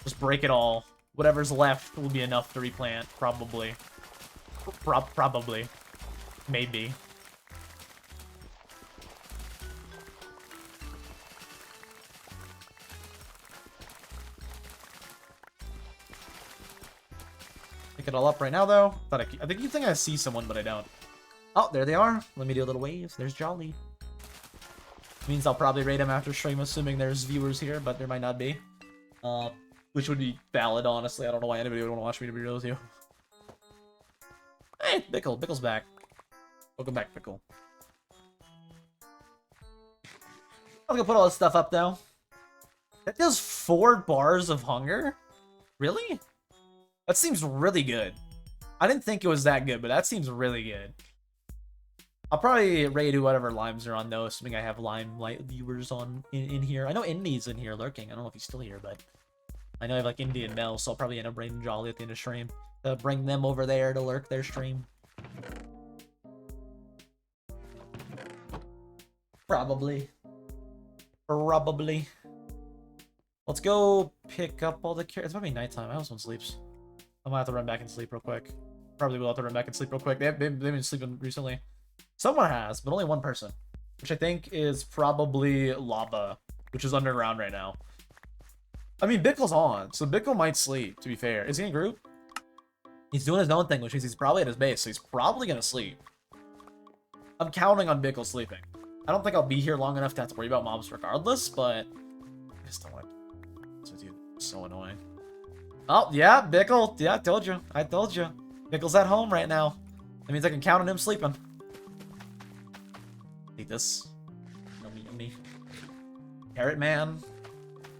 Just break it all. Whatever's left will be enough to replant, probably. Probably. Maybe. Pick it all up right now, though. I think you think I see someone, but I don't. Oh, there they are. Let me do a little wave. There's Jolly. Means I'll probably raid him after stream, assuming there's viewers here, but there might not be. Which would be valid, honestly. I don't know why anybody would want to watch me, to be real with you. Hey, Bickle. Bickle's back. Welcome back, Bickle. I'm gonna put all this stuff up, though. That does 4 bars of hunger? Really? That seems really good. I didn't think it was that good, but that seems really good. I'll probably raid whatever limes are on, though, assuming I have Limelight viewers on in here. I know Indy's in here lurking. I don't know if he's still here, but I know I have, like, Indy and Mel, so I'll probably end up raiding Jolly at the end of stream to bring them over there to lurk their stream. Probably. Probably. Let's go pick up all the carrots. It's might be nighttime. I hope someone sleeps. I might have to run back and sleep real quick. Probably will have to run back and sleep real quick. They've been sleeping recently. Someone has, but only one person. Which I think is probably Lava, which is underground right now. I mean, Bickle's on, so Bickle might sleep, to be fair. Is he in group? He's doing his own thing, which means he's probably at his base, so he's probably going to sleep. I'm counting on Bickle sleeping. I don't think I'll be here long enough to have to worry about mobs regardless, but I just don't want to. It's so annoying. Oh, yeah, Bickle. Yeah, I told you. I told you. Bickle's at home right now. That means I can count on him sleeping. Eat this. Yummy, yummy. Carrot man.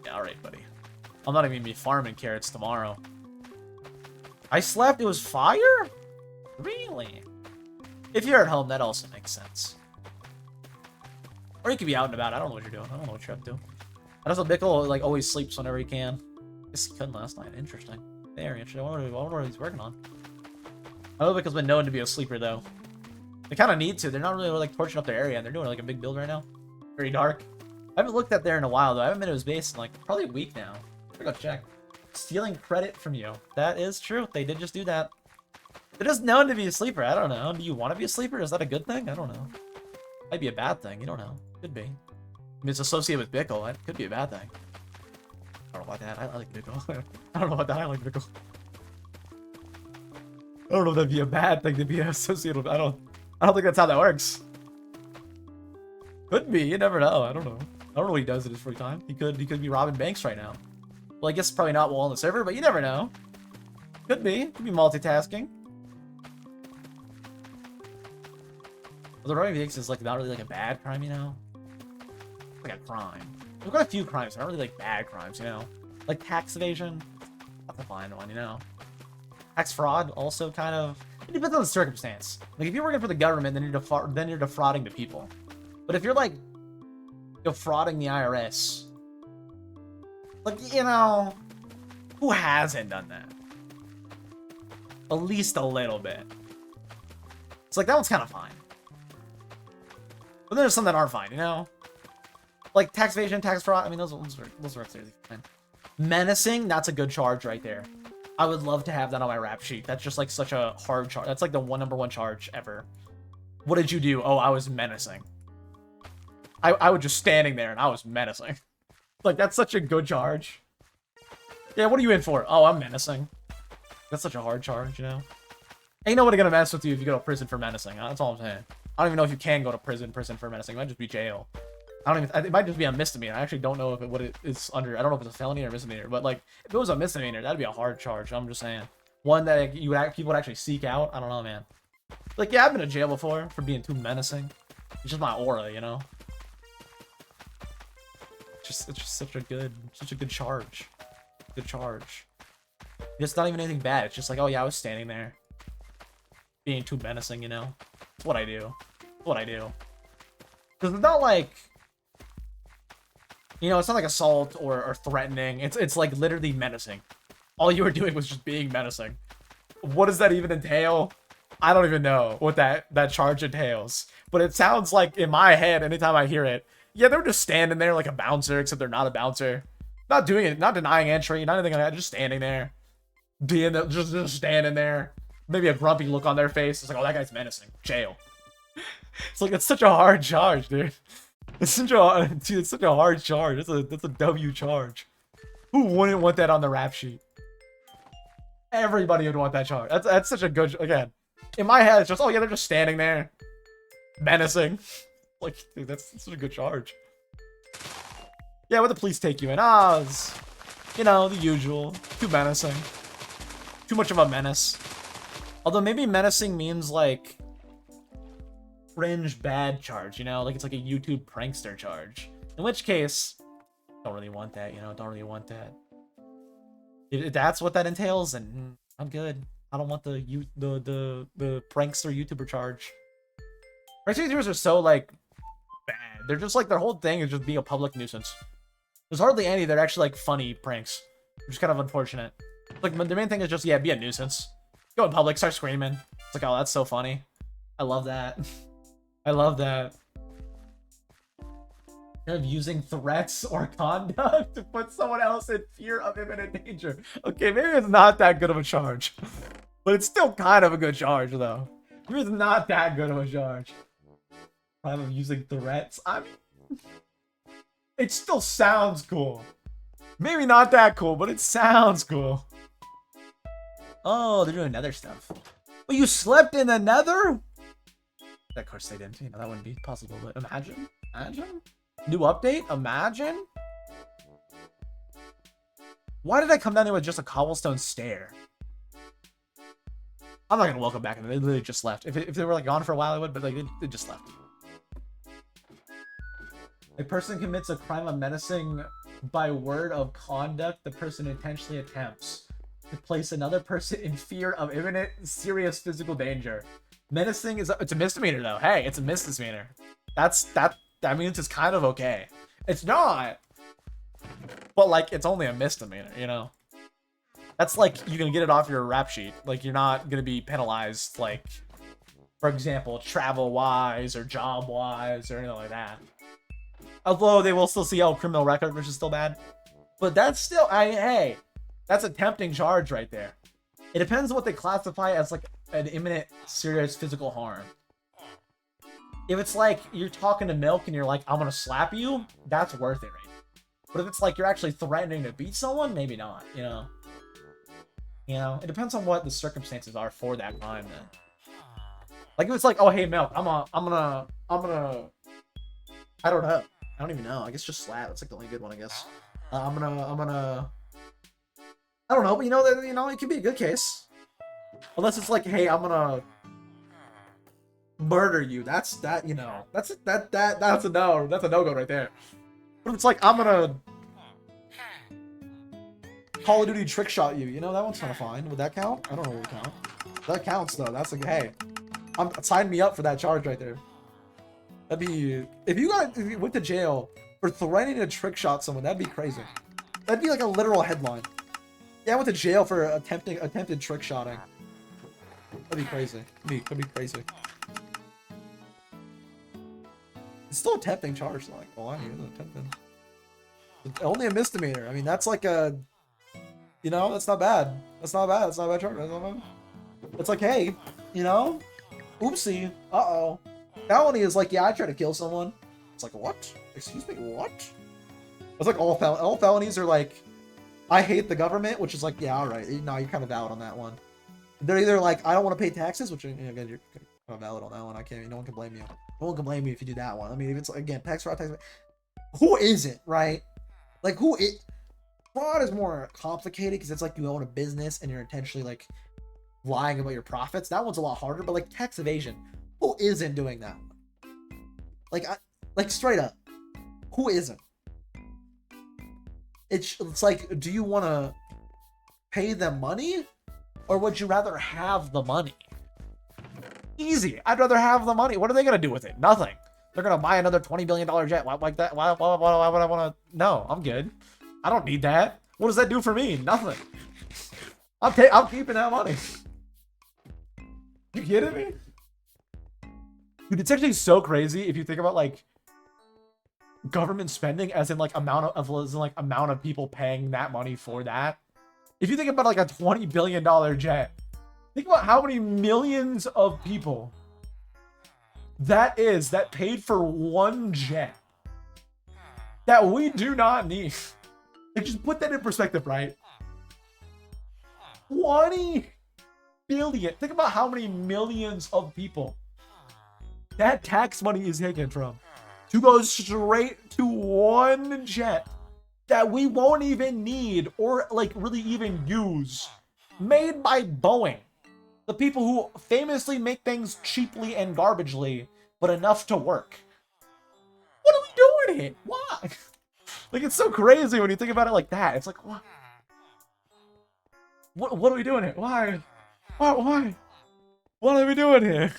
Yeah, alright, buddy. I'm not even gonna be farming carrots tomorrow. I slept? It was fire? Really? If you're at home, that also makes sense. Or you could be out and about. I don't know what you're doing. I don't know what you're up to. I know Bickle, like, always sleeps whenever he can. I guess he couldn't last night. Interesting. Very interesting. I wonder what he's working on. I know Bickle's been known to be a sleeper, though. They kind of need to. They're not really, like, torching up their area, and they're doing, like, a big build right now. Very dark. I haven't looked at there in a while, though. I haven't been to his base in, like, probably a week now. I gotta go check. Stealing credit from you. That is true. They did just do that. They're just known to be a sleeper. I don't know. Do you want to be a sleeper? Is that a good thing? I don't know. Might be a bad thing. You don't know. Could be. I mean, it's associated with Bickle. It could be a bad thing. I don't know about that. I like Bickle. I don't know about that. I like Bickle. I don't know if that'd be a bad thing to be associated with. I don't think that's how that works. Could be. You never know. I don't know. I don't know what he does in his free time. He could be robbing banks right now. Well, I guess probably not while on the server, but you never know. Could be. Could be multitasking. Well, the robbing banks is like not really like a bad crime, you know? It's like a crime. We've got a few crimes. They're not really like bad crimes, you know? Like tax evasion. That's a fine one, you know? Tax fraud also kind of. It depends on the circumstance. Like if you're working for the government, then you're defrauding the people. But if you're like defrauding the IRS, like, you know, who hasn't done that? At least a little bit. It's like that one's kind of fine. But there's some that aren't fine, you know? Like tax evasion, tax fraud. I mean, those are clearly fine. Menacing, that's a good charge right there. I would love to have that on my rap sheet. That's just like such a hard charge. That's like the number one charge ever. What did you do? Oh, I was menacing. I was just standing there and I was menacing. Like, that's such a good charge. Yeah, what are you in for? Oh, I'm menacing. That's such a hard charge, you know? Ain't nobody gonna mess with you if you go to prison for menacing. That's all I'm saying. I don't even know if you can go to prison for menacing. It might just be jail. It might just be a misdemeanor. I actually don't know if what it is under. I don't know if it's a felony or a misdemeanor. But like, if it was a misdemeanor, that'd be a hard charge. I'm just saying, one that people would actually seek out. I don't know, man. Like, yeah, I've been to jail before for being too menacing. It's just my aura, you know. It's just such a good charge. Good charge. It's not even anything bad. It's just like, oh yeah, I was standing there, being too menacing, you know. It's what I do. It's what I do. Because it's not like, you know, it's not like assault or threatening. It's like literally menacing. all you were doing was just being menacing. What does that even entail? I don't even know what that charge entails. But it sounds like in my head, anytime I hear it, yeah, they're just standing there like a bouncer, except they're not a bouncer. Not doing it, not denying entry, not anything like that, just standing there. Just standing there. Maybe a grumpy look on their face. It's like, oh, that guy's menacing. Jail. It's like, it's such a hard charge, dude. It's such a hard charge. That's a W charge. Who wouldn't want that on the rap sheet? Everybody would want that charge. That's such a good, again. In my head, it's just, oh yeah, they're just standing there. Menacing. Like, dude, that's such a good charge. Yeah, what the police take you in? It's, you know, the usual. Too menacing. Too much of a menace. Although maybe menacing means like fringe bad charge, you know? Like it's like a YouTube prankster charge. In which case, don't really want that, you know? Don't really want that. If that's what that entails, then I'm good. I don't want the prankster YouTuber charge. Prankster YouTubers are so like bad. They're just like their whole thing is just being a public nuisance. There's hardly any that are actually like funny pranks, which is kind of unfortunate. Like the main thing is just, yeah, be a nuisance. Go in public, start screaming. It's like, oh, that's so funny. I love that. I love that. Of using threats or conduct to put someone else in fear of imminent danger. Okay, maybe it's not that good of a charge. But it's still kind of a good charge, though. Maybe it's not that good of a charge. Crime of using threats. I mean, it still sounds cool. Maybe not that cool, but it sounds cool. Oh, they're doing nether stuff. Well, you slept in the nether? Of course they didn't. You know, that wouldn't be possible, but imagine. Imagine? New update? Imagine? Why did I come down here with just a cobblestone stair? I'm not gonna welcome back. They literally just left. If they were like gone for a while, I would, but like they just left. A person commits a crime of menacing by word of conduct the person intentionally attempts to place another person in fear of imminent serious physical danger. Menacing it's a misdemeanor though. Hey, it's a misdemeanor. That means it's kind of okay. It's not, but like it's only a misdemeanor, you know. That's like you can get it off your rap sheet. Like you're not gonna be penalized, like for example, travel wise or job wise or anything like that. Although they will still see criminal record, which is still bad. But that's still, hey, that's a tempting charge right there. It depends on what they classify as like an imminent serious physical harm. If it's like you're talking to Milk and you're like, I'm gonna slap you, that's worth it, right? But if it's like you're actually threatening to beat someone, maybe not, you know? You know, it depends on what the circumstances are for that crime then. Like if it's like, oh hey Milk, I'm gonna I don't know. I don't even know. I guess just slap. That's like the only good one, I guess. I'm gonna I don't know, but you know, it could be a good case. Unless it's like, hey, I'm gonna murder you. That's a no. That's a no-go right there. But if it's like, I'm gonna Call of Duty trick shot you, you know, that one's kind of fine. Would that count? I don't know what would count. That counts though. That's like, hey, sign me up for that charge right there. That'd be, if you went to jail for threatening to trick shot someone, that'd be crazy. That'd be like a literal headline. Yeah, I went to jail for attempted trick shotting. That'd be crazy. That'd be crazy. It's still a tempting charge, like, oh, I need attempted. Only a misdemeanor. I mean, that's like a, you know, that's not bad. That's not bad. That's not a bad charge. That's not bad. It's like, hey, you know, oopsie, uh-oh. That one is like, yeah, I tried to kill someone. It's like, what? Excuse me, what? It's like all felonies are like, I hate the government, which is like, yeah, all right. No, you're kind of valid on that one. They're either like, I don't want to pay taxes, which again, you're kind of valid on that one. No one can blame you. No one can blame you if you do that one. I mean, if it's again tax fraud, who isn't, right? Like fraud is more complicated because it's like you own a business and you're intentionally like lying about your profits. That one's a lot harder. But like tax evasion, who isn't doing that one? Like straight up, who isn't? It's like, do you want to pay them money, or would you rather have the money? Easy. I'd rather have the money. What are they gonna do with it? Nothing. They're gonna buy another $20 billion jet. Why like that? Why would I want to? No, I'm good. I don't need that. What does that do for me? Nothing. I'm keeping that money. You kidding me? Dude, it's actually so crazy if you think about like government spending as in like amount of people paying that money for that. If you think about like a $20 billion jet, think about how many millions of people that paid for one jet that we do not need. Like, just put that in perspective, right? 20 billion. Think about how many millions of people that tax money is taken from to go straight to one jet that we won't even need or like really even use, made by Boeing, the people who famously make things cheaply and garbagely but enough to work. What are we doing here? Why? Like, it's so crazy when you think about it like that. It's like, what are we doing here? Why? What are we doing here?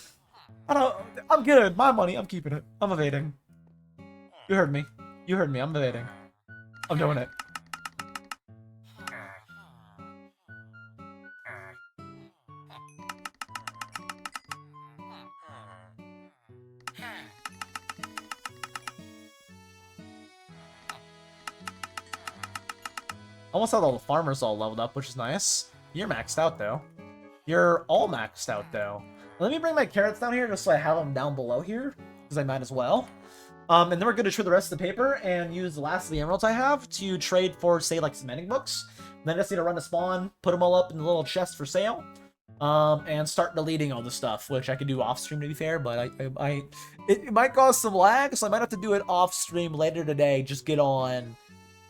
I'm good. My money, I'm keeping it. I'm evading. You heard me. I'm evading. I'm doing it. Almost all the farmers all leveled up, which is nice. You're maxed out, though. You're all maxed out, though. Let me bring my carrots down here just so I have them down below here, because I might as well. And then we're going to trade the rest of the paper and use the last of the emeralds I have to trade for, say, like, cementing books. And then I just need to run a spawn, put them all up in the little chest for sale, and start deleting all the stuff, which I could do off-stream, to be fair, but it might cause some lag, so I might have to do it off-stream later today. Just get on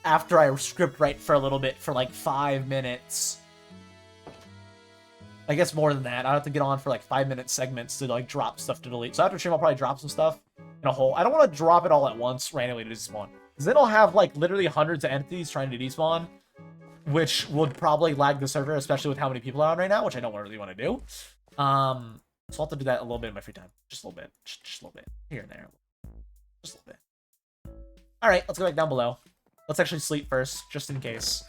after I script write for a little bit, for like 5 minutes. I guess more than that. I'll have to get on for like 5-minute segments to like drop stuff to delete. So after stream, I'll probably drop some stuff in a hole. I don't want to drop it all at once randomly to despawn, because then I'll have like literally hundreds of entities trying to despawn, which would probably lag the server, especially with how many people are on right now, which I don't really want to do. So I'll have to do that a little bit in my free time. Just a little bit. Just a little bit. Here and there. Just a little bit. Alright, let's go back down below. Let's actually sleep first, just in case.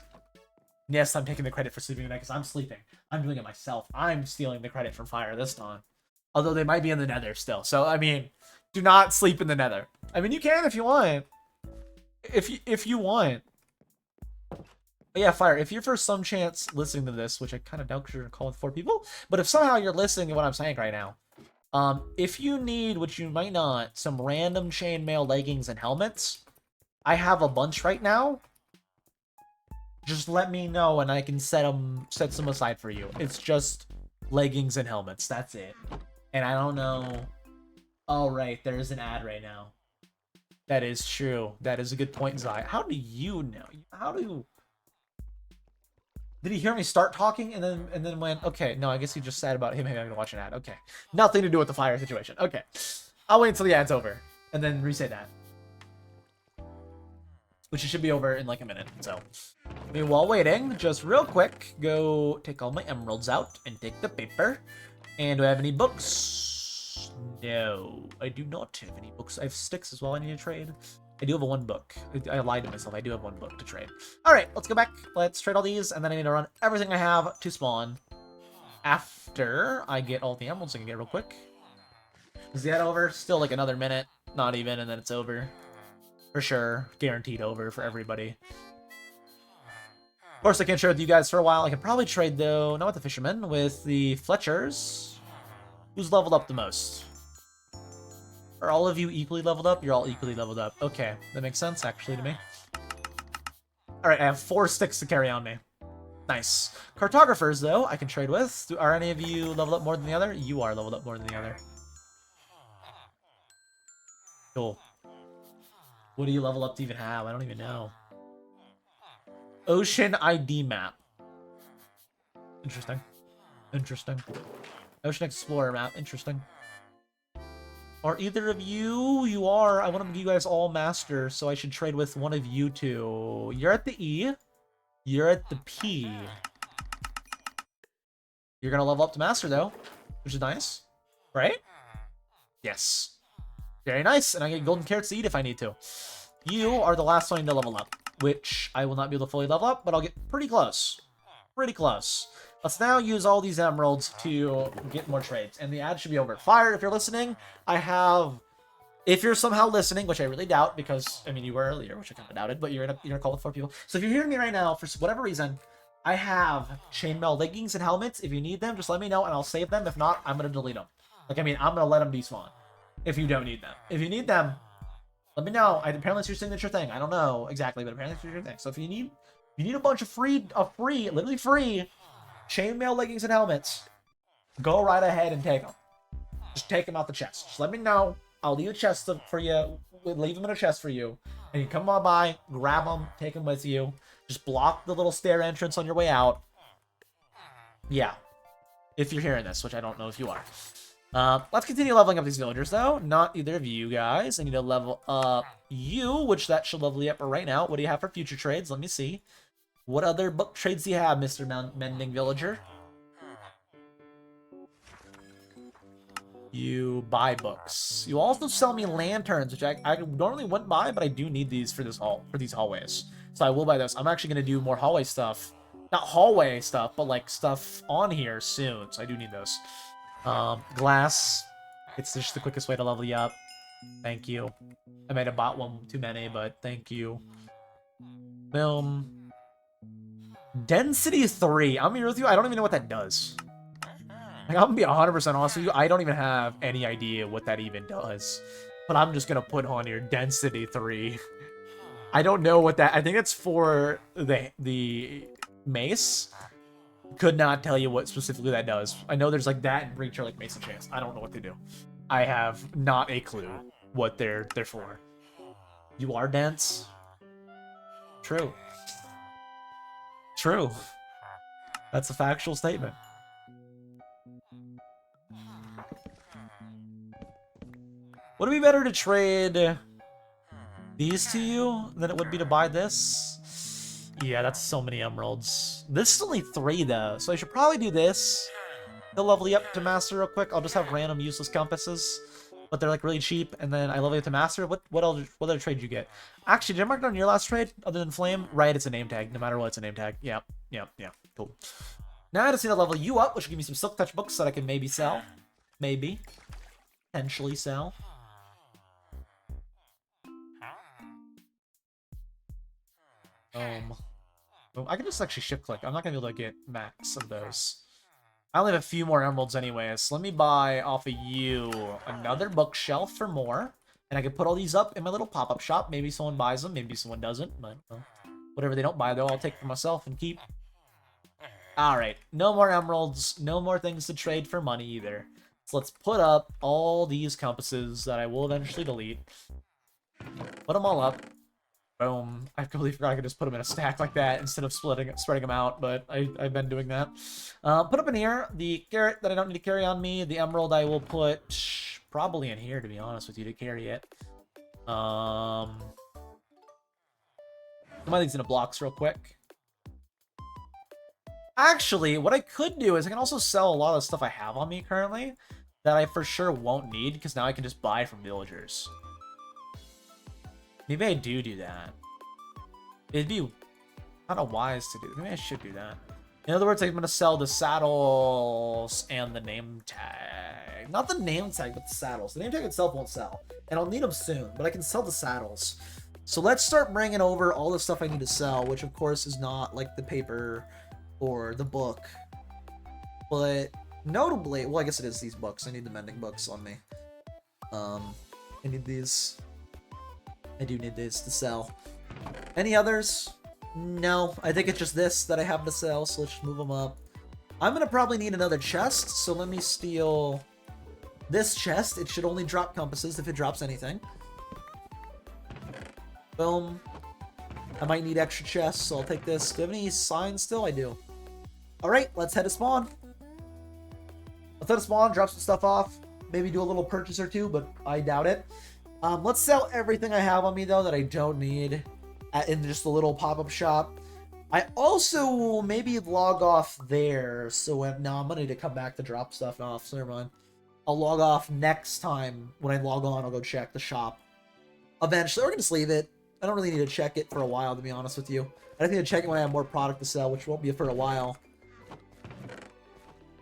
Yes, I'm taking the credit for sleeping tonight, because I'm sleeping. I'm doing it myself. I'm stealing the credit from Fire this time. Although they might be in the nether still. So, I mean, do not sleep in the nether. I mean, you can if you want. If you want. But yeah, Fire, if you're for some chance listening to this, which I kind of doubt because you're going to call with 4 people, but if somehow you're listening to what I'm saying right now, if you need, which you might not, some random chainmail leggings and helmets, I have a bunch right now. Just let me know and I can set some aside for you. It's just leggings and helmets. That's it. And I don't know. Oh, right. There is an ad right now. That is true. That is a good point, Zai. How do you know? Did he hear me start talking and then went, okay, no, I guess he just said about him having to watch an ad. Okay. Nothing to do with the Fire situation. Okay. I'll wait until the ad's over and then re-say that. Which should be over in like a minute, so. I mean, while waiting, just real quick, go take all my emeralds out and take the paper. And do I have any books? No, I do not have any books. I have sticks as well I need to trade. I do have 1 book. I lied to myself. I do have 1 book to trade. All right, let's go back. Let's trade all these, and then I need to run everything I have to spawn after I get all the emeralds I can get real quick. Is that over? Still like another minute, not even, and then it's over. For sure. Guaranteed over for everybody. Of course, I can't trade with you guys for a while. I can probably trade, though, not with the fishermen, with the Fletchers. Who's leveled up the most? Are all of you equally leveled up? You're all equally leveled up. Okay, that makes sense, actually, to me. Alright, I have 4 sticks to carry on me. Nice. Cartographers, though, I can trade with. Are any of you leveled up more than the other? You are leveled up more than the other. Cool. What do you level up to even have? I don't even know. Ocean ID map. Interesting. Interesting. Ocean Explorer map. Interesting. Are either of you? You are. I want to make you guys all master, so I should trade with one of you two. You're at the E. You're at the P. You're going to level up to master, though, which is nice. Right? Yes. Very nice. And I get golden carrots to eat if I need to. You are the last one to level up, which I will not be able to fully level up, but I'll get pretty close. Pretty close. Let's now use all these emeralds to get more trades. And the ad should be over. Fire, if you're listening, I have... If you're somehow listening, which I really doubt, because, I mean, you were earlier, which I kind of doubted, but you're in a call with 4 people. So if you're hearing me right now, for whatever reason, I have chainmail leggings and helmets. If you need them, just let me know, and I'll save them. If not, I'm going to delete them. Like, I mean, I'm going to let them despawn. If you don't need them. If you need them, let me know. Apparently it's your signature thing. I don't know exactly, but apparently it's your thing. So if you need a bunch of literally free chainmail leggings and helmets, go right ahead and take them. Just take them out the chest. Just let me know. I'll leave a chest for you. Leave them in a chest for you. And you come on by, grab them, take them with you. Just block the little stair entrance on your way out. Yeah. If you're hearing this, which I don't know if you are. Let's continue leveling up these villagers, though. Not either of you guys. I need to level up you, which that should level you up right now. What do you have for future trades? Let me see. What other book trades do you have, Mr. Mending Villager? You buy books. You also sell me lanterns, which I normally wouldn't buy, but I do need these for these hallways. So I will buy those. I'm actually going to do more hallway stuff. Not hallway stuff, but like stuff on here soon. So I do need those. Glass. It's just the quickest way to level you up. Thank you. I might have bought one too many, but thank you. Film. Density 3. I'm here with you. I don't even know what that does. Like, I'm gonna be 100% honest with you. I don't even have any idea what that even does. But I'm just gonna put on here Density 3. I don't know what that... I think it's for the mace. Could not tell you what specifically that does. I know there's like that and Breach are like mace and chance. I don't know what they do. I have not a clue what they're for. You are dense? True. True. That's a factual statement. Would it be better to trade these to you than it would be to buy this? Yeah, that's so many emeralds. This is only 3, though, so I should probably do this. He'll level you up to master real quick. I'll just have random useless compasses, but they're like really cheap, and then I level you up to master. What other trade did you get? Actually, did I mark down your last trade other than flame? Right, it's a name tag. No matter what, it's a name tag. Yeah, cool. Now I just need to level you up, which will give me some silk touch books that I can maybe sell. Maybe. Potentially sell. I can just actually shift click. I'm not gonna be able to get max of those. I only have a few more emeralds anyways. So let me buy off of you another bookshelf for more. And I can put all these up in my little pop-up shop. Maybe someone buys them, maybe someone doesn't. But well, whatever they don't buy, though, I'll take for myself and keep. Alright, no more emeralds. No more things to trade for money either. So let's put up all these compasses that I will eventually delete. Put them all up. Boom. I completely forgot I could just put them in a stack like that instead of spreading them out, but I've been doing that. Put up in here the carrot that I don't need to carry on me. The emerald I will put probably in here, to be honest with you, to carry it. Put my things into blocks real quick. Actually, what I could do is I can also sell a lot of stuff I have on me currently that I for sure won't need, because now I can just buy from villagers. Maybe I do that. It'd be kind of wise to do. Maybe I should do that. In other words, I'm going to sell the saddles and the name tag. Not the name tag, but the saddles. The name tag itself won't sell. And I'll need them soon, but I can sell the saddles. So let's start bringing over all the stuff I need to sell, which of course is not like the paper or the book. But notably, well, I guess it is these books. I need the mending books on me. I need these. I do need this to sell. Any others? No, I think it's just this that I have to sell, so let's just move them up. I'm gonna probably need another chest, so let me steal this chest. It should only drop compasses if it drops anything. Boom. I might need extra chests, so I'll take this. Do I have any signs still? I do. Alright, let's head to spawn. Let's head to spawn, drop some stuff off. Maybe do a little purchase or two, but I doubt it. Let's sell everything I have on me, though, that I don't need in just a little pop-up shop. I also will maybe log off there, so no, I'm gonna need to come back to drop stuff off, so never mind. I'll log off next time. When I log on, I'll go check the shop. Eventually, we're gonna just leave it. I don't really need to check it for a while, to be honest with you. I just need to check it when I have more product to sell, which won't be for a while.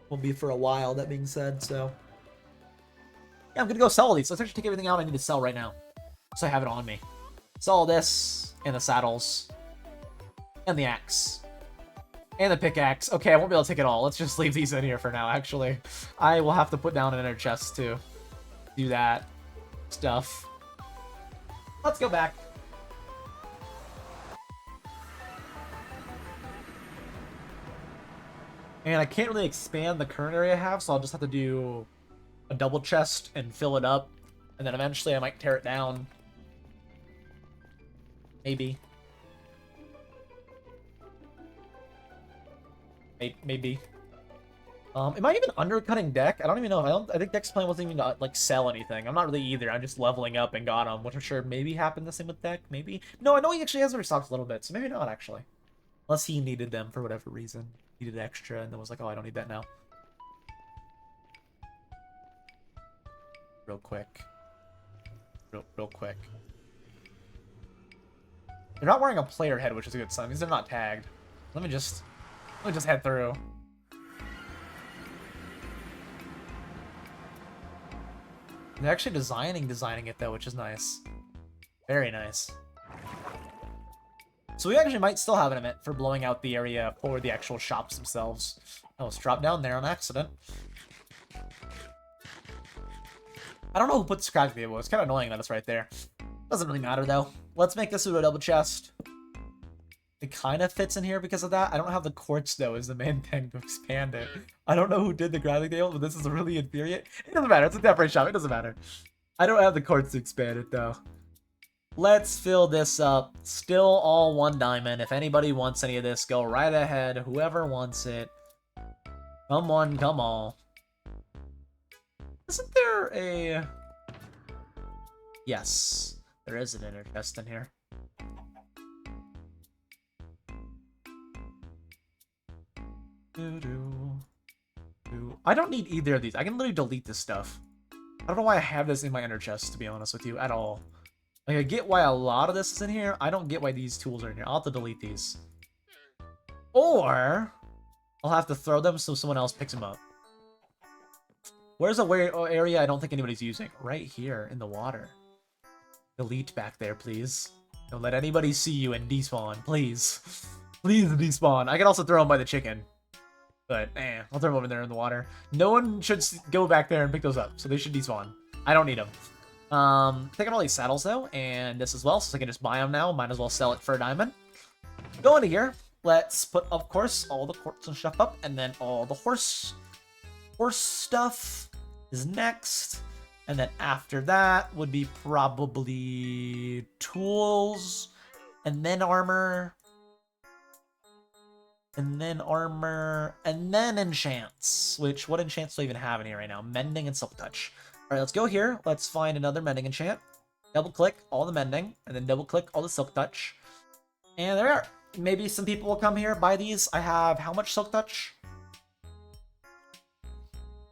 Will be for a while, that being said, so... Yeah, I'm gonna go sell all these. Let's actually take everything out I need to sell right now. So I have it on me. Sell all this, and the saddles, and the axe, and the pickaxe. Okay, I won't be able to take it all. Let's just leave these in here for now, actually. I will have to put down an inner chest to do that stuff. Let's go back. And I can't really expand the current area I have, so I'll just have to do a double chest and fill it up. And then eventually I might tear it down. Maybe. Maybe. Am I even undercutting deck? I don't even know. I think Deck's plan wasn't even to, like, sell anything. I'm not really either. I'm just leveling up and got him, which I'm sure maybe happened the same with Deck. Maybe. No, I know he actually has the restocks a little bit, so maybe not, actually. Unless he needed them for whatever reason. Needed extra, and then was like, oh, I don't need that now. Real quick. Real quick. They're not wearing a player head, which is a good sign, because they're not tagged. Let me just head through. They're actually designing it, though, which is nice. Very nice. So we actually might still have an event for blowing out the area for the actual shops themselves. I was dropped down there on accident. I don't know who put the scrap table. It's kind of annoying that it's right there. Doesn't really matter, though. Let's make this into a double chest. It kind of fits in here because of that. I don't have the quartz, though, is the main thing to expand it. I don't know who did the graphic table, but this is really infuriating. It doesn't matter. It's a temporary shop. It doesn't matter. I don't have the quartz to expand it, though. Let's fill this up. Still all 1 diamond. If anybody wants any of this, go right ahead. Whoever wants it. Come on, come on. Isn't there a... Yes. There is an inner chest in here. I don't need either of these. I can literally delete this stuff. I don't know why I have this in my inner chest, to be honest with you, at all. Like, I get why a lot of this is in here. I don't get why these tools are in here. I'll have to delete these. Or, I'll have to throw them so someone else picks them up. Where's a area I don't think anybody's using? Right here, in the water. Delete back there, please. Don't let anybody see you and despawn, please. Please despawn. I can also throw them by the chicken. But, I'll throw them over there in the water. No one should go back there and pick those up, so they should despawn. I don't need them. Taking all these saddles, though, and this as well, so I can just buy them now. Might as well sell it for a diamond. Go into here. Let's put, of course, all the quartz and stuff up, and then all the horse stuff is next. And then after that would be probably tools, and then armor, and then armor, and then enchants. Which, what enchants do I even have in here right now? Mending and Silk Touch. Alright, let's go here. Let's find another mending enchant. Double-click all the mending, and then double-click all the Silk Touch. And there we are. Maybe some people will come here, buy these. I have how much Silk Touch?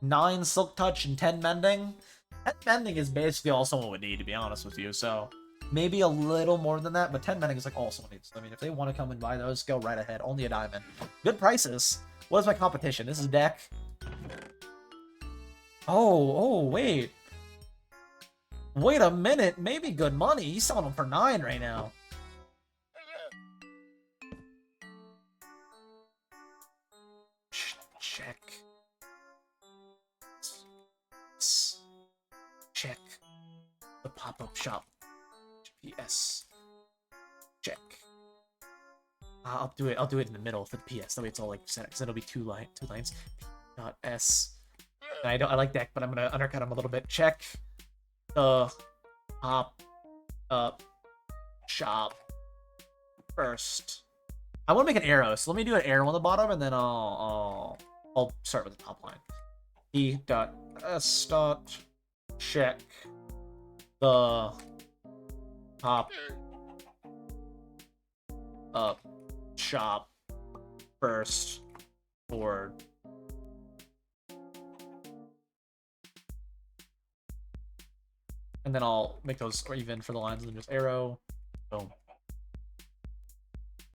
9 Silk Touch and 10 mending. That mending is basically all someone would need, to be honest with you, so... Maybe a little more than that, but 10 mending is like all someone needs. I mean, if they want to come and buy those, go right ahead. Only a diamond. Good prices. What is my competition? This is deck. Oh, wait. Wait a minute. Maybe good money. He's selling them for 9 right now. Check. Check. The pop-up shop. PS. Check. I'll do it in the middle for the PS. That way it's all like set, because it'll be two lines. P.S. I like deck, but I'm gonna undercut him a little bit. Check the pop-up shop first. I want to make an arrow, so let me do an arrow on the bottom, and then I'll start with the top line. E.S. Check the pop up shop first for and then I'll make those even for the lines and then just arrow. Boom.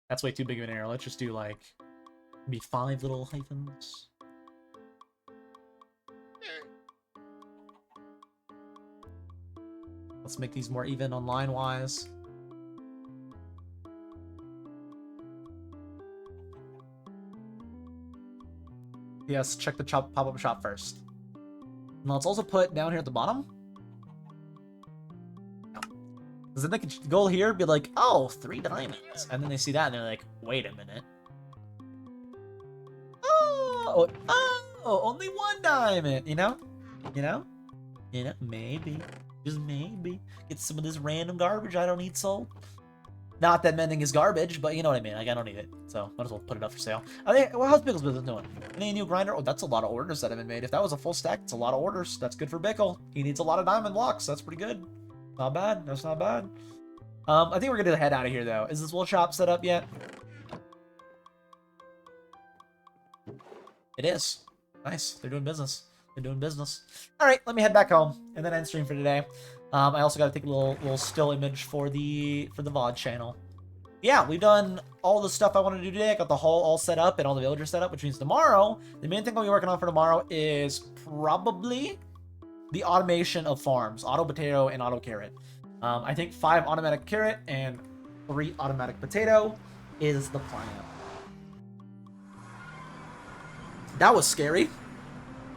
That's way too big of an arrow. Let's just do like maybe 5 little hyphens. Let's make these more even online-wise. Yes, check the pop-up shop first. And let's also put down here at the bottom. Because then they can go here and be like, oh, 3 diamonds. And then they see that and they're like, wait a minute. Oh, only 1 diamond, you know? You know? You know, maybe. Just maybe. Get some of this random garbage I don't need sold. Not that mending is garbage, but you know what I mean. Like, I don't need it. So, might as well put it up for sale. I think, well, how's Bickle's business doing? Any new grinder? Oh, that's a lot of orders that have been made. If that was a full stack, it's a lot of orders. That's good for Bickle. He needs a lot of diamond blocks. That's pretty good. Not bad. That's not bad. I think we're gonna head out of here, though. Is this wool shop set up yet? It is. Nice. They're doing business. They're doing business. All right, let me head back home and then end stream for today. I also got to take a little still image for the VOD channel. Yeah, we've done all the stuff I wanted to do today. I got the haul all set up and all the villagers set up, which means tomorrow, the main thing I'll be working on for tomorrow is probably the automation of farms, auto potato and auto carrot. I think 5 automatic carrot and 3 automatic potato is the plan. That was scary.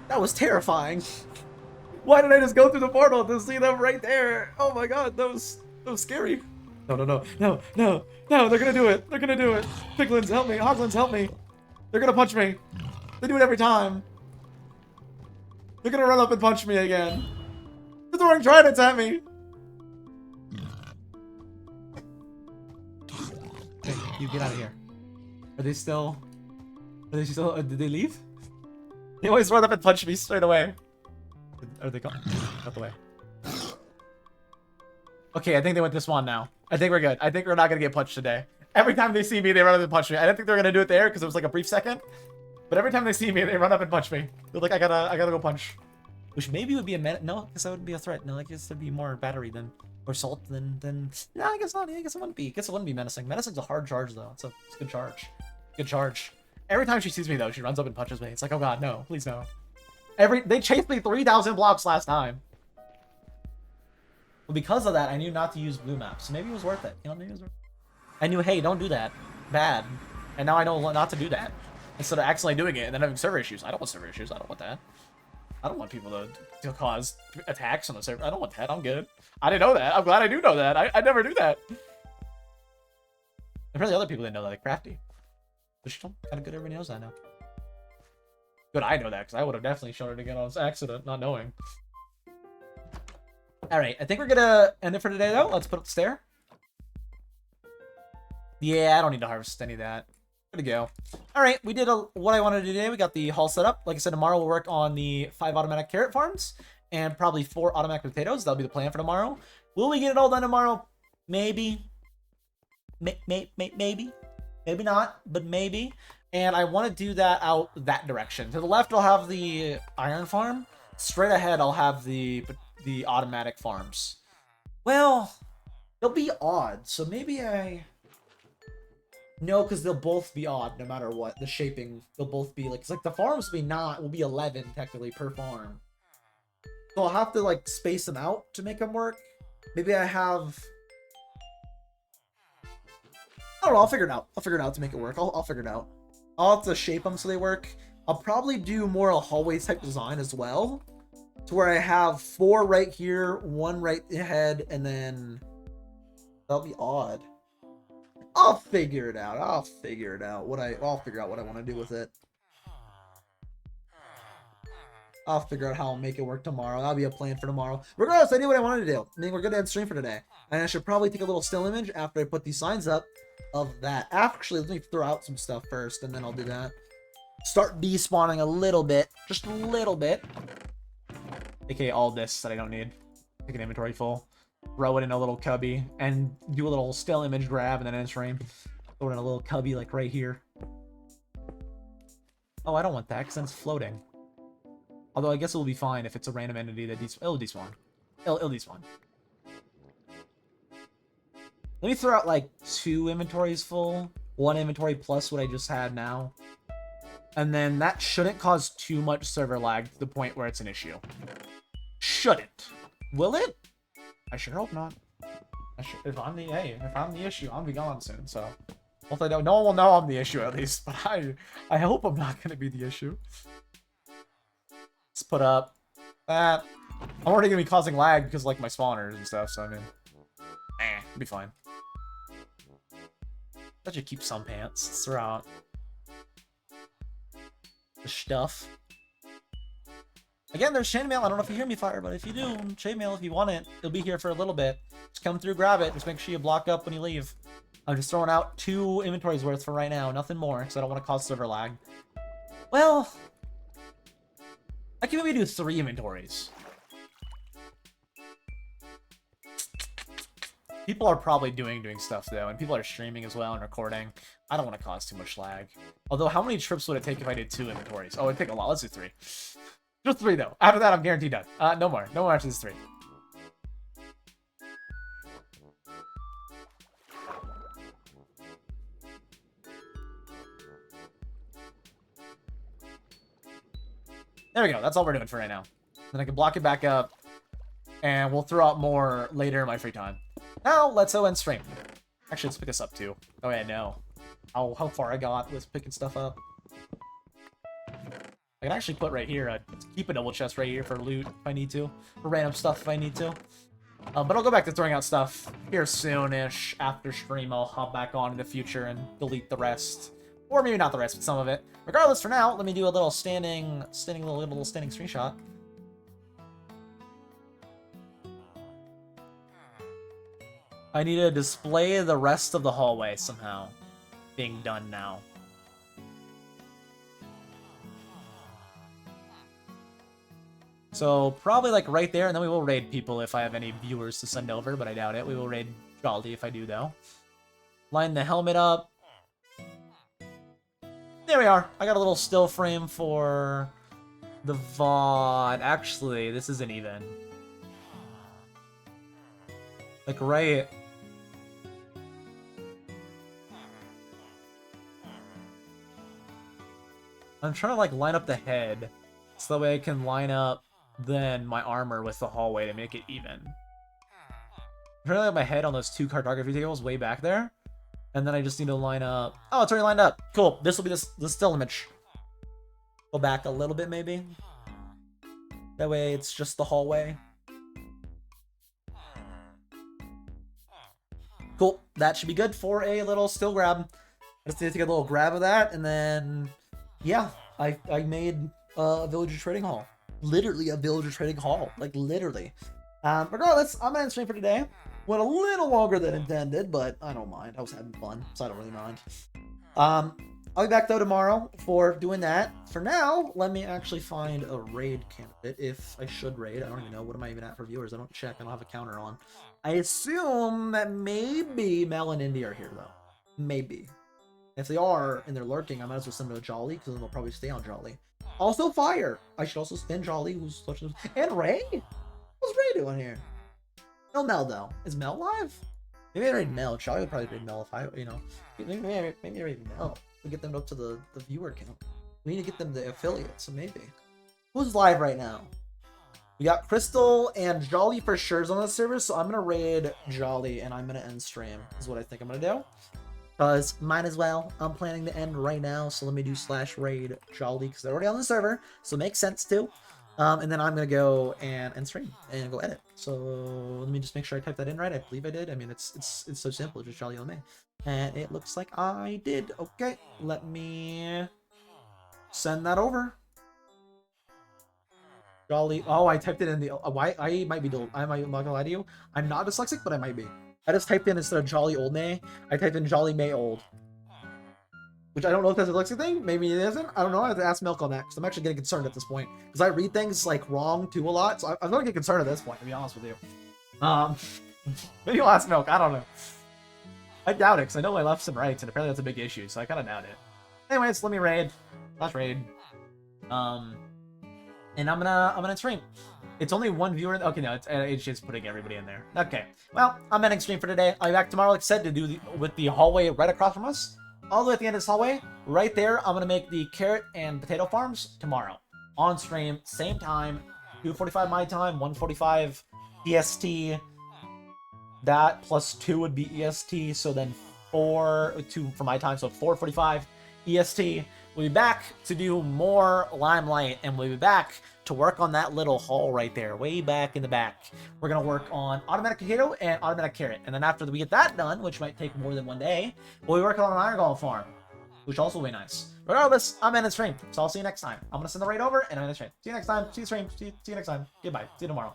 That was terrifying. Why did I just go through the portal to see them right there? Oh my god, that was scary. No, they're gonna do it. They're gonna do it. Piglins, help me. Hoglins, help me. They're gonna punch me. They do it every time. They're gonna run up and punch me again. They're throwing tridents at me. Hey, you get out of here. Are they still... did they leave? They always run up and punch me straight away. Are they gone? Out the way. Okay, I think they went this one now. I think we're good. I think we're not gonna get punched today. Every time they see me, they run up and punch me. I didn't think they were gonna do it there because it was like a brief second. But every time they see me, they run up and punch me. They're like, I gotta go punch. Which maybe would be a no, because that would be a threat. No, I guess there'd be more battery than or salt than. No, I guess not. I guess it wouldn't be. I guess it wouldn't be menacing. Menacing's a hard charge though. It's a good charge. Good charge. Every time she sees me though, she runs up and punches me. It's like, oh god, no, please no. They chased me 3,000 blocks last time. Well, because of that, I knew not to use blue maps. So maybe it was worth it. You know, maybe it was worth it. I knew, hey, don't do that. Bad. And now I know not to do that. Instead of accidentally doing it and then having server issues. I don't want server issues. I don't want that. I don't want people to cause attacks on the server. I don't want that. I'm good. I didn't know that. I'm glad I do know that. I never knew that. Apparently other people didn't know that, like Crafty. But she's kind of good. Everybody knows that now. Good, I know that, because I would have definitely shown it again on accident, not knowing. Alright, I think we're gonna end it for today, though. Let's put up the stair. Yeah, I don't need to harvest any of that. Good to go. Alright, we did what I wanted to do today. We got the haul set up. Like I said, tomorrow we'll work on the 5 automatic carrot farms and probably 4 automatic potatoes. That'll be the plan for tomorrow. Will we get it all done tomorrow? Maybe. Maybe. Maybe not, but maybe. And I want to do that out that direction. To the left, I'll have the iron farm. Straight ahead, I'll have the automatic farms. Well, they'll be odd, so maybe I... No, because they'll both be odd no matter what. The shaping, they'll both be like... It's like the farms will be 11 technically per farm. So I'll have to like space them out to make them work. Maybe I have... I don't know, I'll figure it out. I'll figure it out to make it work. I'll figure it out. I'll have to shape them so they work. I'll probably do more a hallway type design as well. To where I have 4 right here, 1 right ahead, and then... That'll be odd. I'll figure it out. I'll figure out what I want to do with it. I'll figure out how I'll make it work tomorrow. That'll be a plan for tomorrow. Regardless, I did what I wanted to do. I mean, we're good to end stream for today. And I should probably take a little still image after I put these signs up of that. Actually, let me throw out some stuff first, and then I'll do that. Start despawning a little bit. Just a little bit. AKA all this that I don't need. Take an inventory full. Throw it in a little cubby. And do a little still image grab and then end stream. Throw it in a little cubby like right here. Oh, I don't want that because then it's floating. Although I guess it will be fine if it's a random entity that it'll despawn. It'll despawn. Let me throw out like 2 inventories full. 1 inventory plus what I just had now. And then that shouldn't cause too much server lag to the point where it's an issue. Shouldn't. Will it? I sure hope not. If I'm the issue, I'll be gone soon. So, hopefully, no one will know I'm the issue at least. But I hope I'm not gonna be the issue. Let's put up that. I'm already gonna be causing lag because like my spawners and stuff. So I mean, it'll be fine. That should keep some pants. Let's throw out the stuff. Again, there's chainmail. I don't know if you hear me fire, but if you do, chainmail, if you want it, it'll be here for a little bit. Just come through, grab it. Just make sure you block up when you leave. I'm just throwing out 2 inventories worth for right now. Nothing more, because I don't want to cause server lag. Well, I can maybe do 3 inventories. People are probably doing stuff, though, and people are streaming as well and recording. I don't want to cause too much lag. Although, how many trips would it take if I did 2 inventories? Oh, it'd take a lot. Let's do 3. Just 3, though. After that, I'm guaranteed done. No more. No more after this 3. There we go. That's all we're doing for right now. Then I can block it back up, and we'll throw out more later in my free time. Now, let's end stream. Actually, let's pick this up, too. Oh, yeah, no. How far I got with picking stuff up. I can actually put right here, keep a double chest right here for loot if I need to. For random stuff if I need to. But I'll go back to throwing out stuff here soon-ish. After stream, I'll hop back on in the future and delete the rest. Or maybe not the rest, but some of it. Regardless, for now, let me do a little standing screenshot. I need to display the rest of the hallway somehow. Being done now. So, probably like right there, and then we will raid people if I have any viewers to send over, but I doubt it. We will raid Jolly if I do, though. Line the helmet up. There we are. I got a little still frame for the VOD. Actually, this isn't even. Like, right... I'm trying to, like, line up the head. So that way I can line up, then, my armor with the hallway to make it even. I'm trying to line up my head on those 2 cartography tables way back there. And then I just need to line up... Oh, it's already lined up. Cool. This will be the still image. Go back a little bit, maybe. That way it's just the hallway. Cool. That should be good for a little still grab. I just need to take a little grab of that, and then... Yeah, I made a villager trading hall. Literally a villager trading hall. Like, literally. Regardless, I'm gonna end stream for today. Went a little longer than intended, but I don't mind. I was having fun, so I don't really mind. I'll be back, though, tomorrow for doing that. For now, let me actually find a raid candidate, if I should raid. I don't even know. What am I even at for viewers? I don't check. I don't have a counter on. I assume that maybe Mel and Indy are here, though. Maybe. If they are, and they're lurking, I might as well send them to Jolly, because then they'll probably stay on Jolly. Also, Fire! I should also spin Jolly, who's such a... And Ray? What's Ray doing here? No Mel, though. Is Mel live? Maybe I raid Mel. Jolly would probably raid Mel if I, you know... Maybe I raid Mel. To get them up to the viewer count. We need to get them the affiliate, so maybe. Who's live right now? We got Crystal and Jolly for sure on the server, so I'm gonna raid Jolly, and I'm gonna end stream, is what I think I'm gonna do. Because might as well. I'm planning to end right now, so let me do /raid Jolly, because they're already on the server, so it makes sense too. And then I'm going to go and end stream and go edit. So let me just make sure I typed that in right. I believe I did. I mean, it's so simple, just Jolly on me. And it looks like I did. Okay, let me send that over. Jolly. Oh, I typed it in the... Why? I might be... I'm not going to lie to you. I'm not dyslexic, but I might be. I just typed in, instead of Jolly Old May, I typed in Jolly May Old. Which I don't know if that's a dyslexic thing. Maybe it isn't. I don't know. I have to ask Milk on that, because I'm actually getting concerned at this point. Because I read things, like, wrong, too, a lot. So I'm going to get concerned at this point, to be honest with you. Maybe I'll ask Milk. I don't know. I doubt it, because I know my lefts and rights, and apparently that's a big issue, so I kind of doubt it. Anyways, let me raid. /raid. And I'm gonna stream. It's only one viewer. Okay, no, it's just putting everybody in there. Okay, well, I'm ending stream for today. I'll be back tomorrow, like I said, to do with the hallway right across from us. All the way at the end of this hallway, right there, I'm gonna make the carrot and potato farms tomorrow. On stream, same time, 2:45 my time, 1:45 PST. That plus 2 would be EST, so then 2 for my time, so 4:45 EST. We'll be back to do more Limelight, and we'll be back to work on that little hall right there, way back in the back. We're going to work on Automatic Potato and Automatic Carrot, and then after we get that done, which might take more than one day, we'll be working on an Iron Golem farm, which also will be nice. Regardless, I'm in the stream, so I'll see you next time. I'm going to send the raid over, and I'm in the stream. See you next time. See you stream. See you next time. Goodbye. See you tomorrow.